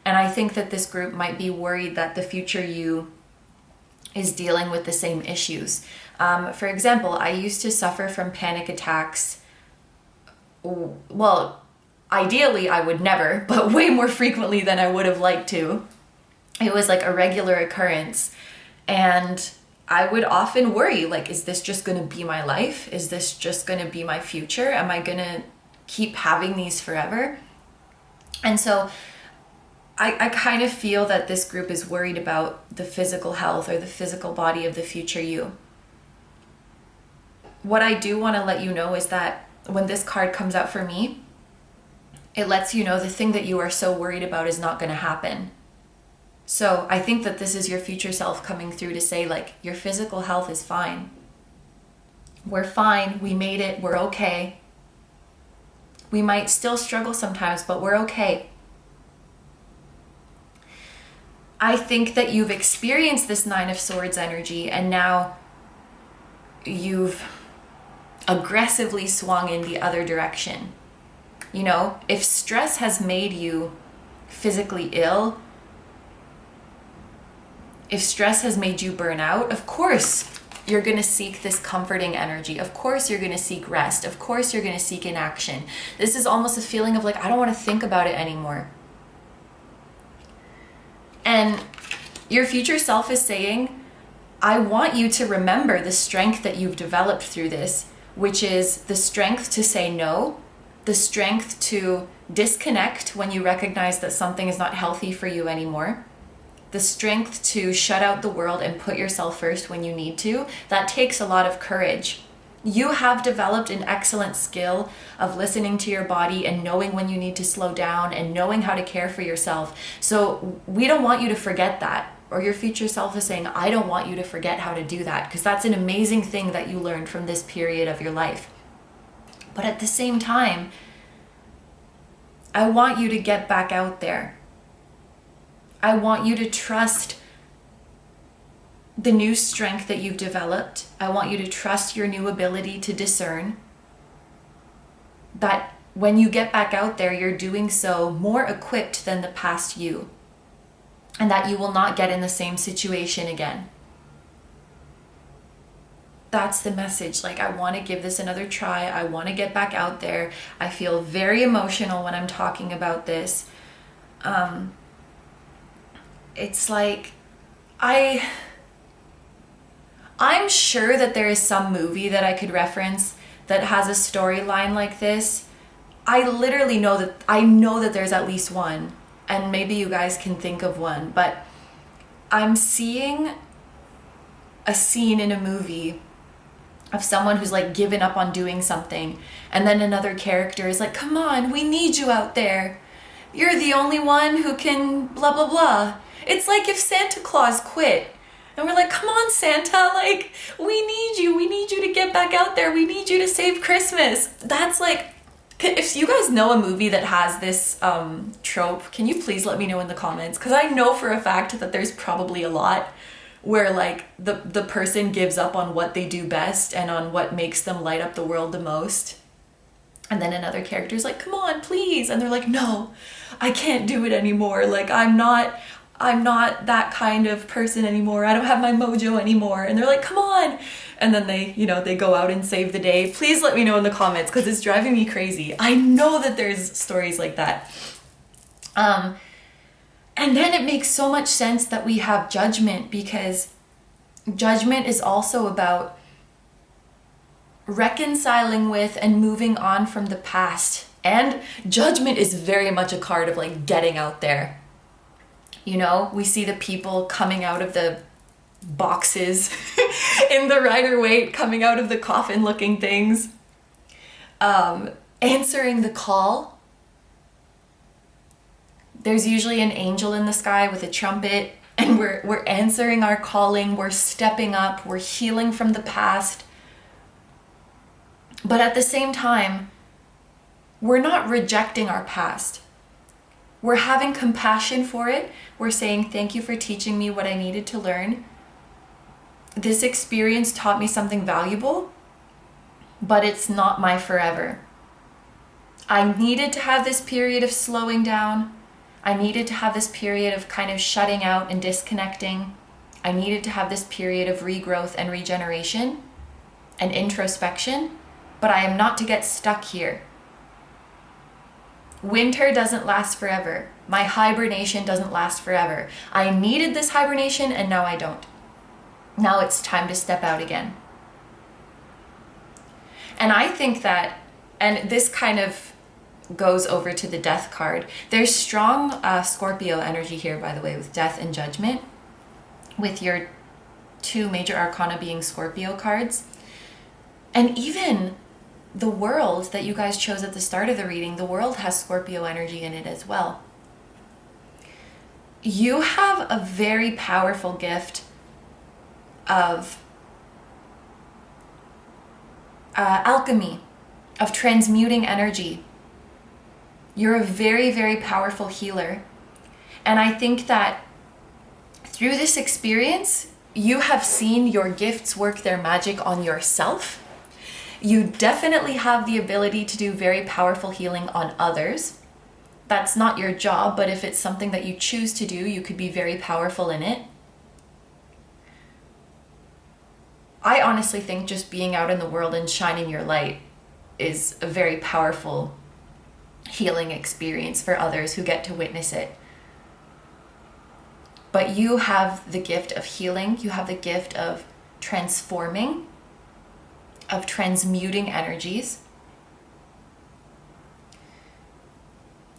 Speaker 1: And I think that this group might be worried that the future you is dealing with the same issues. For example, I used to suffer from panic attacks. Well, ideally I would never, but way more frequently than I would have liked to. It was like a regular occurrence. And I would often worry, like, is this just going to be my life? Is this just going to be my future? Am I going to keep having these forever? And so I kind of feel that this group is worried about the physical health or the physical body of the future you. What I do want to let you know is that when this card comes out for me, it lets you know the thing that you are so worried about is not going to happen. So I think that this is your future self coming through to say, like, your physical health is fine. We're fine. We made it. We're okay. We might still struggle sometimes, but we're okay. I think that you've experienced this Nine of Swords energy and now you've aggressively swung in the other direction. You know, if stress has made you physically ill, if stress has made you burn out, of course you're going to seek this comforting energy. Of course you're going to seek rest. Of course you're going to seek inaction. This is almost a feeling of like, I don't want to think about it anymore. And your future self is saying, I want you to remember the strength that you've developed through this, which is the strength to say no, the strength to disconnect when you recognize that something is not healthy for you anymore, the strength to shut out the world and put yourself first when you need to. That takes a lot of courage. You have developed an excellent skill of listening to your body and knowing when you need to slow down and knowing how to care for yourself. So we don't want you to forget that. Or your future self is saying, I don't want you to forget how to do that, because that's an amazing thing that you learned from this period of your life. But at the same time, I want you to get back out there. I want you to trust the new strength that you've developed. I want you to trust your new ability to discern. That when you get back out there, you're doing so more equipped than the past you. And that you will not get in the same situation again. That's the message. Like, I want to give this another try. I want to get back out there. I feel very emotional when I'm talking about this. It's like, I'm sure that there is some movie that I could reference that has a storyline like this. I literally know that there's at least one, and maybe you guys can think of one, but I'm seeing a scene in a movie of someone who's like given up on doing something, and then another character is like, come on, we need you out there. You're the only one who can blah, blah, blah. It's like if Santa Claus quit. And we're like, come on, Santa, like, we need you to get back out there. We need you to save Christmas. That's like, if you guys know a movie that has this trope, can you please let me know in the comments? Because I know for a fact that there's probably a lot where like the person gives up on what they do best and on what makes them light up the world the most. And then another character's like, come on, please. And they're like, no, I can't do it anymore. Like, I'm not that kind of person anymore. I don't have my mojo anymore. And they're like, come on. And then they go out and save the day. Please let me know in the comments, because it's driving me crazy. I know that there's stories like that. And then it makes so much sense that we have judgment, because judgment is also about reconciling with and moving on from the past. And judgment is very much a card of like getting out there. You know, we see the people coming out of the boxes in the Rider-Waite, coming out of the coffin looking things, answering the call. There's usually an angel in the sky with a trumpet, and we're answering our calling, we're stepping up, we're healing from the past. But at the same time, we're not rejecting our past. We're having compassion for it. We're saying, thank you for teaching me what I needed to learn. This experience taught me something valuable, but it's not my forever. I needed to have this period of slowing down. I needed to have this period of kind of shutting out and disconnecting. I needed to have this period of regrowth and regeneration and introspection, but I am not to get stuck here. Winter doesn't last forever. My hibernation doesn't last forever. I needed this hibernation and now I don't. Now it's time to step out again. And I think that, and this kind of goes over to the death card. There's strong Scorpio energy here, by the way, with death and judgment, with your two major arcana being Scorpio cards. And even the world that you guys chose at the start of the reading, the world has Scorpio energy in it as well. You have a very powerful gift of alchemy, of transmuting energy. You're a very, very powerful healer. And I think that through this experience, you have seen your gifts work their magic on yourself. You definitely have the ability to do very powerful healing on others. That's not your job, but if it's something that you choose to do, you could be very powerful in it. I honestly think just being out in the world and shining your light is a very powerful healing experience for others who get to witness it. But you have the gift of healing. You have the gift of transforming, of transmuting energies.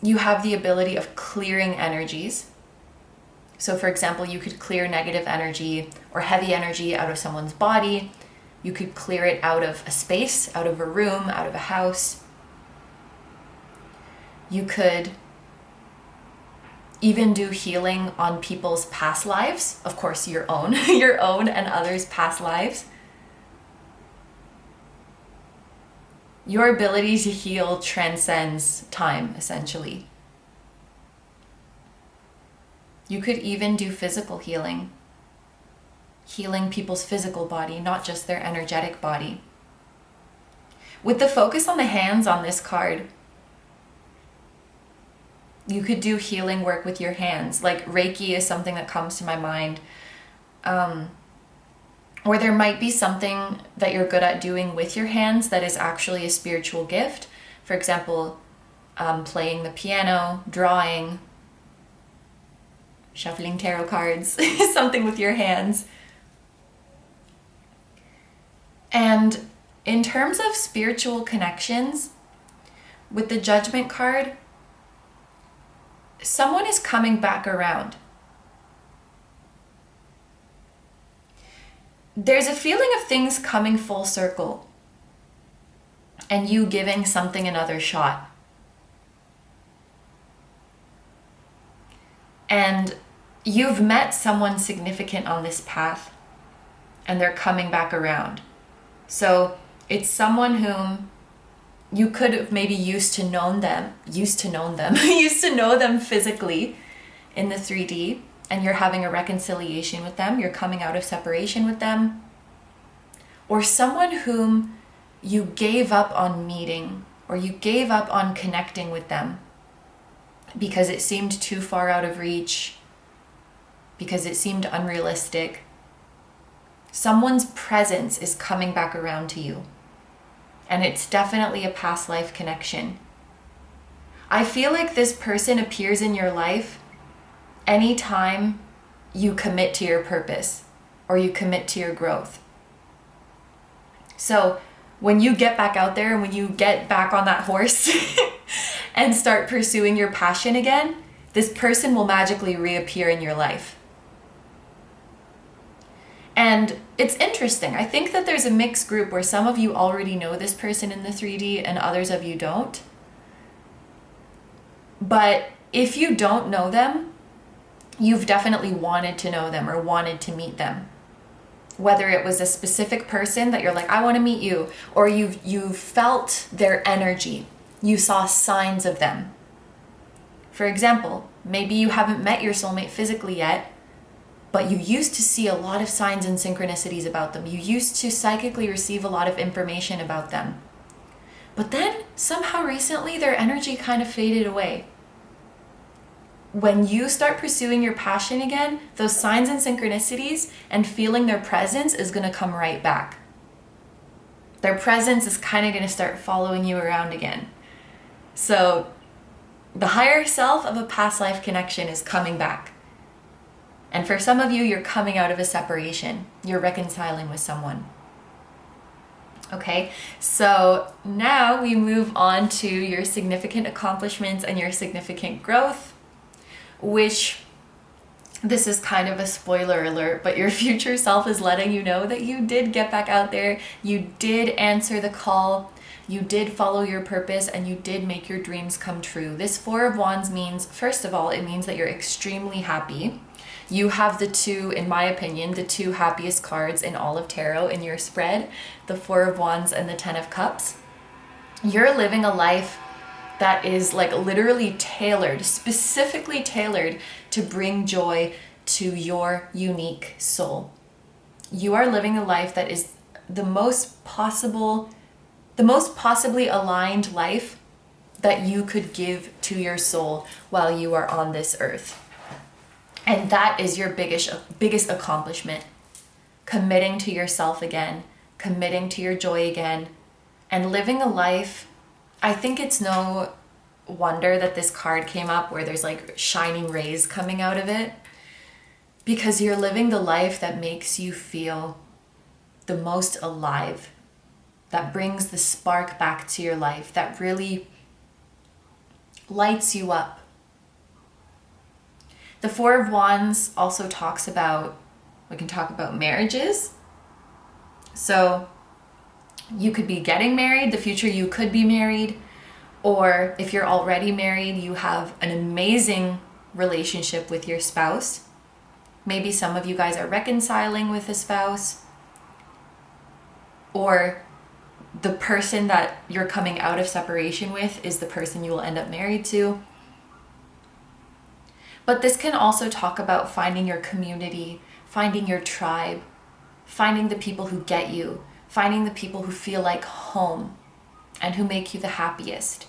Speaker 1: You have the ability of clearing energies. So for example, you could clear negative energy or heavy energy out of someone's body. You could clear it out of a space, out of a room, out of a house. You could even do healing on people's past lives. Of course, your own, your own and others' past lives. Your ability to heal transcends time, essentially. You could even do physical healing. Healing people's physical body, not just their energetic body. With the focus on the hands on this card, you could do healing work with your hands. Like Reiki is something that comes to my mind. Or there might be something that you're good at doing with your hands that is actually a spiritual gift. For example, playing the piano, drawing, shuffling tarot cards, something with your hands. And in terms of spiritual connections, with the Judgment card, someone is coming back around. There's a feeling of things coming full circle and you giving something another shot. And you've met someone significant on this path and they're coming back around. So it's someone whom you could have maybe used to know them physically in the 3D, and you're having a reconciliation with them, you're coming out of separation with them. Or someone whom you gave up on meeting, or you gave up on connecting with them because it seemed too far out of reach, because it seemed unrealistic. Someone's presence is coming back around to you. And it's definitely a past life connection. I feel like this person appears in your life anytime you commit to your purpose or you commit to your growth. So when you get back out there and when you get back on that horse and start pursuing your passion again, this person will magically reappear in your life. And it's interesting. I think that there's a mixed group where some of you already know this person in the 3D and others of you don't. But if you don't know them, you've definitely wanted to know them or wanted to meet them. Whether it was a specific person that you're like, I want to meet you, or you felt their energy, you saw signs of them. For example, maybe you haven't met your soulmate physically yet, but you used to see a lot of signs and synchronicities about them. You used to psychically receive a lot of information about them. But then somehow recently their energy kind of faded away. When you start pursuing your passion again, those signs and synchronicities and feeling their presence is going to come right back. Their presence is kind of going to start following you around again. So the higher self of a past life connection is coming back. And for some of you, you're coming out of a separation. You're reconciling with someone. Okay, so now we move on to your significant accomplishments and your significant growth, which this is kind of a spoiler alert, but your future self is letting you know that you did get back out there, you did answer the call, you did follow your purpose, and you did make your dreams come true. This Four of Wands means, first of all, it means that you're extremely happy. You have the two, in my opinion, the two happiest cards in all of tarot in your spread, the Four of Wands and the Ten of Cups. You're living a life that is like literally tailored, specifically tailored to bring joy to your unique soul. You are living a life that is the most possibly aligned life that you could give to your soul while you are on this earth. And that is your biggest accomplishment. Committing to yourself again, committing to your joy again, and living a life. I think it's no wonder that this card came up where there's like shining rays coming out of it, because you're living the life that makes you feel the most alive, that brings the spark back to your life, that really lights you up. The Four of Wands also talks about, we can talk about marriages. So you could be getting married, the future you could be married, or if you're already married, you have an amazing relationship with your spouse. Maybe some of you guys are reconciling with a spouse, or the person that you're coming out of separation with is the person you will end up married to. But this can also talk about finding your community, finding your tribe, finding the people who get you, finding the people who feel like home and who make you the happiest.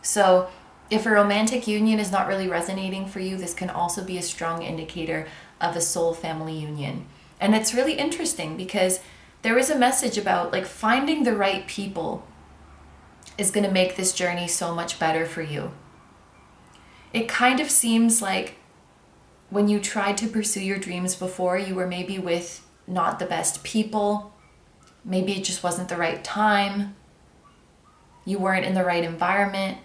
Speaker 1: So if a romantic union is not really resonating for you, this can also be a strong indicator of a soul family union. And it's really interesting because there is a message about like finding the right people is going to make this journey so much better for you. It kind of seems like when you tried to pursue your dreams before, you were maybe with not the best people. Maybe it just wasn't the right time. You weren't in the right environment.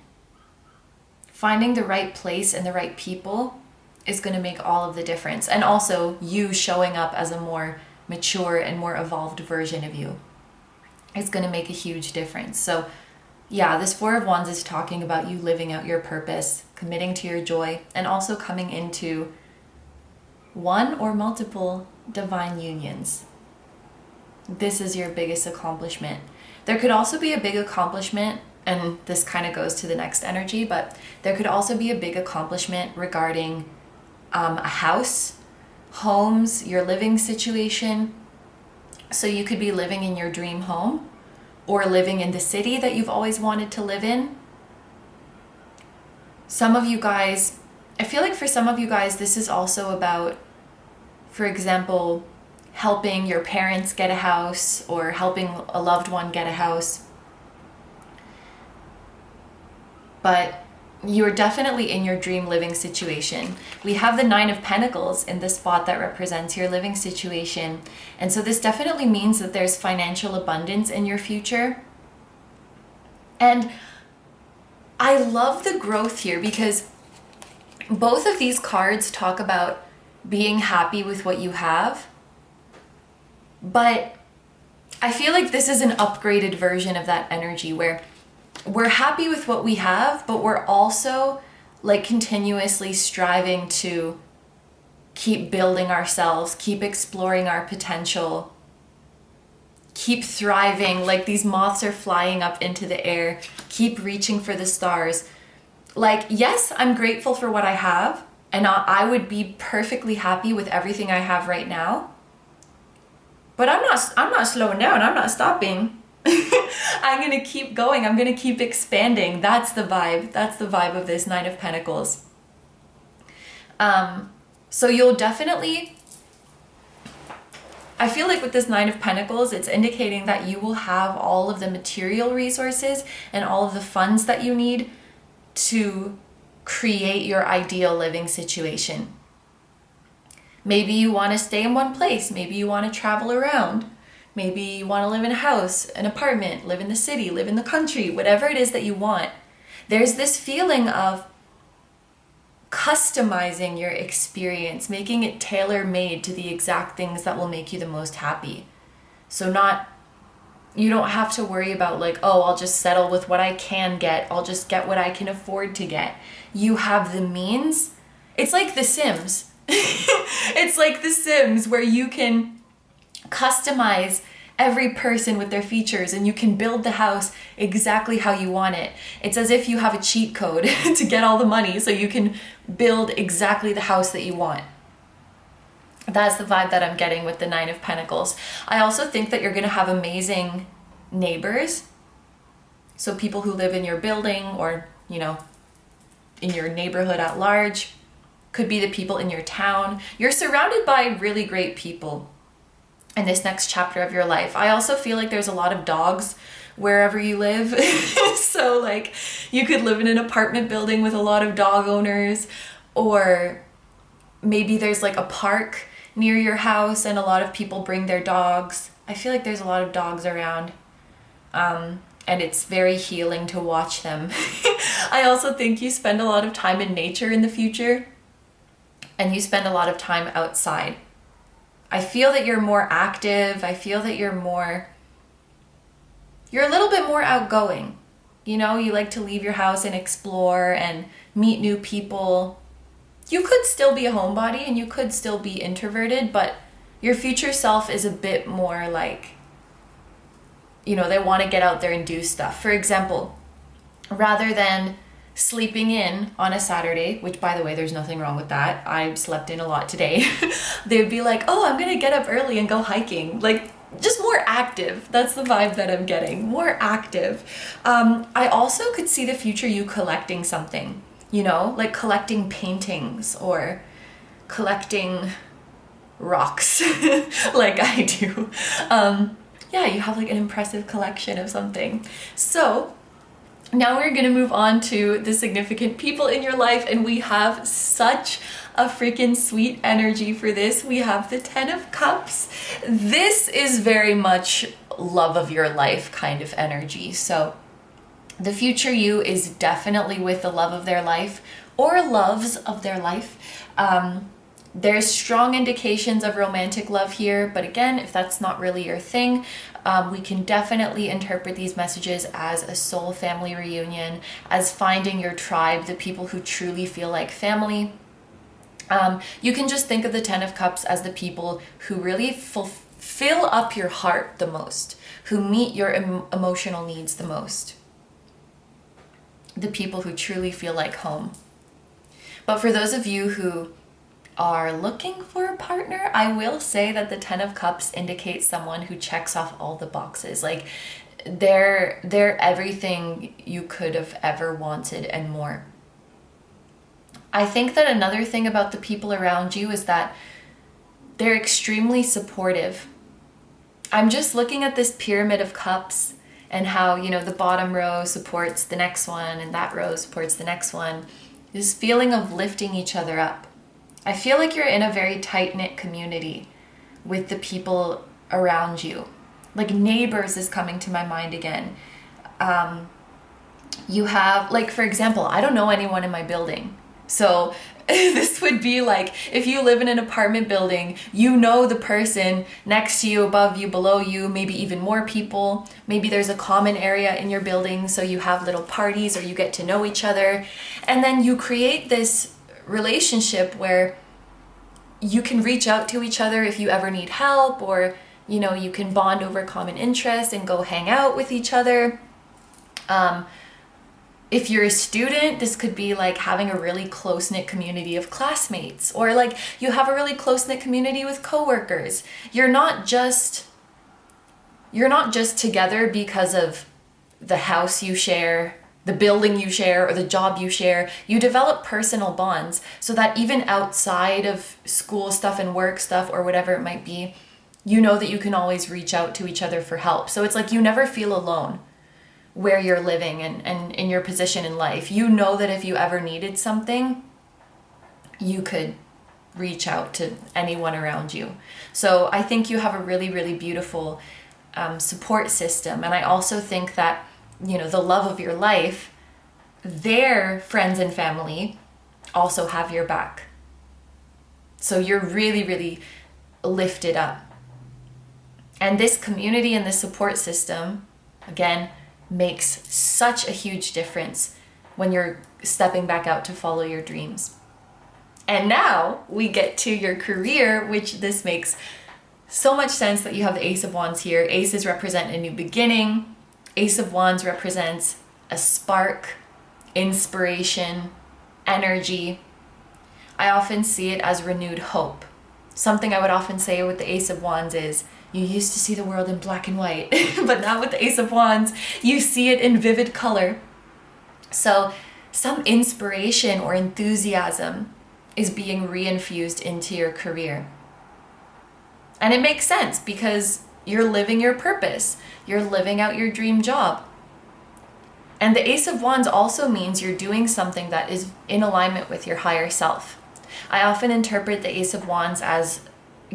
Speaker 1: Finding the right place and the right people is going to make all of the difference. And also you showing up as a more mature and more evolved version of you is going to make a huge difference. So yeah, this Four of Wands is talking about you living out your purpose, committing to your joy, and also coming into one or multiple divine unions. This is your biggest accomplishment. There could also be a big accomplishment, and this kind of goes to the next energy, but there could also be a big accomplishment regarding a house, homes, your living situation. So you could be living in your dream home or living in the city that you've always wanted to live in. Some of you guys, I feel like for some of you guys, this is also about, for example, helping your parents get a house or helping a loved one get a house. But you're definitely in your dream living situation. We have the Nine of Pentacles in the spot that represents your living situation. And so this definitely means that there's financial abundance in your future. And I love the growth here because both of these cards talk about being happy with what you have. But I feel like this is an upgraded version of that energy where we're happy with what we have, but we're also like continuously striving to keep building ourselves, keep exploring our potential, keep thriving. Like these moths are flying up into the air, keep reaching for the stars. Like, yes, I'm grateful for what I have, and I would be perfectly happy with everything I have right now. But I'm not slowing down. I'm not stopping. I'm going to keep going. I'm going to keep expanding. That's the vibe. That's the vibe of this Nine of Pentacles. So you'll definitely, I feel like with this Nine of Pentacles, it's indicating that you will have all of the material resources and all of the funds that you need to create your ideal living situation. Maybe you want to stay in one place. Maybe you want to travel around. Maybe you want to live in a house, an apartment, live in the city, live in the country, whatever it is that you want. There's this feeling of customizing your experience, making it tailor-made to the exact things that will make you the most happy. So you don't have to worry about like, oh, I'll just settle with what I can get. I'll just get what I can afford to get. You have the means. It's like The Sims. It's like The Sims where you can customize every person with their features and you can build the house exactly how you want it. It's as if you have a cheat code to get all the money so you can build exactly the house that you want. That's the vibe that I'm getting with the Nine of Pentacles. I also think that you're going to have amazing neighbors. So people who live in your building or, you know, in your neighborhood at large. Could be the people in your town. You're surrounded by really great people in this next chapter of your life. I also feel like there's a lot of dogs wherever you live. So like you could live in an apartment building with a lot of dog owners, or maybe there's like a park near your house and a lot of people bring their dogs. I feel like there's a lot of dogs around. And it's very healing to watch them. I also think you spend a lot of time in nature in the future, and you spend a lot of time outside. I feel that you're more active. I feel that you're a little bit more outgoing. You know, you like to leave your house and explore and meet new people. You could still be a homebody and you could still be introverted, but your future self is a bit more like, you know, they want to get out there and do stuff. For example, rather than sleeping in on a Saturday, which by the way, there's nothing wrong with that. I slept in a lot today. They'd be like, oh, I'm going to get up early and go hiking. Like, just more active. That's the vibe that I'm getting. More active. I also could see the future you collecting something, you know, like collecting paintings or collecting rocks like I do. Yeah, you have like an impressive collection of something. So now we're going to move on to the significant people in your life, and we have such a freaking sweet energy for this. We have the Ten of Cups. This is very much love of your life kind of energy. So the future you is definitely with the love of their life or loves of their life. There's strong indications of romantic love here, but again, if that's not really your thing, we can definitely interpret these messages as a soul family reunion, as finding your tribe, the people who truly feel like family. You can just think of the Ten of Cups as the people who really fill up your heart the most, who meet your emotional needs the most. The people who truly feel like home. But for those of you who are looking for a partner, I will say that the Ten of Cups indicates someone who checks off all the boxes. Like they're everything you could have ever wanted and more. I think that another thing about the people around you is that they're extremely supportive. I'm just looking at this pyramid of cups and how, you know, the bottom row supports the next one and that row supports the next one. This feeling of lifting each other up. I feel like you're in a very tight-knit community with the people around you. Like neighbors is coming to my mind again. You have, like, for example, I don't know anyone in my building. So this would be like, if you live in an apartment building, you know the person next to you, above you, below you, maybe even more people. Maybe there's a common area in your building, so you have little parties or you get to know each other. And then you create this relationship where you can reach out to each other if you ever need help, or, you know, you can bond over common interests and go hang out with each other. If you're a student, this could be like having a really close-knit community of classmates, or like you have a really close-knit community with coworkers. You're not just together because of the house you share, the building you share, or the job you share. You develop personal bonds so that even outside of school stuff and work stuff or whatever it might be, you know that you can always reach out to each other for help. So it's like you never feel alone where you're living and in your position in life. You know that if you ever needed something, you could reach out to anyone around you. So I think you have a really, really beautiful support system. And I also think that, you know, the love of your life, their friends and family also have your back. So you're really, really lifted up. And this community and this support system, again, makes such a huge difference when you're stepping back out to follow your dreams. And now we get to your career, which this makes so much sense that you have the Ace of Wands here. Aces represent a new beginning. Ace of Wands represents a spark, inspiration, energy. I often see it as renewed hope. Something I would often say with the Ace of Wands is, you used to see the world in black and white, but now with the Ace of Wands, you see it in vivid color. So some inspiration or enthusiasm is being reinfused into your career. And it makes sense because you're living your purpose. You're living out your dream job. And the Ace of Wands also means you're doing something that is in alignment with your higher self. I often interpret the Ace of Wands as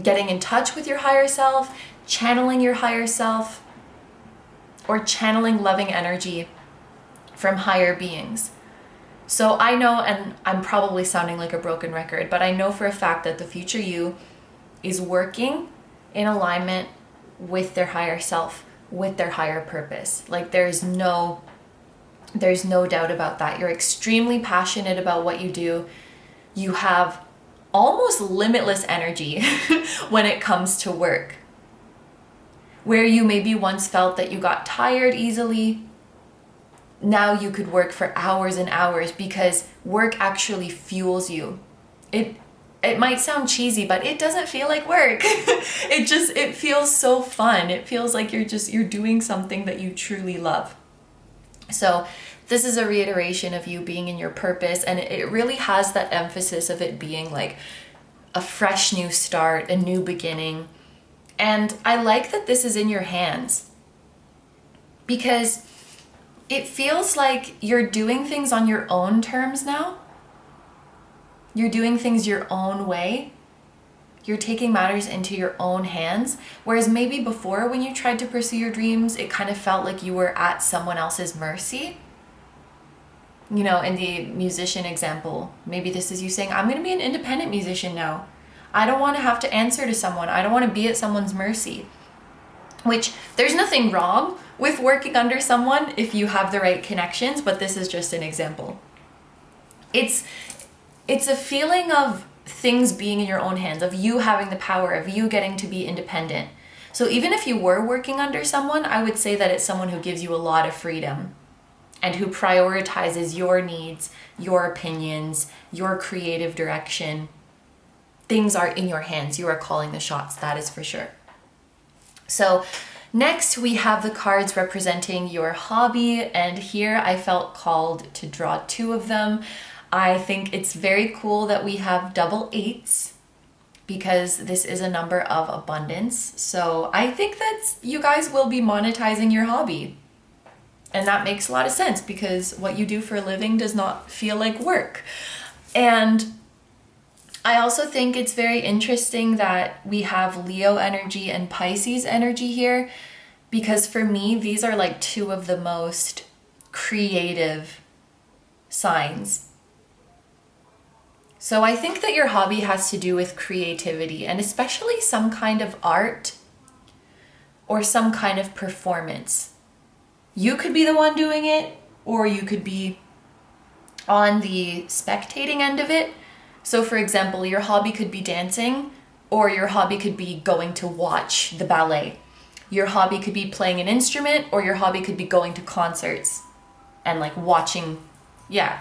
Speaker 1: getting in touch with your higher self, channeling your higher self, or channeling loving energy from higher beings. So I know, and I'm probably sounding like a broken record, but I know for a fact that the future you is working in alignment with their higher self, with their higher purpose. Like there's no doubt about that. You're extremely passionate about what you do. You have almost limitless energy when it comes to work. Where you maybe once felt that you got tired easily, now you could work for hours and hours because work actually fuels you. It might sound cheesy, but it doesn't feel like work. It feels so fun. It feels like you're doing something that you truly love. So this is a reiteration of you being in your purpose, and it really has that emphasis of it being like a fresh new start, a new beginning. And I like that this is in your hands because it feels like you're doing things on your own terms now. You're doing things your own way. You're taking matters into your own hands. Whereas maybe before, when you tried to pursue your dreams, it kind of felt like you were at someone else's mercy. You know, in the musician example, maybe this is you saying, I'm going to be an independent musician now. I don't want to have to answer to someone. I don't want to be at someone's mercy. Which, there's nothing wrong with working under someone if you have the right connections, but this is just an example. It's a feeling of things being in your own hands, of you having the power, of you getting to be independent. So even if you were working under someone, I would say that it's someone who gives you a lot of freedom and who prioritizes your needs, your opinions, your creative direction. Things are in your hands. You are calling the shots, that is for sure. So next we have the cards representing your hobby, and here I felt called to draw two of them. I think it's very cool that we have double eights because this is a number of abundance. So I think that you guys will be monetizing your hobby. And that makes a lot of sense because what you do for a living does not feel like work. And I also think it's very interesting that we have Leo energy and Pisces energy here because for me, these are like two of the most creative signs. So I think that your hobby has to do with creativity and especially some kind of art or some kind of performance. You could be the one doing it, or you could be on the spectating end of it. So for example, your hobby could be dancing, or your hobby could be going to watch the ballet. Your hobby could be playing an instrument, or your hobby could be going to concerts and like watching,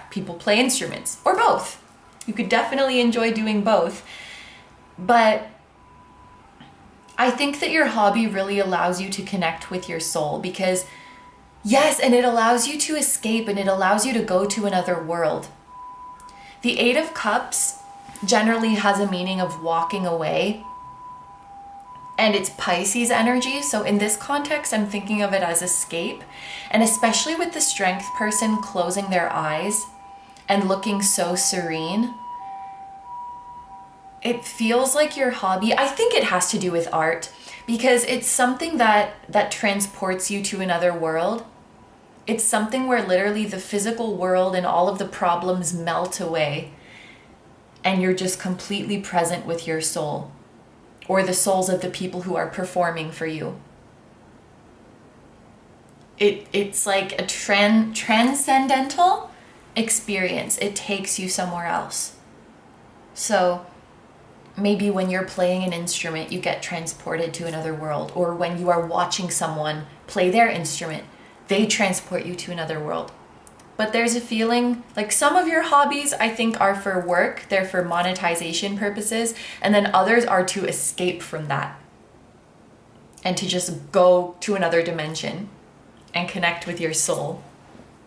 Speaker 1: people play instruments, or both. You could definitely enjoy doing both. But I think that your hobby really allows you to connect with your soul, because yes, and it allows you to escape, and it allows you to go to another world. The Eight of Cups generally has a meaning of walking away, and it's Pisces energy. So in this context, I'm thinking of it as escape. And especially with the Strength person closing their eyes and looking so serene, it feels like your hobby, I think it has to do with art, because it's something that transports you to another world. It's something where literally the physical world and all of the problems melt away, and you're just completely present with your soul, or the souls of the people who are performing for you. It's like a transcendental experience. It takes you somewhere else. So maybe when you're playing an instrument, you get transported to another world, or when you are watching someone play their instrument, they transport you to another world. But there's a feeling like some of your hobbies, I think, are for work, they're for monetization purposes, and then others are to escape from that and to just go to another dimension and connect with your soul,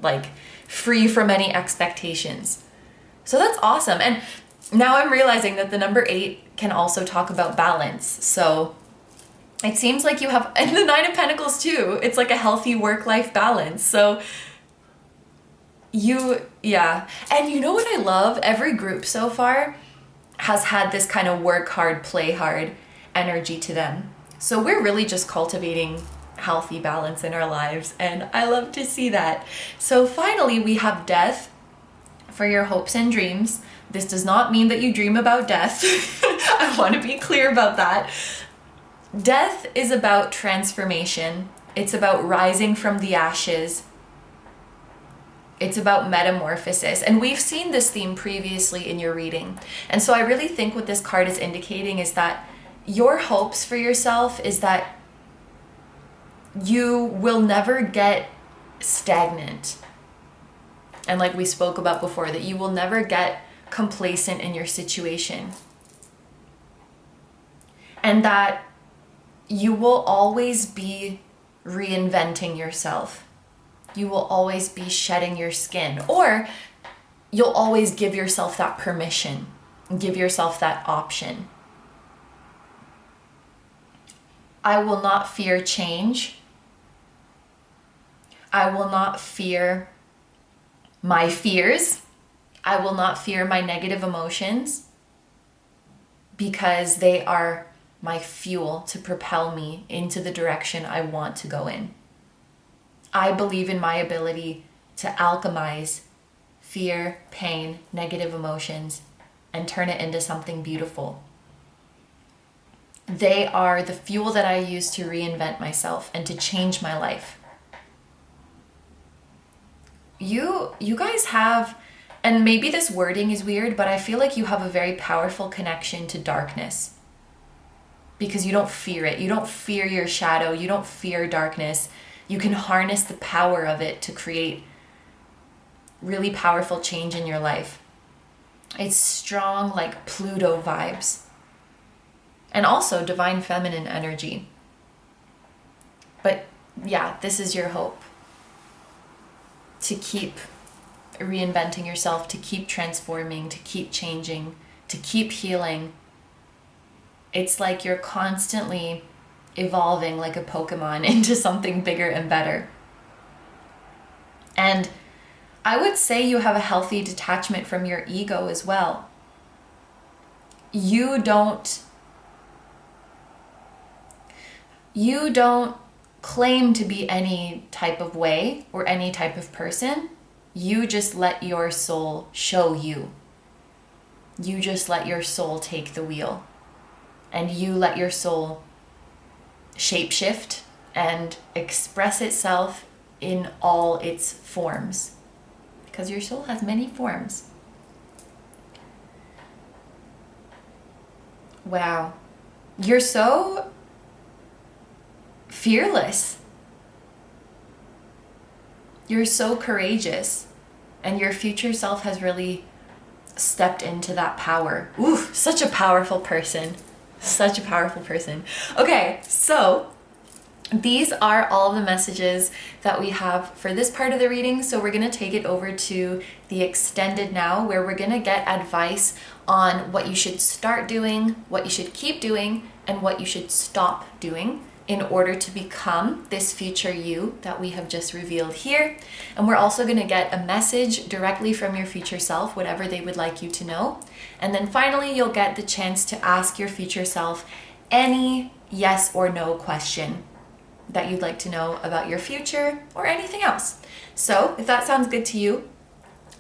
Speaker 1: like free from any expectations. So that's awesome. And now I'm realizing that the number 8 can also talk about balance. So it seems like you have, and the Nine of Pentacles too, it's like a healthy work-life balance. So and you know what I love? Every group so far has had this kind of work hard, play hard energy to them. So we're really just cultivating healthy balance in our lives, and I love to see that. So finally, we have death for your hopes and dreams. This does not mean that you dream about death. I want to be clear about that. Death is about transformation. It's about rising from the ashes. It's about metamorphosis. And we've seen this theme previously in your reading. And so I really think what this card is indicating is that your hopes for yourself is that you will never get stagnant. And like we spoke about before, that you will never get complacent in your situation. And that you will always be reinventing yourself. You will always be shedding your skin, or you'll always give yourself that permission, give yourself that option. I will not fear change. I will not fear my fears. I will not fear my negative emotions, because they are my fuel to propel me into the direction I want to go in. I believe in my ability to alchemize fear, pain, negative emotions, and turn it into something beautiful. They are the fuel that I use to reinvent myself and to change my life. You guys have, and maybe this wording is weird, but I feel like you have a very powerful connection to darkness, because you don't fear it. You don't fear your shadow. You don't fear darkness. You can harness the power of it to create really powerful change in your life. It's strong, like Pluto vibes. And also divine feminine energy. But yeah, this is your hope. To keep reinventing yourself, to keep transforming, to keep changing, to keep healing. It's like you're constantly evolving like a Pokemon into something bigger and better. And I would say you have a healthy detachment from your ego as well. You don't claim to be any type of way or any type of person. You just let your soul show you. You just let your soul take the wheel. And you let your soul shapeshift and express itself in all its forms, because your soul has many forms. Wow. You're so fearless. You're so courageous. And your future self has really stepped into that power. Ooh, such a powerful person. Such a powerful person. Okay, so these are all the messages that we have for this part of the reading. So we're going to take it over to the extended now, where we're going to get advice on what you should start doing, what you should keep doing, and what you should stop doing in order to become this future you that we have just revealed here. And we're also going to get a message directly from your future self, whatever they would like you to know. And then finally, you'll get the chance to ask your future self any yes or no question that you'd like to know about your future or anything else. So if that sounds good to you,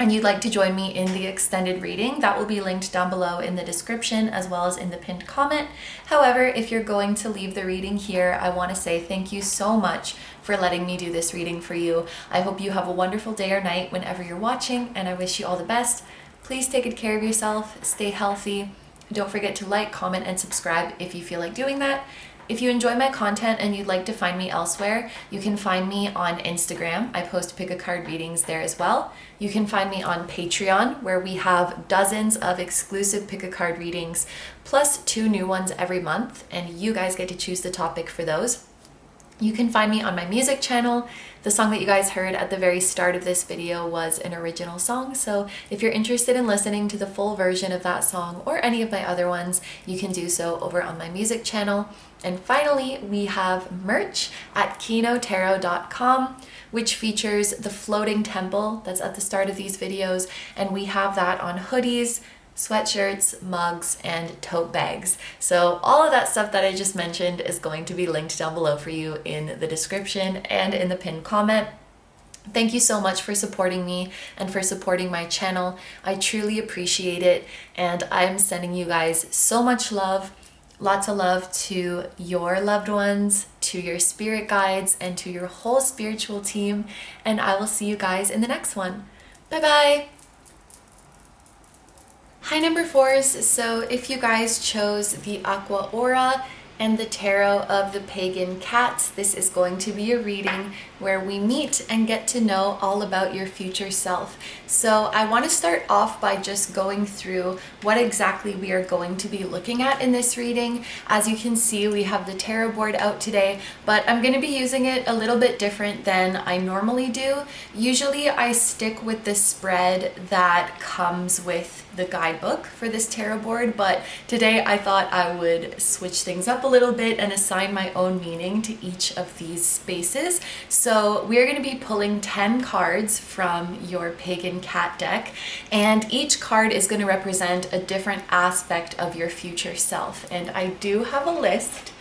Speaker 1: and you'd like to join me in the extended reading, that will be linked down below in the description as well as in the pinned comment. However, if you're going to leave the reading here, I want to say thank you so much for letting me do this reading for you. I hope you have a wonderful day or night whenever you're watching, and I wish you all the best. Please take good care of yourself, stay healthy. Don't forget to like, comment, and subscribe if you feel like doing that. If you enjoy my content and you'd like to find me elsewhere, you can find me on Instagram. I post pick a card readings there as well. You can find me on Patreon, where we have dozens of exclusive pick a card readings, plus 2 new ones every month, and you guys get to choose the topic for those. You can find me on my music channel. The song that you guys heard at the very start of this video was an original song, so if you're interested in listening to the full version of that song or any of my other ones, you can do so over on my music channel. And finally, we have merch at kinotarot.com, which features the floating temple that's at the start of these videos, and we have that on hoodies, sweatshirts, mugs, and tote bags. So all of that stuff that I just mentioned is going to be linked down below for you in the description and in the pinned comment. Thank you so much for supporting me and for supporting my channel. I truly appreciate it, and I'm sending you guys so much love. Lots of love to your loved ones, to your spirit guides, and to your whole spiritual team. And I will see you guys in the next one. Bye-bye. Hi, number 4s. So if you guys chose the Aqua Aura and the Tarot of the Pagan Cats, this is going to be a reading where we meet and get to know all about your future self. So I want to start off by just going through what exactly we are going to be looking at in this reading. As you can see, we have the tarot board out today, but I'm going to be using it a little bit different than I normally do. Usually I stick with the spread that comes with the guidebook for this tarot board, but today I thought I would switch things up a little bit and assign my own meaning to each of these spaces. So we're going to be pulling 10 cards from your Pagan Cat deck, and each card is going to represent a different aspect of your future self. And I do have a list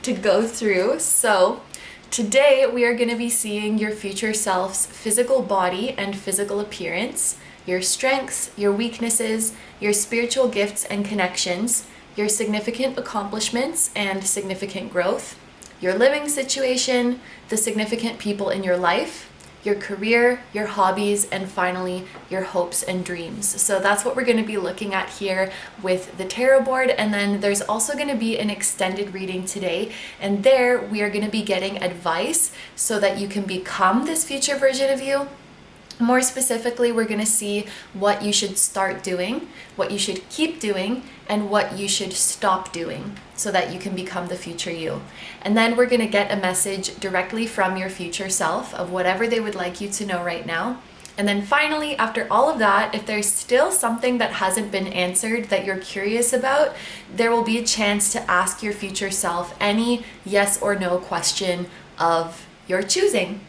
Speaker 1: to go through. So today we are going to be seeing your future self's physical body and physical appearance, your strengths, your weaknesses, your spiritual gifts and connections, your significant accomplishments and significant growth, your living situation, the significant people in your life, your career, your hobbies, and finally, your hopes and dreams. So that's what we're going to be looking at here with the tarot board. And then there's also going to be an extended reading today. And there we are going to be getting advice so that you can become this future version of you. More specifically, we're going to see what you should start doing, what you should keep doing, and what you should stop doing so that you can become the future you. And then we're going to get a message directly from your future self of whatever they would like you to know right now. And then finally, after all of that, if there's still something that hasn't been answered that you're curious about, there will be a chance to ask your future self any yes or no question of your choosing.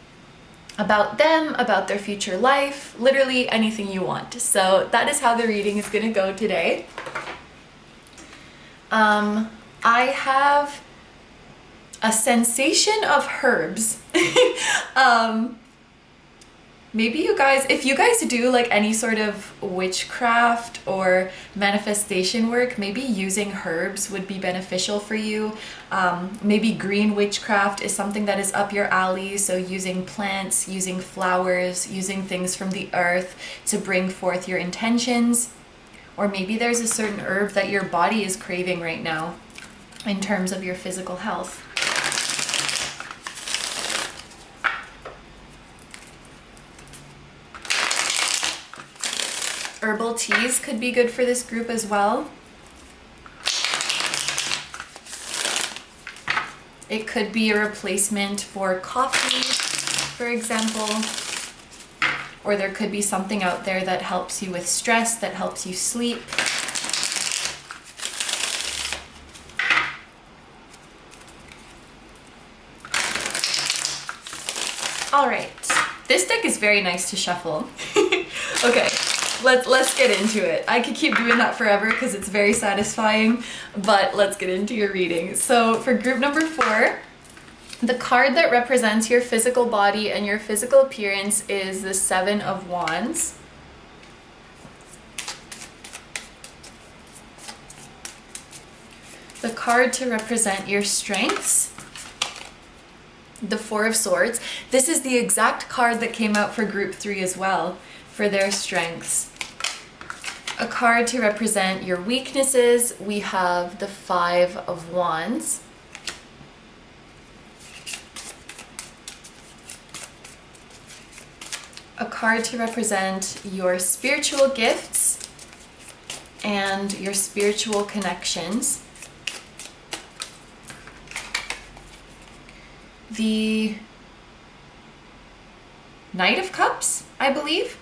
Speaker 1: About them, about their future life, literally anything you want. So that is how the reading is going to go today. I have a sensation of herbs. Maybe you guys, if you guys do like any sort of witchcraft or manifestation work, maybe using herbs would be beneficial for you. Maybe green witchcraft is something that is up your alley. So using plants, using flowers, using things from the earth to bring forth your intentions. Or maybe there's a certain herb that your body is craving right now in terms of your physical health. Herbal teas could be good for this group as well. It could be a replacement for coffee, for example. Or there could be something out there that helps you with stress, that helps you sleep. All right, this deck is very nice to shuffle. Okay, let's get into it. I could keep doing that forever because it's very satisfying, but let's get into your reading. So for group number 4, the card that represents your physical body and your physical appearance is the 7 of Wands. The card to represent your strengths, the 4 of Swords. This is the exact card that came out for group 3 as well, for their strengths. A card to represent your weaknesses, we have the 5 of Wands. A card to represent your spiritual gifts and your spiritual connections. The Knight of Cups, I believe.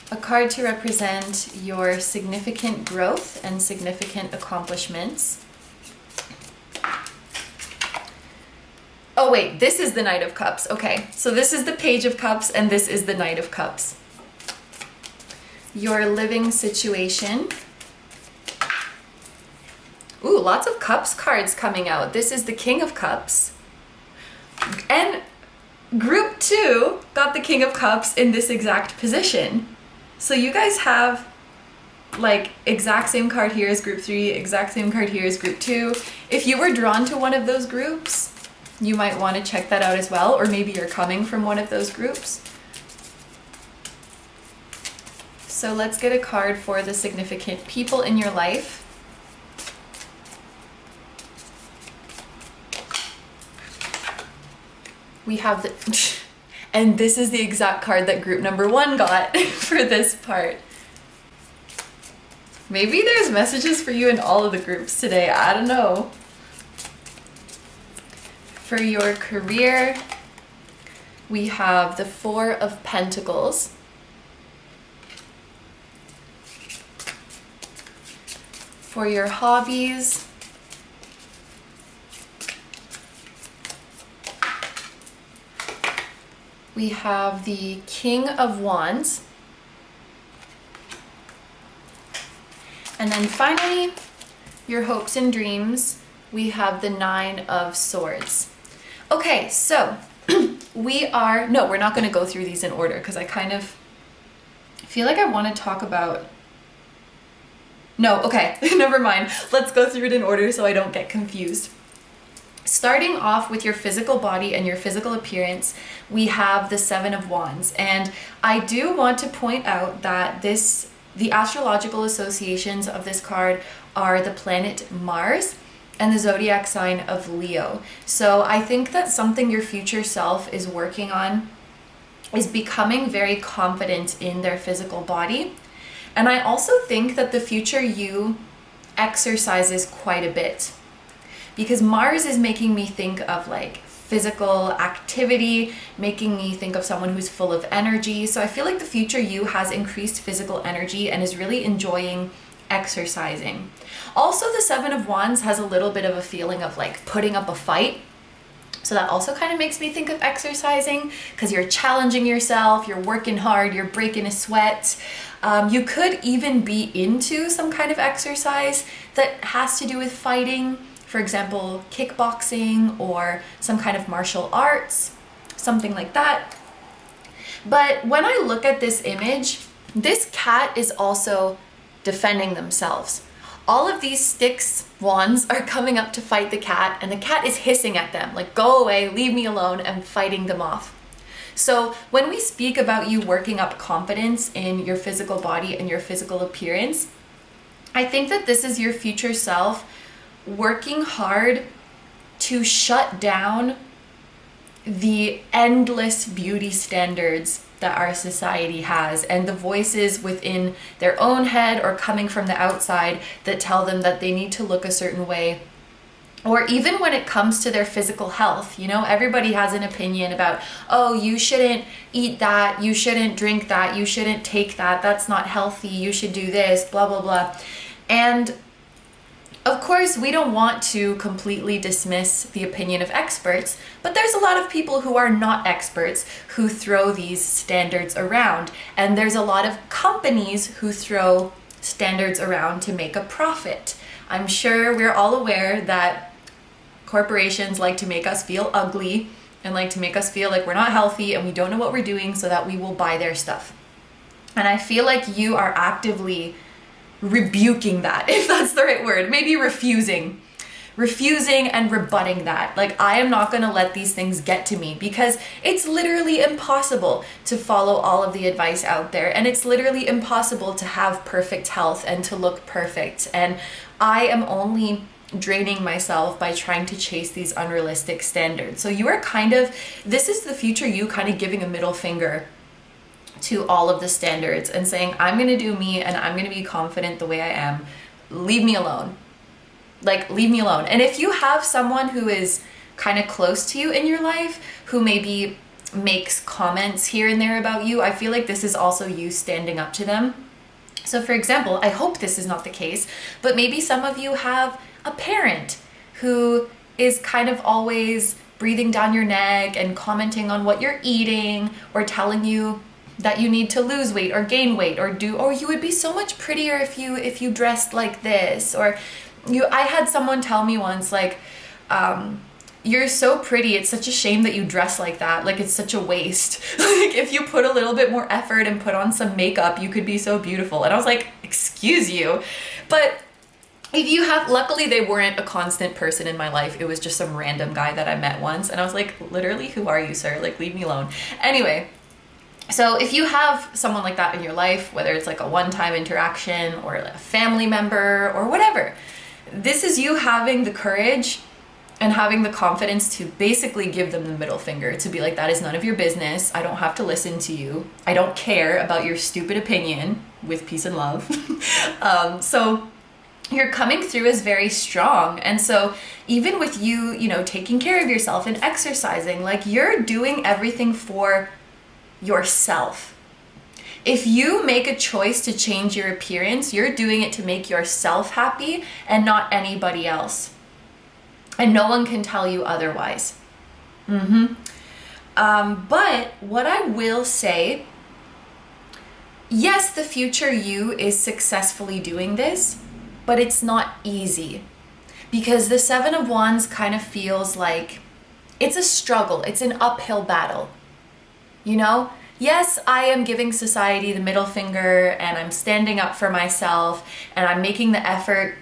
Speaker 1: A card to represent your significant growth and significant accomplishments. Oh wait, this is the Knight of Cups. Okay, so this is the Page of Cups and this is the Knight of Cups. Your living situation. Ooh, lots of Cups cards coming out. This is the King of Cups. And group 2 got the King of Cups in this exact position. So you guys have like exact same card here as group 3, exact same card here as group 2. If you were drawn to one of those groups, you might want to check that out as well, or maybe you're coming from one of those groups. So let's get a card for the significant people in your life. We have the, and this is the exact card that group number 1 got for this part. Maybe there's messages for you in all of the groups today, I don't know. For your career, we have the 4 of Pentacles. For your hobbies, we have the King of Wands. And then finally, your hopes and dreams, we have the 9 of Swords. Okay, so we're not going to go through these in order because I kind of feel like I want to talk about... No, okay, never mind. Let's go through it in order so I don't get confused. Starting off with your physical body and your physical appearance, we have the 7 of Wands. And I do want to point out that the astrological associations of this card are the planet Mars and the zodiac sign of Leo. So I think that something your future self is working on is becoming very confident in their physical body. And I also think that the future you exercises quite a bit, because Mars is making me think of like physical activity, making me think of someone who's full of energy. So I feel like the future you has increased physical energy and is really enjoying exercising. Also, the 7 of Wands has a little bit of a feeling of like putting up a fight. So that also kind of makes me think of exercising, because you're challenging yourself, you're working hard, you're breaking a sweat. You could even be into some kind of exercise that has to do with fighting. For example, kickboxing or some kind of martial arts, something like that. But when I look at this image, this cat is also defending themselves. All of these sticks, wands, are coming up to fight the cat, and the cat is hissing at them, like, go away, leave me alone, and fighting them off. So when we speak about you working up confidence in your physical body and your physical appearance, I think that this is your future self working hard to shut down the endless beauty standards that our society has and the voices within their own head or coming from the outside that tell them that they need to look a certain way. Or even when it comes to their physical health, you know, everybody has an opinion about, oh, you shouldn't eat that, you shouldn't drink that, you shouldn't take that, that's not healthy, you should do this, blah, blah, blah. And of course, we don't want to completely dismiss the opinion of experts, but there's a lot of people who are not experts who throw these standards around. And there's a lot of companies who throw standards around to make a profit. I'm sure we're all aware that corporations like to make us feel ugly and like to make us feel like we're not healthy and we don't know what we're doing so that we will buy their stuff. And I feel like you are actively rebuking that, if that's the right word, maybe refusing and rebutting that. Like, I am not going to let these things get to me because it's literally impossible to follow all of the advice out there, and it's literally impossible to have perfect health and to look perfect. And I am only draining myself by trying to chase these unrealistic standards. So you are this is the future you kind of giving a middle finger to all of the standards and saying, I'm going to do me and I'm going to be confident the way I am. Leave me alone. Like, leave me alone. And if you have someone who is kind of close to you in your life, who maybe makes comments here and there about you, I feel like this is also you standing up to them. So for example, I hope this is not the case, but maybe some of you have a parent who is kind of always breathing down your neck and commenting on what you're eating or telling you that you need to lose weight or gain weight or you would be so much prettier if you dressed like this. Or I had someone tell me once, like, you're so pretty, it's such a shame that you dress like that, like it's such a waste. Like, if you put a little bit more effort and put on some makeup, you could be so beautiful. And I was like, excuse you. But if you have, luckily they weren't a constant person in my life, it was just some random guy that I met once, and I was like, literally, who are you, sir? Like, leave me alone. Anyway, so if you have someone like that in your life, whether it's like a one-time interaction or a family member or whatever, this is you having the courage and having the confidence to basically give them the middle finger, to be like, that is none of your business. I don't have to listen to you. I don't care about your stupid opinion, with peace and love. So you're coming through as very strong. And so even with you, taking care of yourself and exercising, like, you're doing everything for yourself. If you make a choice to change your appearance, you're doing it to make yourself happy and not anybody else. And no one can tell you otherwise. But what I will say, yes, the future you is successfully doing this, but it's not easy. Because the Seven of Wands kind of feels like it's a struggle. It's an uphill battle. Yes, I am giving society the middle finger and I'm standing up for myself and I'm making the effort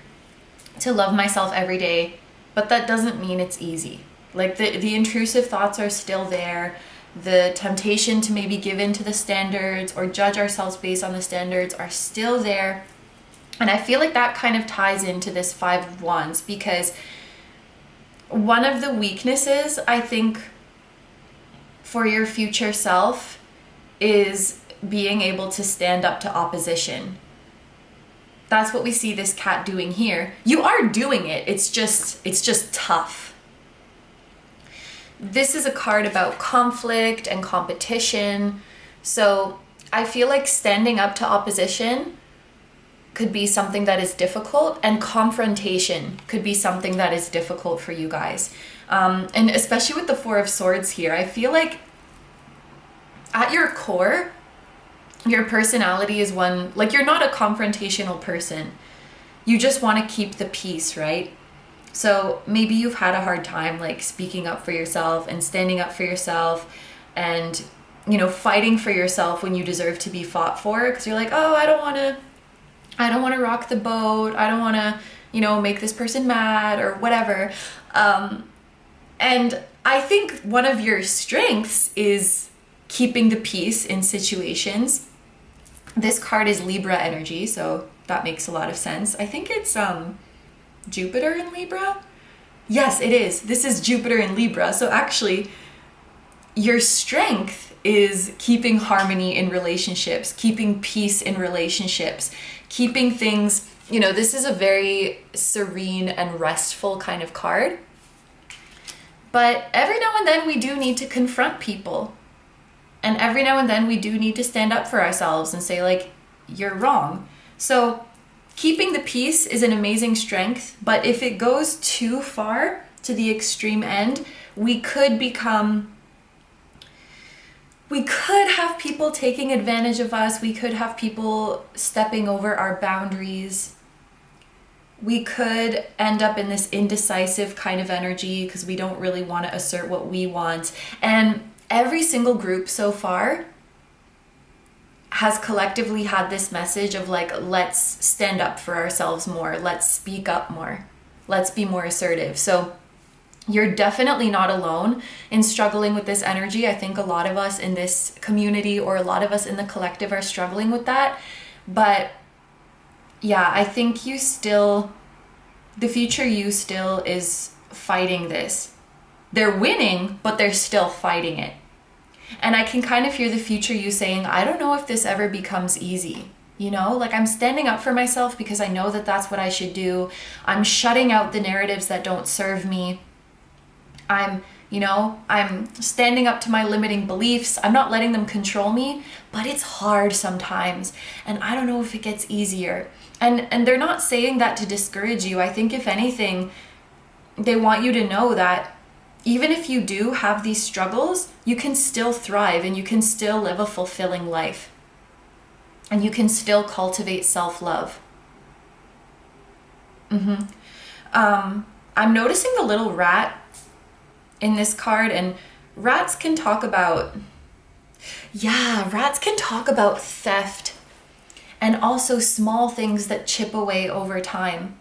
Speaker 1: to love myself every day, but that doesn't mean it's easy. Like, the intrusive thoughts are still there. The temptation to maybe give in to the standards or judge ourselves based on the standards are still there. And I feel like that kind of ties into this Five of Wands, because one of the weaknesses, I think, for your future self is being able to stand up to opposition. That's what we see this cat doing here. You are doing it. It's just tough. This is a card about conflict and competition. So I feel like standing up to opposition could be something that is difficult, and confrontation could be something that is difficult for you guys. And especially with the Four of Swords here, I feel like at your core, your personality is one, like, you're not a confrontational person. You just want to keep the peace, right? So maybe you've had a hard time, like, speaking up for yourself and standing up for yourself and, fighting for yourself when you deserve to be fought for, because you're like, oh, I don't want to rock the boat. I don't want to, make this person mad or whatever. And I think one of your strengths is keeping the peace in situations. This card is Libra energy, so that makes a lot of sense. I think it's Jupiter in Libra. Yes, it is. This is Jupiter in Libra. So actually, your strength is keeping harmony in relationships, keeping peace in relationships, keeping things, you know, this is a very serene and restful kind of card. But every now and then we do need to confront people. And every now and then we do need to stand up for ourselves and say, like, you're wrong. So keeping the peace is an amazing strength, but if it goes too far to the extreme end, we could have people taking advantage of us. We could have people stepping over our boundaries. We could end up in this indecisive kind of energy because we don't really want to assert what we want. And every single group so far has collectively had this message of like, let's stand up for ourselves more. Let's speak up more. Let's be more assertive. So you're definitely not alone in struggling with this energy. I think a lot of us in this community or a lot of us in the collective are struggling with that. But yeah, I think the future you still is fighting this. They're winning, but they're still fighting it. And I can kind of hear the future you saying, I don't know if this ever becomes easy. You know, like I'm standing up for myself because I know that that's what I should do. I'm shutting out the narratives that don't serve me. I'm standing up to my limiting beliefs. I'm not letting them control me, but it's hard sometimes. And I don't know if it gets easier. And they're not saying that to discourage you. I think if anything, they want you to know that even if you do have these struggles, you can still thrive and you can still live a fulfilling life. And you can still cultivate self-love. I'm noticing the little rat in this card, and rats can talk about theft and also small things that chip away over time.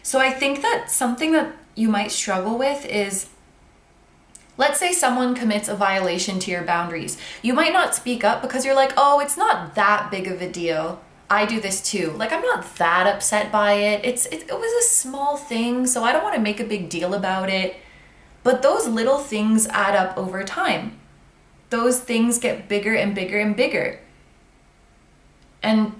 Speaker 1: So I think that something that you might struggle with is, let's say someone commits a violation to your boundaries. You might not speak up because you're like, oh, it's not that big of a deal. I do this too. Like, I'm not that upset by it. It was a small thing, so I don't want to make a big deal about it. But those little things add up over time. Those things get bigger and bigger and bigger. And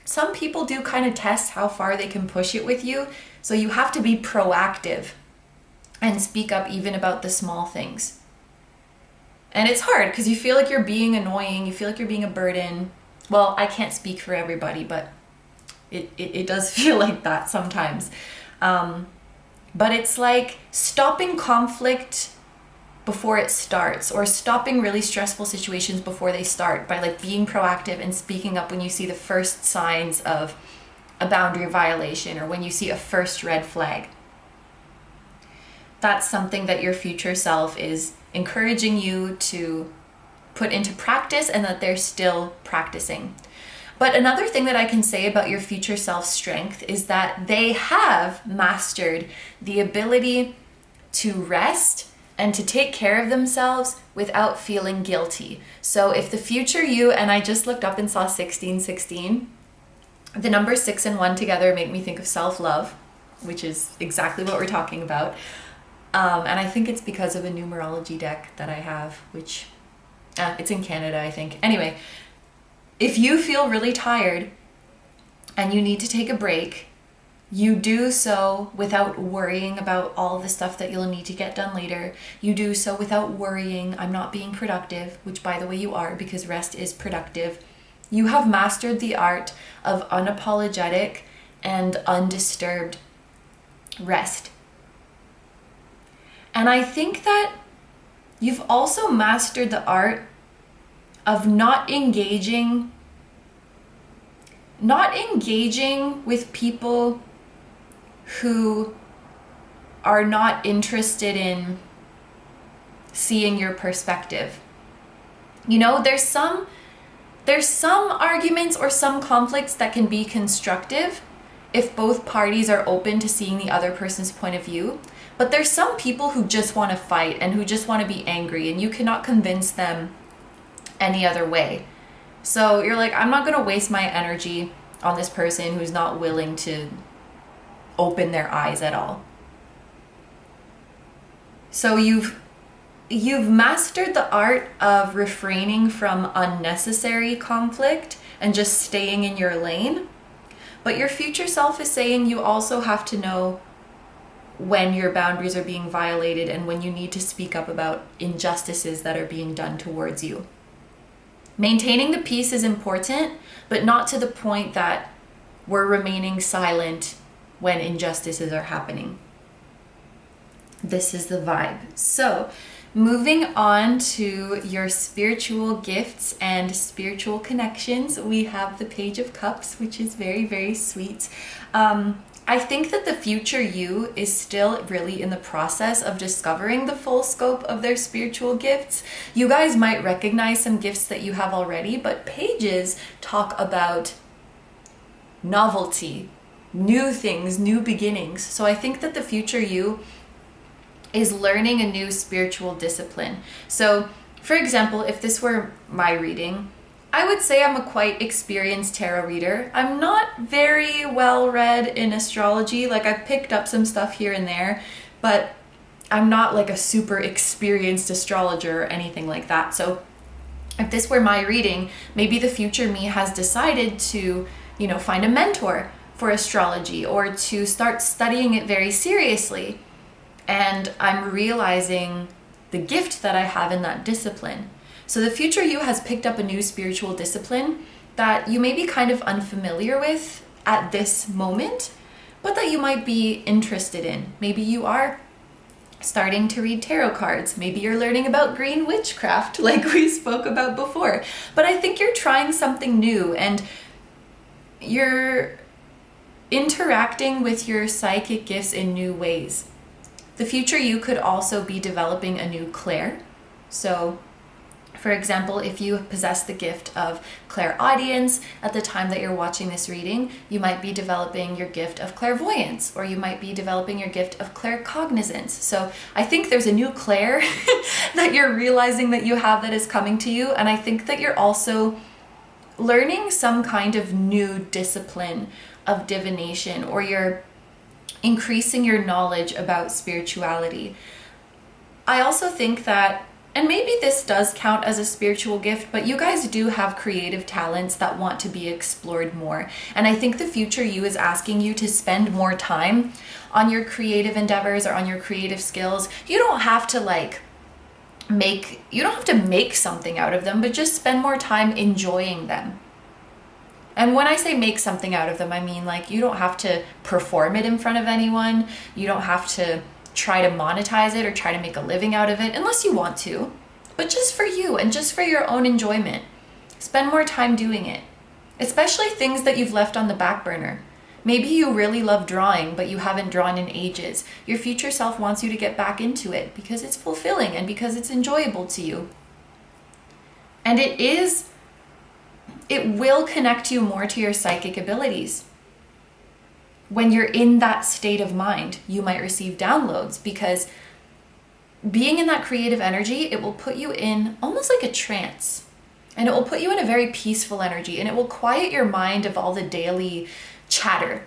Speaker 1: some people do kind of test how far they can push it with you. So you have to be proactive and speak up even about the small things. And it's hard because you feel like you're being annoying. You feel like you're being a burden. Well, I can't speak for everybody, but it does feel like that sometimes. But it's like stopping conflict before it starts, or stopping really stressful situations before they start by like being proactive and speaking up when you see the first signs of a boundary violation or when you see a first red flag. That's something that your future self is encouraging you to put into practice and that they're still practicing. But another thing that I can say about your future self's strength is that they have mastered the ability to rest and to take care of themselves without feeling guilty. So if the future you, and I just looked up and saw 1616, the numbers 6 and 1 together make me think of self-love, which is exactly what we're talking about. And I think it's because of a numerology deck that I have, which it's in Canada, I think. Anyway, if you feel really tired and you need to take a break, you do so without worrying about all the stuff that you'll need to get done later. You do so without worrying, I'm not being productive, which by the way you are, because rest is productive. You have mastered the art of unapologetic and undisturbed rest. And I think that you've also mastered the art of not engaging with people who are not interested in seeing your perspective. You know, there's some arguments or some conflicts that can be constructive if both parties are open to seeing the other person's point of view. But there's some people who just want to fight and who just want to be angry, and you cannot convince them any other way. So you're like, I'm not going to waste my energy on this person who's not willing to open their eyes at all. So you've mastered the art of refraining from unnecessary conflict and just staying in your lane. But your future self is saying you also have to know when your boundaries are being violated and when you need to speak up about injustices that are being done towards you. Maintaining the peace is important, but not to the point that we're remaining silent when injustices are happening. This is the vibe. So, moving on to your spiritual gifts and spiritual connections, we have the Page of Cups, which is very, very sweet. I think that the future you is still really in the process of discovering the full scope of their spiritual gifts. You guys might recognize some gifts that you have already, but pages talk about novelty, new things, new beginnings. So I think that the future you is learning a new spiritual discipline. So, for example, if this were my reading, I would say I'm a quite experienced tarot reader. I'm not very well read in astrology. Like, I've picked up some stuff here and there, but I'm not like a super experienced astrologer or anything like that. So if this were my reading, maybe the future me has decided to, find a mentor for astrology or to start studying it very seriously. And I'm realizing the gift that I have in that discipline. So the future you has picked up a new spiritual discipline that you may be kind of unfamiliar with at this moment, but that you might be interested in. Maybe you are starting to read tarot cards. Maybe you're learning about green witchcraft like we spoke about before. But I think you're trying something new and you're interacting with your psychic gifts in new ways. The future you could also be developing a new clair. So, for example, if you possess the gift of clairaudience at the time that you're watching this reading, you might be developing your gift of clairvoyance, or you might be developing your gift of claircognizance. So I think there's a new clair that you're realizing that you have that is coming to you. And I think that you're also learning some kind of new discipline of divination, or you're increasing your knowledge about spirituality. I also think that, and maybe this does count as a spiritual gift, but you guys do have creative talents that want to be explored more. And I think the future you is asking you to spend more time on your creative endeavors or on your creative skills. You don't have to make something out of them, but just spend more time enjoying them. And when I say make something out of them, I mean you don't have to perform it in front of anyone. You don't have to try to monetize it or try to make a living out of it unless you want to, but just for you and just for your own enjoyment. Spend more time doing it, especially things that you've left on the back burner. Maybe you really love drawing, but you haven't drawn in ages. Your future self wants you to get back into it because it's fulfilling and because it's enjoyable to you. And it will connect you more to your psychic abilities. When you're in that state of mind, you might receive downloads, because being in that creative energy, it will put you in almost like a trance, and it will put you in a very peaceful energy, and it will quiet your mind of all the daily chatter,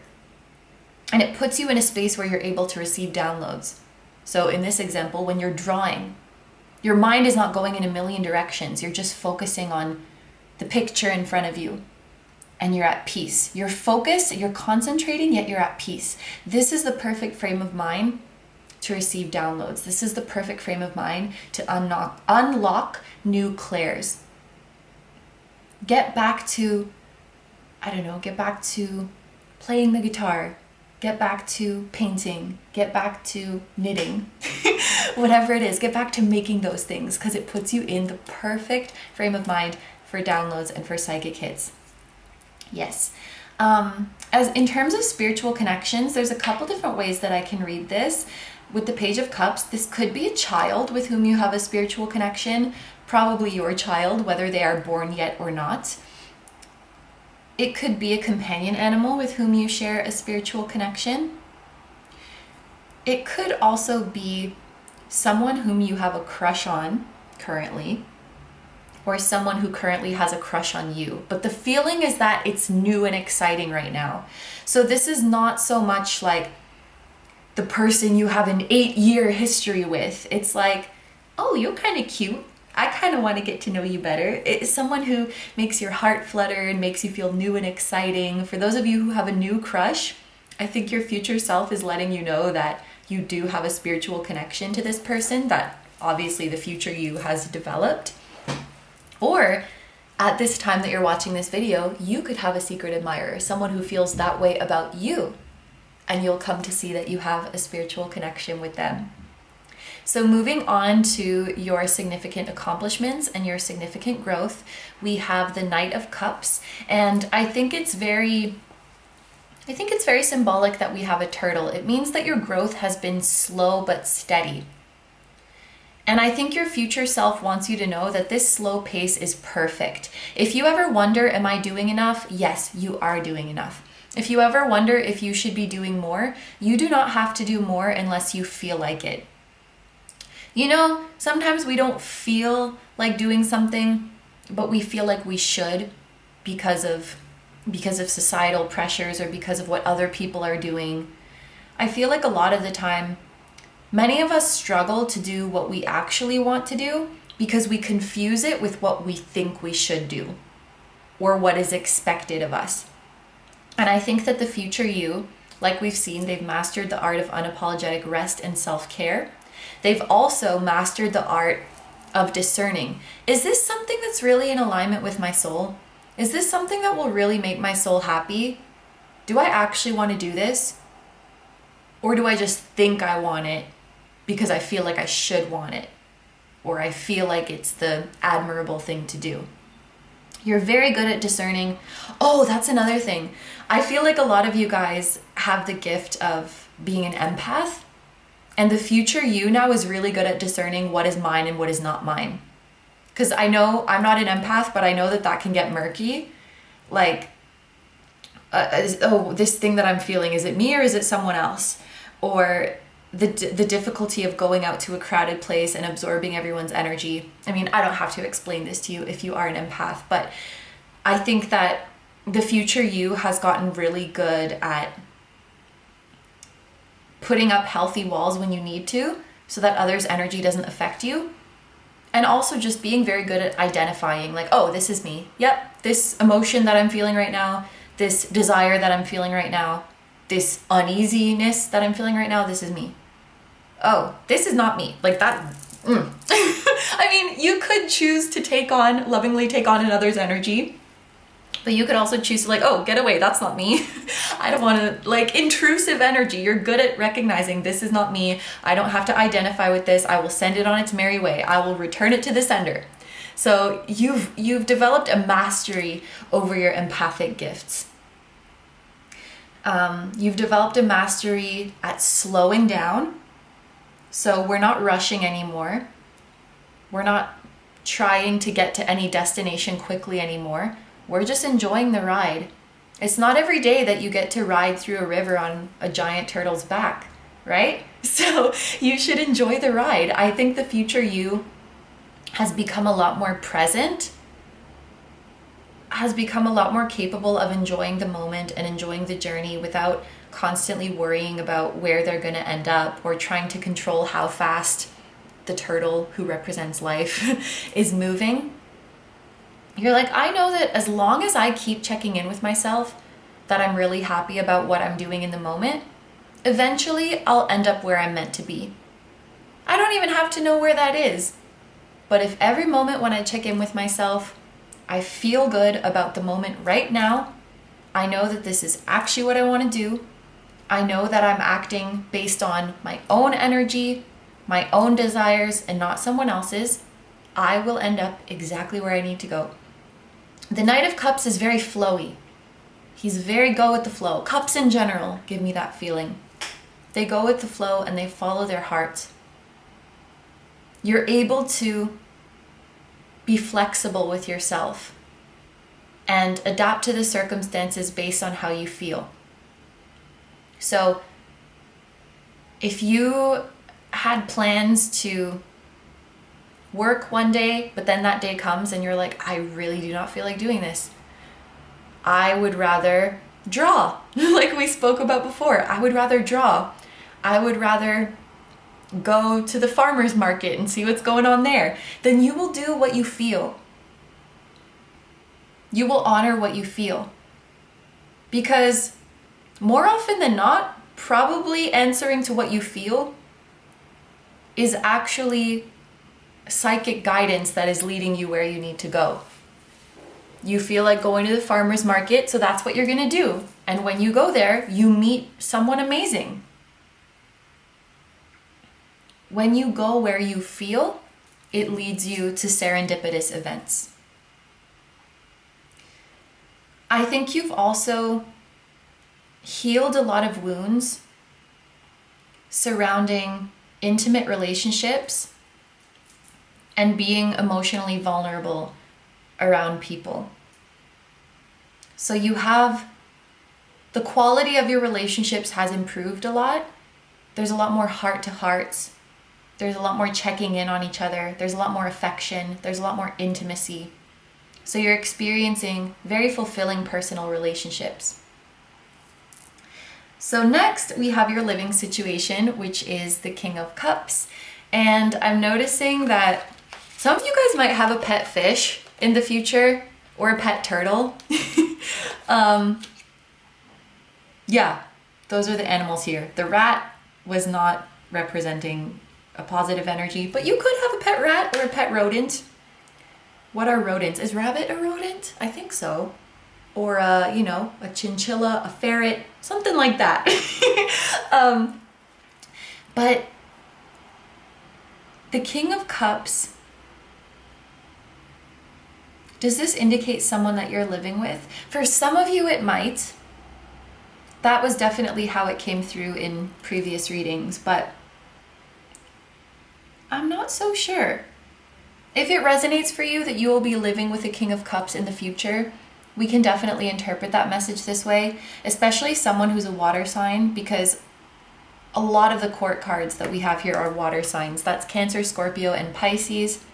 Speaker 1: and it puts you in a space where you're able to receive downloads. So in this example, when you're drawing, your mind is not going in a million directions. You're just focusing on the picture in front of you. And you're at peace. You're focused, you're concentrating, yet you're at peace. This is the perfect frame of mind to receive downloads. This is the perfect frame of mind to unlock new clairs. Get back to playing the guitar. Get back to painting. Get back to knitting. Whatever it is, get back to making those things, because it puts you in the perfect frame of mind for downloads and for psychic hits. Yes. As in terms of spiritual connections, there's a couple different ways that I can read this. With the Page of Cups, this could be a child with whom you have a spiritual connection, probably your child, whether they are born yet or not. It could be a companion animal with whom you share a spiritual connection. it could also be someone whom you have a crush on currently, or someone who currently has a crush on you. But the feeling is that it's new and exciting right now. So this is not so much like the person you have an 8-year history with. It's like, oh, you're kind of cute. I kind of want to get to know you better. It's someone who makes your heart flutter and makes you feel new and exciting. For those of you who have a new crush, I think your future self is letting you know that you do have a spiritual connection to this person that obviously the future you has developed. Or at this time that you're watching this video, you could have a secret admirer, someone who feels that way about you, and you'll come to see that you have a spiritual connection with them. So moving on to your significant accomplishments and your significant growth, we have the Knight of Cups, and I think it's very symbolic that we have a turtle. It means that your growth has been slow but steady. And I think your future self wants you to know that this slow pace is perfect. If you ever wonder, am I doing enough? Yes, you are doing enough. If you ever wonder if you should be doing more, you do not have to do more unless you feel like it. You know, sometimes we don't feel like doing something, but we feel like we should because of societal pressures or because of what other people are doing. I feel like a lot of the time, many of us struggle to do what we actually want to do because we confuse it with what we think we should do or what is expected of us. And I think that the future you, like we've seen, they've mastered the art of unapologetic rest and self-care. They've also mastered the art of discerning. Is this something that's really in alignment with my soul? Is this something that will really make my soul happy? Do I actually want to do this? Or do I just think I want it because I feel like I should want it? Or I feel like it's the admirable thing to do? You're very good at discerning. Oh, that's another thing. I feel like a lot of you guys have the gift of being an empath. And the future you now is really good at discerning what is mine and what is not mine. Because I know I'm not an empath, but I know that can get murky. Like, this thing that I'm feeling, is it me or is it someone else? Or the difficulty of going out to a crowded place and absorbing everyone's energy. I mean, I don't have to explain this to you if you are an empath, but I think that the future you has gotten really good at putting up healthy walls when you need to so that others' energy doesn't affect you. And also just being very good at identifying, like, oh, this is me. Yep, this emotion that I'm feeling right now, this desire that I'm feeling right now, this uneasiness that I'm feeling right now, this is me. Oh, this is not me. Like that. I mean, you could choose to lovingly take on another's energy, but you could also choose to, like, oh, get away, that's not me. I don't want to, like, intrusive energy. You're good at recognizing this is not me. I don't have to identify with this. I will send it on its merry way. I will return it to the sender. So you've developed a mastery over your empathic gifts. You've developed a mastery at slowing down. So we're not rushing anymore. We're not trying to get to any destination quickly anymore. We're just enjoying the ride. It's not every day that you get to ride through a river on a giant turtle's back, right? So you should enjoy the ride. I think the future you has become a lot more present, has become a lot more capable of enjoying the moment and enjoying the journey without constantly worrying about where they're going to end up or trying to control how fast the turtle who represents life is moving. You're like, I know that as long as I keep checking in with myself, that I'm really happy about what I'm doing in the moment, eventually I'll end up where I'm meant to be. I don't even have to know where that is. But if every moment when I check in with myself, I feel good about the moment right now, I know that this is actually what I want to do. I know that I'm acting based on my own energy, my own desires, and not someone else's. I will end up exactly where I need to go. The Knight of Cups is very flowy. He's very go with the flow. Cups in general give me that feeling. They go with the flow and they follow their heart. You're able to be flexible with yourself and adapt to the circumstances based on how you feel. So If you had plans to work one day, but then that day comes and you're like, I really do not feel like doing this. I would rather draw, like we spoke about before. I would rather draw. I would rather go to the farmer's market and see what's going on there. Then you will do what you feel. You will honor what you feel. Because more often than not, probably answering to what you feel is actually psychic guidance that is leading you where you need to go. You feel like going to the farmer's market, so that's what you're going to do. And when you go there, you meet someone amazing. When you go where you feel, it leads you to serendipitous events. I think you've also healed a lot of wounds surrounding intimate relationships and being emotionally vulnerable around people. So you have, the quality of your relationships has improved a lot. There's a lot more heart to hearts. There's a lot more checking in on each other. There's a lot more affection. There's a lot more intimacy. So you're experiencing very fulfilling personal relationships. So next we have your living situation, which is the King of Cups. And I'm noticing that some of you guys might have a pet fish in the future or a pet turtle. Yeah, those are the animals here. The rat was not representing a positive energy, but you could have a pet rat or a pet rodent. What are rodents? Is rabbit a rodent? I think so. Or a chinchilla, a ferret, something like that. But the King of Cups, does this indicate someone that you're living with? For some of you, it might. That was definitely how it came through in previous readings, but I'm not so sure. If it resonates for you that you will be living with a King of Cups in the future, we can definitely interpret that message this way, especially someone who's a water sign, because a lot of the court cards that we have here are water signs. That's Cancer, Scorpio, and Pisces.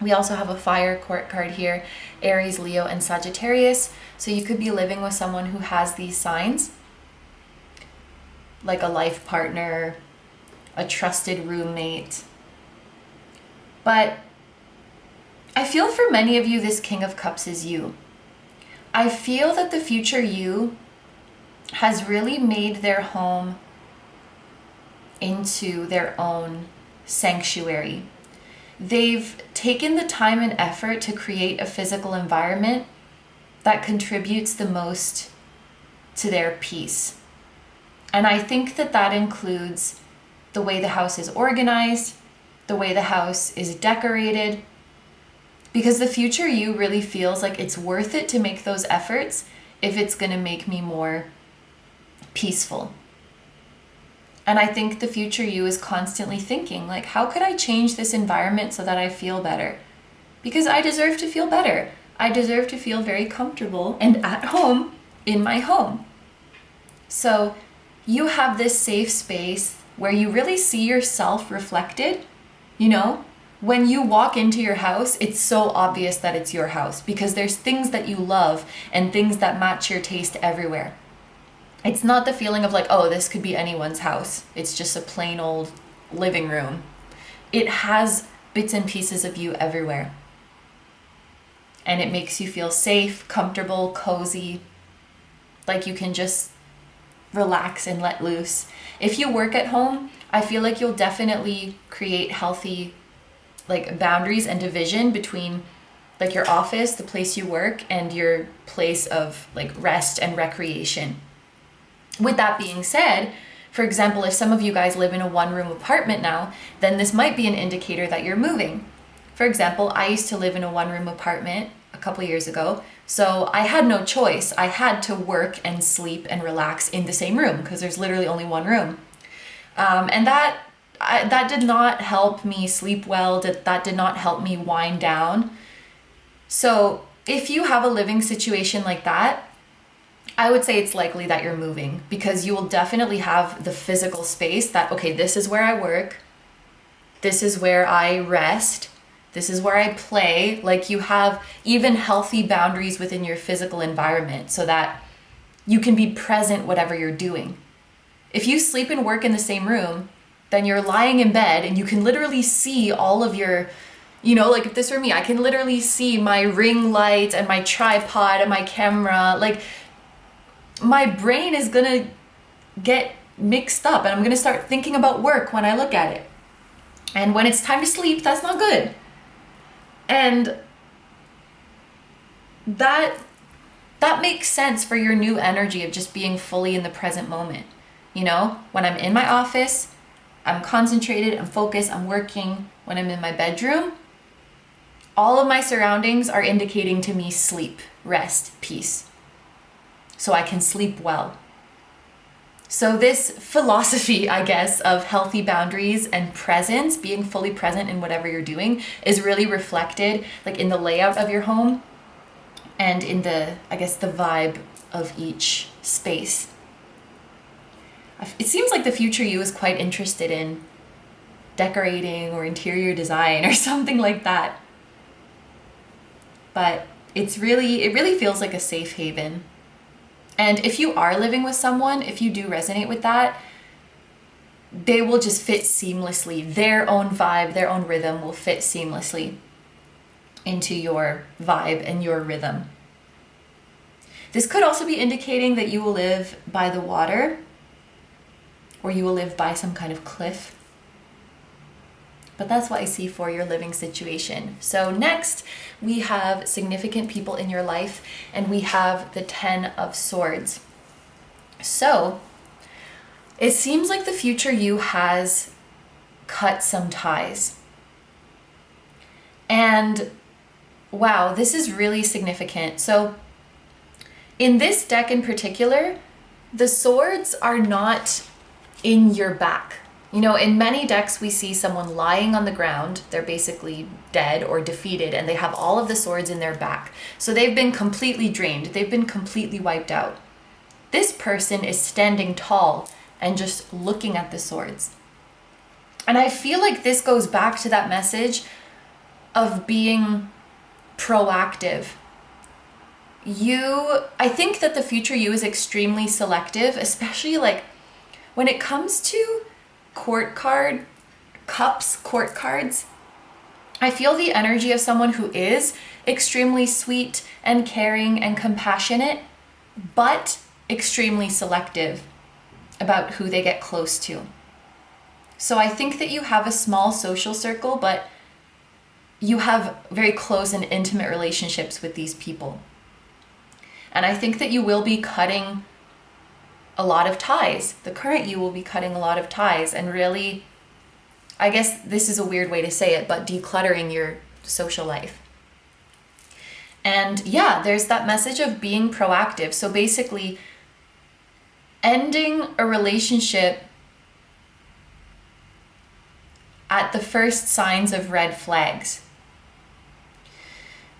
Speaker 1: We also have a fire court card here, Aries, Leo, and Sagittarius. So you could be living with someone who has these signs, like a life partner, a trusted roommate. But I feel for many of you, this King of Cups is you. I feel that the future you has really made their home into their own sanctuary. They've taken the time and effort to create a physical environment that contributes the most to their peace. And I think that that includes the way the house is organized, the way the house is decorated, because the future you really feels like it's worth it to make those efforts if it's going to make me more peaceful. And I think the future you is constantly thinking, like, how could I change this environment so that I feel better? Because I deserve to feel better. I deserve to feel very comfortable and at home in my home. So you have this safe space where you really see yourself reflected. You know, when you walk into your house, it's so obvious that it's your house because there's things that you love and things that match your taste everywhere. It's not the feeling of like, oh, this could be anyone's house. It's just a plain old living room. It has bits and pieces of you everywhere. And it makes you feel safe, comfortable, cozy, like you can just relax and let loose. If you work at home, I feel like you'll definitely create healthy like boundaries and division between like your office, the place you work, and your place of like rest and recreation. With that being said, for example, if some of you guys live in a one-room apartment now, then this might be an indicator that you're moving. For example, I used to live in a one-room apartment a couple years ago, so I had no choice. I had to work and sleep and relax in the same room because there's literally only one room. And that did not help me sleep well. That did not help me wind down. So if you have a living situation like that, I would say it's likely that you're moving, because you will definitely have the physical space that, okay, this is where I work, this is where I rest, this is where I play. Like, you have even healthy boundaries within your physical environment so that you can be present whatever you're doing. If you sleep and work in the same room, then you're lying in bed and you can literally see all of your, like if this were me, I can literally see my ring light and my tripod and my camera. Like, my brain is gonna get mixed up and I'm gonna start thinking about work when I look at it. And when it's time to sleep, that's not good. And that makes sense for your new energy of just being fully in the present moment. When I'm in my office, I'm concentrated, I'm focused, I'm working. When I'm in my bedroom, all of my surroundings are indicating to me sleep, rest, peace, so I can sleep well. So this philosophy, I guess, of healthy boundaries and presence, being fully present in whatever you're doing, is really reflected like in the layout of your home and in the vibe of each space. It seems like the future you is quite interested in decorating or interior design or something like that. But it really feels like a safe haven. And if you are living with someone, if you do resonate with that, they will just fit seamlessly. Their own vibe, their own rhythm will fit seamlessly into your vibe and your rhythm. This could also be indicating that you will live by the water, or you will live by some kind of cliff. But that's what I see for your living situation. So next, we have significant people in your life, and we have the 10 of Swords. So it seems like the future you has cut some ties. And wow, this is really significant. So in this deck in particular, the swords are not in your back. In many decks we see someone lying on the ground, they're basically dead or defeated, and they have all of the swords in their back. So they've been completely drained, they've been completely wiped out. This person is standing tall and just looking at the swords. And I feel like this goes back to that message of being proactive. I think that the future you is extremely selective, especially like when it comes to court cards. I feel the energy of someone who is extremely sweet and caring and compassionate, but extremely selective about who they get close to. So I think that you have a small social circle, but you have very close and intimate relationships with these people. And I think that you will be cutting a lot of ties. The current you will be cutting a lot of ties and really, I guess this is a weird way to say it, but decluttering your social life. And yeah, there's that message of being proactive. So basically, ending a relationship at the first signs of red flags.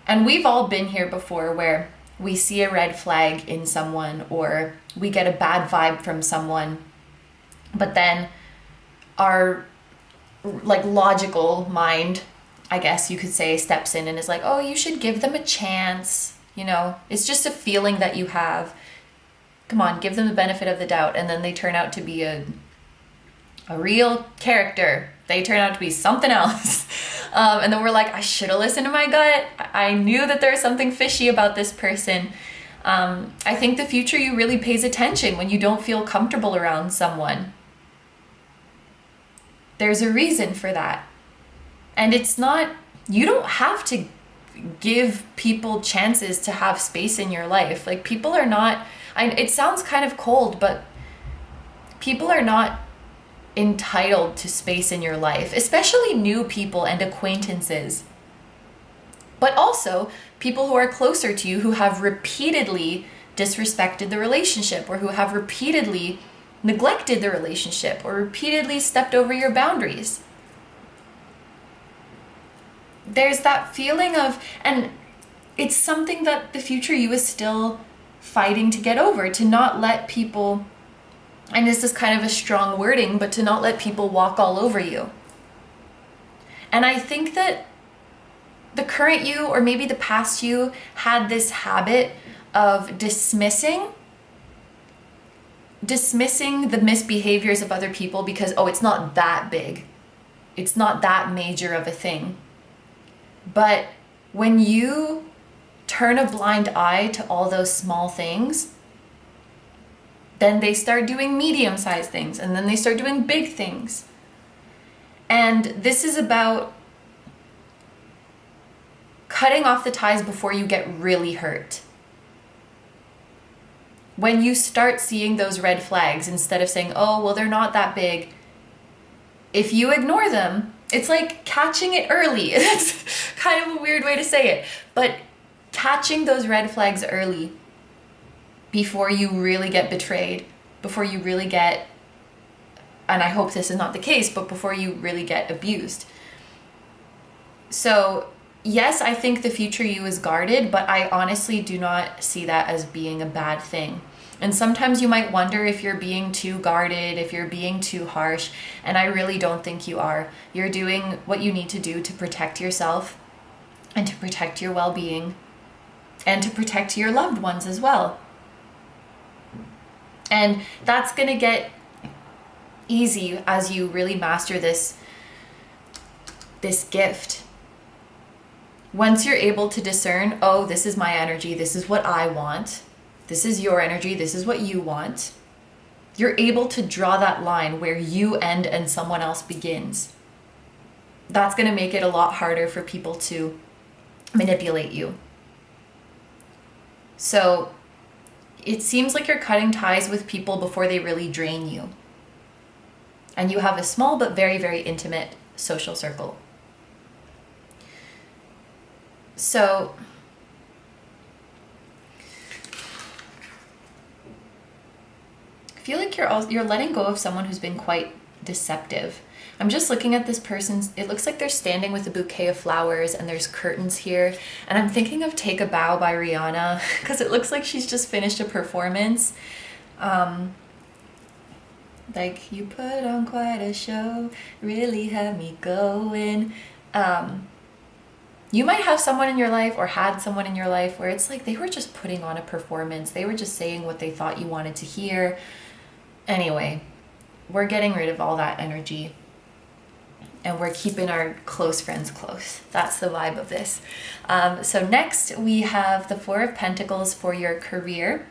Speaker 1: And we've all been here before where we see a red flag in someone or we get a bad vibe from someone, but then our logical mind, I guess you could say, steps in and is like, oh, you should give them a chance. It's just a feeling that you have. Come on, give them the benefit of the doubt. And then they turn out to be a real character. They turn out to be something else. And then we're like, I should have listened to my gut. I knew that there was something fishy about this person. I think the future you really pays attention when you don't feel comfortable around someone. There's a reason for that. And you don't have to give people chances to have space in your life. Like, people are not, it sounds kind of cold, but people are not entitled to space in your life, especially new people and acquaintances. But also people who are closer to you who have repeatedly disrespected the relationship or who have repeatedly neglected the relationship or repeatedly stepped over your boundaries. There's that feeling of, and it's something that the future you is still fighting to get over, to not let people, and this is kind of a strong wording, but to not let people walk all over you. And I think that the current you, or maybe the past you, had this habit of dismissing the misbehaviors of other people because, oh, it's not that big. It's not that major of a thing. But when you turn a blind eye to all those small things, then they start doing medium-sized things, and then they start doing big things. And this is about cutting off the ties before you get really hurt. When you start seeing those red flags, instead of saying, oh, well, they're not that big, if you ignore them, it's like catching it early. That's kind of a weird way to say it, but catching those red flags early before you really get betrayed, before you really get, and I hope this is not the case, but before you really get abused. So yes, I think the future you is guarded, but I honestly do not see that as being a bad thing. And sometimes you might wonder if you're being too guarded, if you're being too harsh, and I really don't think you are. You're doing what you need to do to protect yourself and to protect your well-being and to protect your loved ones as well. And that's gonna get easy as you really master this gift. Once you're able to discern, oh, this is my energy, this is what I want, this is your energy, this is what you want, you're able to draw that line where you end and someone else begins. That's going to make it a lot harder for people to manipulate you. So it seems like you're cutting ties with people before they really drain you. And you have a small but very, very intimate social circle. So I feel like you're letting go of someone who's been quite deceptive. I'm just looking at this person's, it looks like they're standing with a bouquet of flowers and there's curtains here. And I'm thinking of Take a Bow by Rihanna because it looks like she's just finished a performance. Like, you put on quite a show, really had me going. You might have someone in your life or had someone in your life where it's like they were just putting on a performance. They were just saying what they thought you wanted to hear. Anyway, we're getting rid of all that energy and we're keeping our close friends close. That's the vibe of this. So next we have the Four of Pentacles for your career.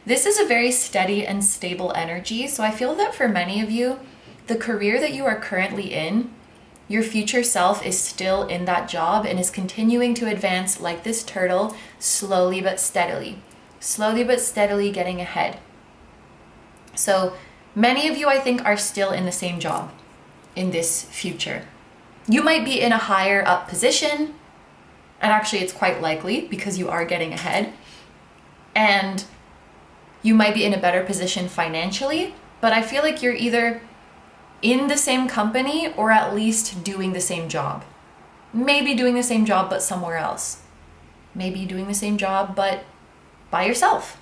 Speaker 1: This is a very steady and stable energy. So I feel that for many of you, the career that you are currently in, your future self is still in that job and is continuing to advance like this turtle, slowly but steadily getting ahead. So many of you, I think, are still in the same job in this future. You might be in a higher up position, and actually it's quite likely because you are getting ahead, and you might be in a better position financially, but I feel like you're either in the same company or at least doing the same job. Maybe doing the same job but somewhere else. Maybe doing the same job but by yourself.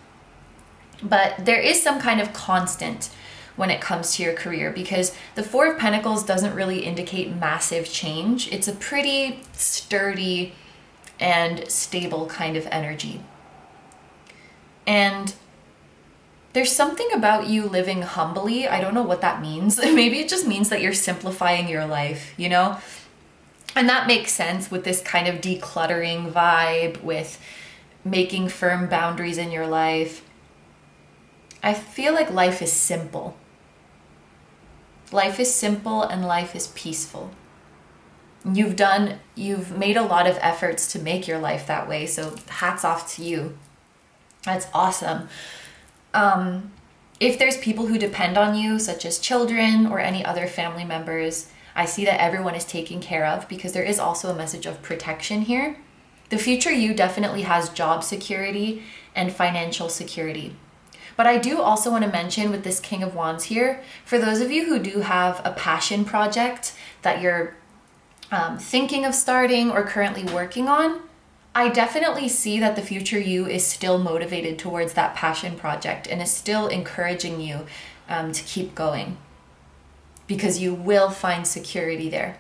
Speaker 1: But there is some kind of constant when it comes to your career because the Four of Pentacles doesn't really indicate massive change. It's a pretty sturdy and stable kind of energy. And there's something about you living humbly. I don't know what that means. Maybe it just means that you're simplifying your life, you know? And that makes sense with this kind of decluttering vibe, with making firm boundaries in your life. I feel like life is simple. Life is simple and life is peaceful. You've made a lot of efforts to make your life that way, so hats off to you. That's awesome. If there's people who depend on you, such as children or any other family members, I see that everyone is taken care of because there is also a message of protection here. The future you definitely has job security and financial security. But I do also want to mention with this King of Wands here, for those of you who do have a passion project that you're thinking of starting or currently working on, I definitely see that the future you is still motivated towards that passion project and is still encouraging you to keep going, because you will find security there.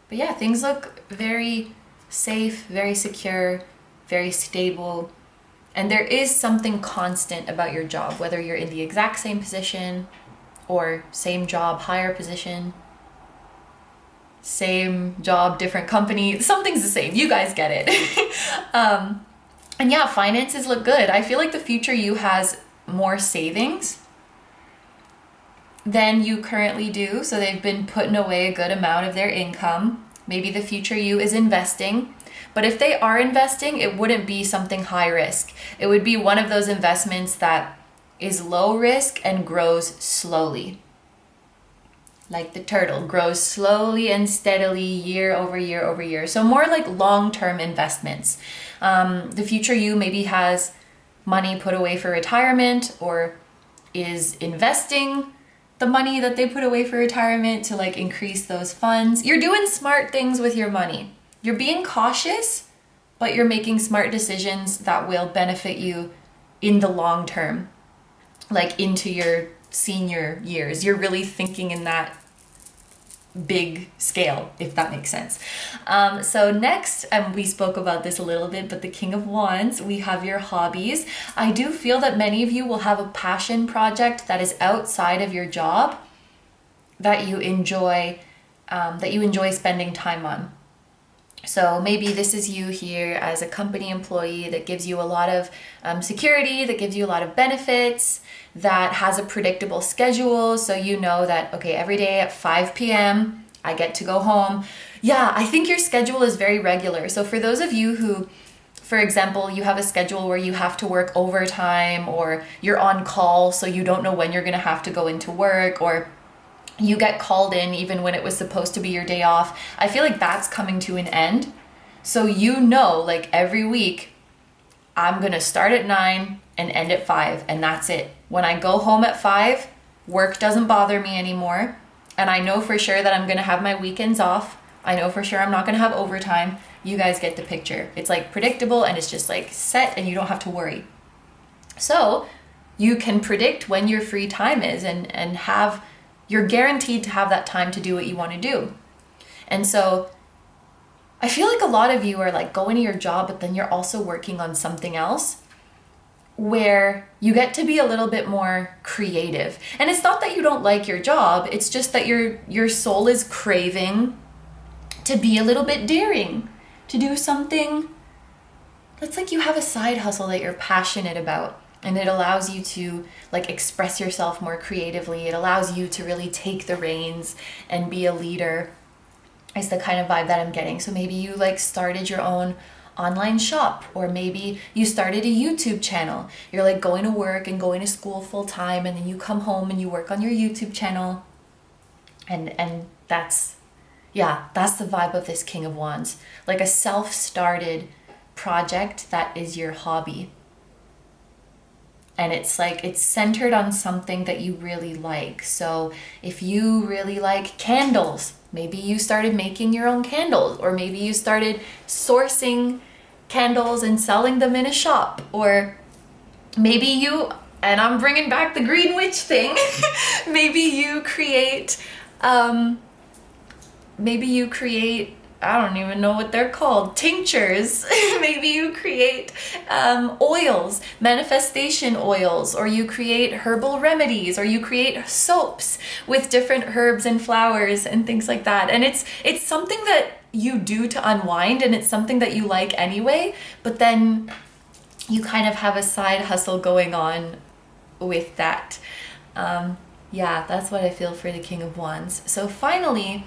Speaker 1: But yeah, things look very safe, very secure, very stable. And there is something constant about your job, whether you're in the exact same position or same job, higher position, same job, different company. Something's the same. You guys get it. And yeah, finances look good. I feel like the future you has more savings than you currently do. So they've been putting away a good amount of their income. Maybe the future you is investing. But if they are investing, it wouldn't be something high risk. It would be one of those investments that is low risk and grows slowly. Like the turtle, grows slowly and steadily year over year over year. So more like long-term investments. The future you maybe has money put away for retirement, or is investing the money that they put away for retirement to like increase those funds. You're doing smart things with your money. You're being cautious, but you're making smart decisions that will benefit you in the long term, like into your senior years. You're really thinking in that big scale, if that makes sense. So next, we spoke about this a little bit, but the King of Wands, we have your hobbies. I do feel that many of you will have a passion project that is outside of your job that you enjoy spending time on. So maybe this is you here as a company employee that gives you a lot of security, that gives you a lot of benefits, that has a predictable schedule. So you know that, okay, every day at 5 p.m. I get to go home. Yeah, I think your schedule is very regular. So for those of you who, for example, you have a schedule where you have to work overtime, or you're on call so you don't know when you're going to have to go into work, or you get called in even when it was supposed to be your day off. I feel like that's coming to an end. So you know, like every week, I'm going to start at 9 and end at 5, and that's it. When I go home at 5, work doesn't bother me anymore. And I know for sure that I'm going to have my weekends off. I know for sure I'm not going to have overtime. You guys get the picture. It's like predictable, and it's just like set, and you don't have to worry. So you can predict when your free time is, and you're guaranteed to have that time to do what you want to do. And so I feel like a lot of you are like going to your job, but then you're also working on something else where you get to be a little bit more creative. And it's not that you don't like your job, it's just that your soul is craving to be a little bit daring, to do something that's like you have a side hustle that you're passionate about. And it allows you to like express yourself more creatively. It allows you to really take the reins and be a leader. Is the kind of vibe that I'm getting. So maybe you like started your own online shop, or maybe you started a YouTube channel. You're like going to work and going to school full time, and then you come home and you work on your YouTube channel. And that's the vibe of this King of Wands. Like a self-started project that is your hobby. And it's like, it's centered on something that you really like. So if you really like candles, maybe you started making your own candles, or maybe you started sourcing candles and selling them in a shop, or maybe you, and I'm bringing back the green witch thing, maybe you create, I don't even know what they're called, tinctures. Maybe you create oils, manifestation oils, or you create herbal remedies, or you create soaps with different herbs and flowers and things like that. And it's something that you do to unwind, and it's something that you like anyway, but then you kind of have a side hustle going on with that. That's what I feel for the King of Wands. So finally,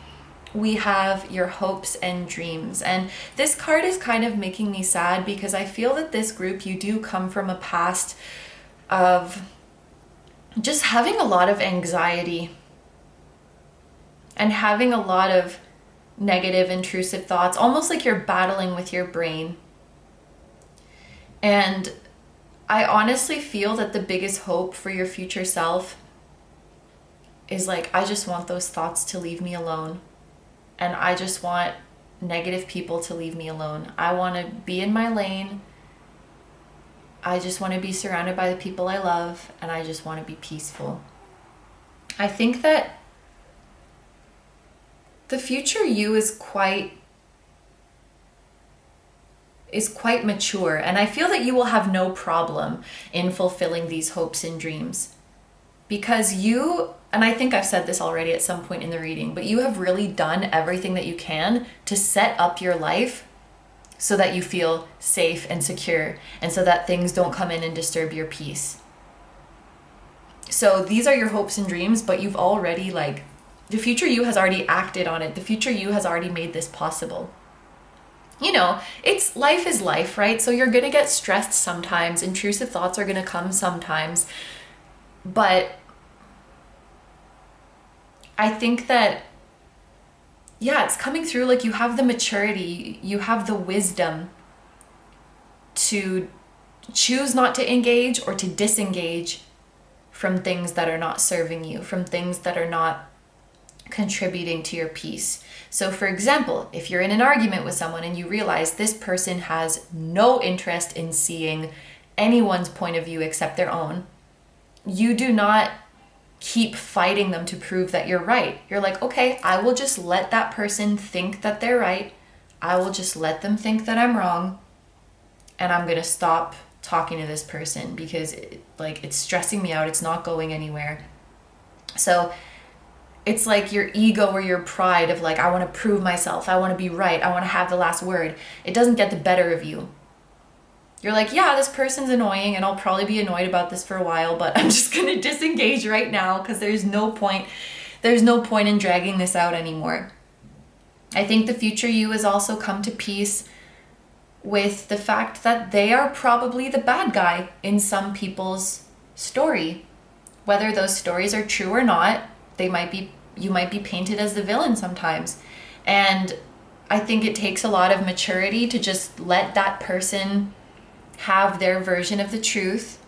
Speaker 1: we have your hopes and dreams. And this card is kind of making me sad, because I feel that this group, you do come from a past of just having a lot of anxiety and having a lot of negative, intrusive thoughts, almost like you're battling with your brain. And I honestly feel that the biggest hope for your future self is like, I just want those thoughts to leave me alone. And I just want negative people to leave me alone. I want to be in my lane. I just want to be surrounded by the people I love, and I just want to be peaceful. I think that the future you is quite mature, and I feel that you will have no problem in fulfilling these hopes and dreams, because you, and I think I've said this already at some point in the reading, but you have really done everything that you can to set up your life so that you feel safe and secure, and so that things don't come in and disturb your peace. So these are your hopes and dreams, but you've already, the future you has already acted on it. The future you has already made this possible. You know, life is life, right? So you're going to get stressed sometimes. Intrusive thoughts are going to come sometimes. But I think that, yeah, it's coming through. You have the maturity, you have the wisdom to choose not to engage or to disengage from things that are not serving you, from things that are not contributing to your peace. So for example, if you're in an argument with someone and you realize this person has no interest in seeing anyone's point of view except their own, you do not keep fighting them to prove that you're right. You're like, okay, I will just let that person think that they're right. I will just let them think that I'm wrong. And I'm going to stop talking to this person because it's stressing me out. It's not going anywhere. So it's like your ego or your pride of I want to prove myself. I want to be right. I want to have the last word. It doesn't get the better of you. You're like, yeah, this person's annoying and I'll probably be annoyed about this for a while, but I'm just going to disengage right now because there's no point in dragging this out anymore. I think the future you has also come to peace with the fact that they are probably the bad guy in some people's story. Whether those stories are true or not, you might be painted as the villain sometimes. And I think it takes a lot of maturity to just let that person have their version of the truth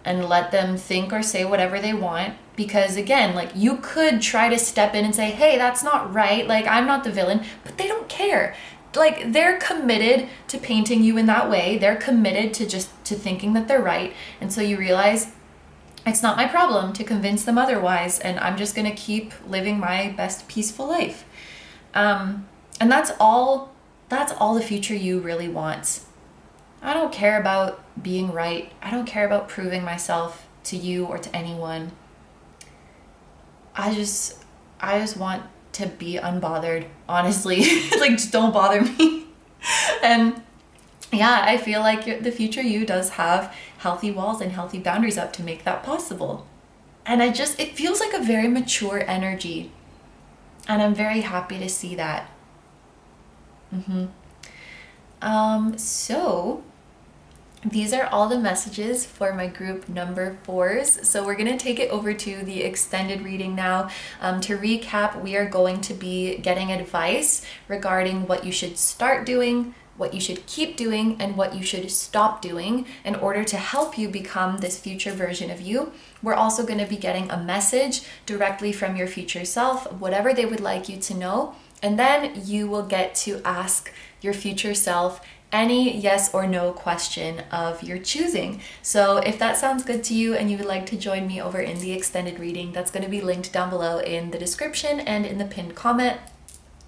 Speaker 1: and let them think or say whatever they want. Because again, you could try to step in and say, hey, that's not right. I'm not the villain, but they don't care. They're committed to painting you in that way. They're committed to thinking that they're right. And so you realize it's not my problem to convince them otherwise. And I'm just going to keep living my best peaceful life. And that's all the future you really wants. I don't care about being right. I don't care about proving myself to you or to anyone. I just want to be unbothered, honestly. Just don't bother me. And yeah, I feel like the future you does have healthy walls and healthy boundaries up to make that possible. And it feels like a very mature energy. And I'm very happy to see that. So these are all the messages for my group number 4s. So we're going to take it over to the extended reading now. To recap, we are going to be getting advice regarding what you should start doing, what you should keep doing, and what you should stop doing in order to help you become this future version of you. We're also going to be getting a message directly from your future self, whatever they would like you to know. And then you will get to ask your future self any yes or no question of your choosing. So if that sounds good to you and you would like to join me over in the extended reading, that's going to be linked down below in the description and in the pinned comment.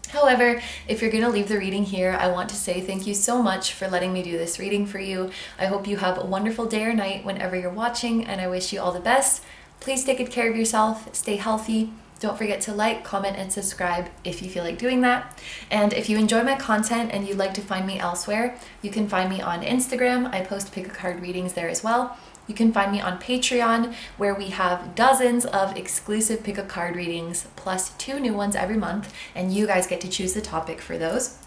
Speaker 1: However, if you're going to leave the reading here, I want to say thank you so much for letting me do this reading for you. I hope you have a wonderful day or night whenever you're watching, and I wish you all the best. Please take good care of yourself, stay healthy. Don't forget to like, comment, and subscribe if you feel like doing that. And if you enjoy my content and you'd like to find me elsewhere, you can find me on Instagram. I post pick a card readings there as well. You can find me on Patreon, where we have dozens of exclusive pick a card readings, plus 2 new ones every month, and you guys get to choose the topic for those.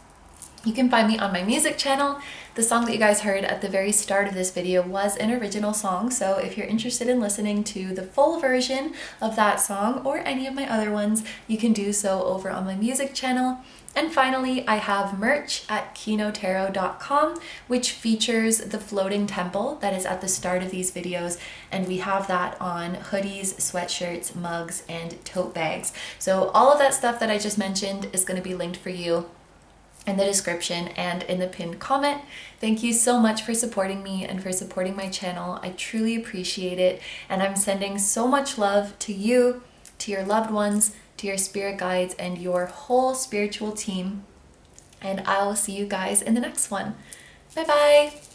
Speaker 1: You can find me on my music channel. The song that you guys heard at the very start of this video was an original song, so if you're interested in listening to the full version of that song or any of my other ones, you can do so over on my music channel. And finally, I have merch at kinotarot.com, which features the floating temple that is at the start of these videos, and we have that on hoodies, sweatshirts, mugs, and tote bags. So all of that stuff that I just mentioned is going to be linked for you in the description and in the pinned comment. Thank you so much for supporting me and for supporting my channel. I truly appreciate it, and I'm sending so much love to you, to your loved ones, to your spirit guides, and your whole spiritual team. And I will see you guys in the next one. Bye bye!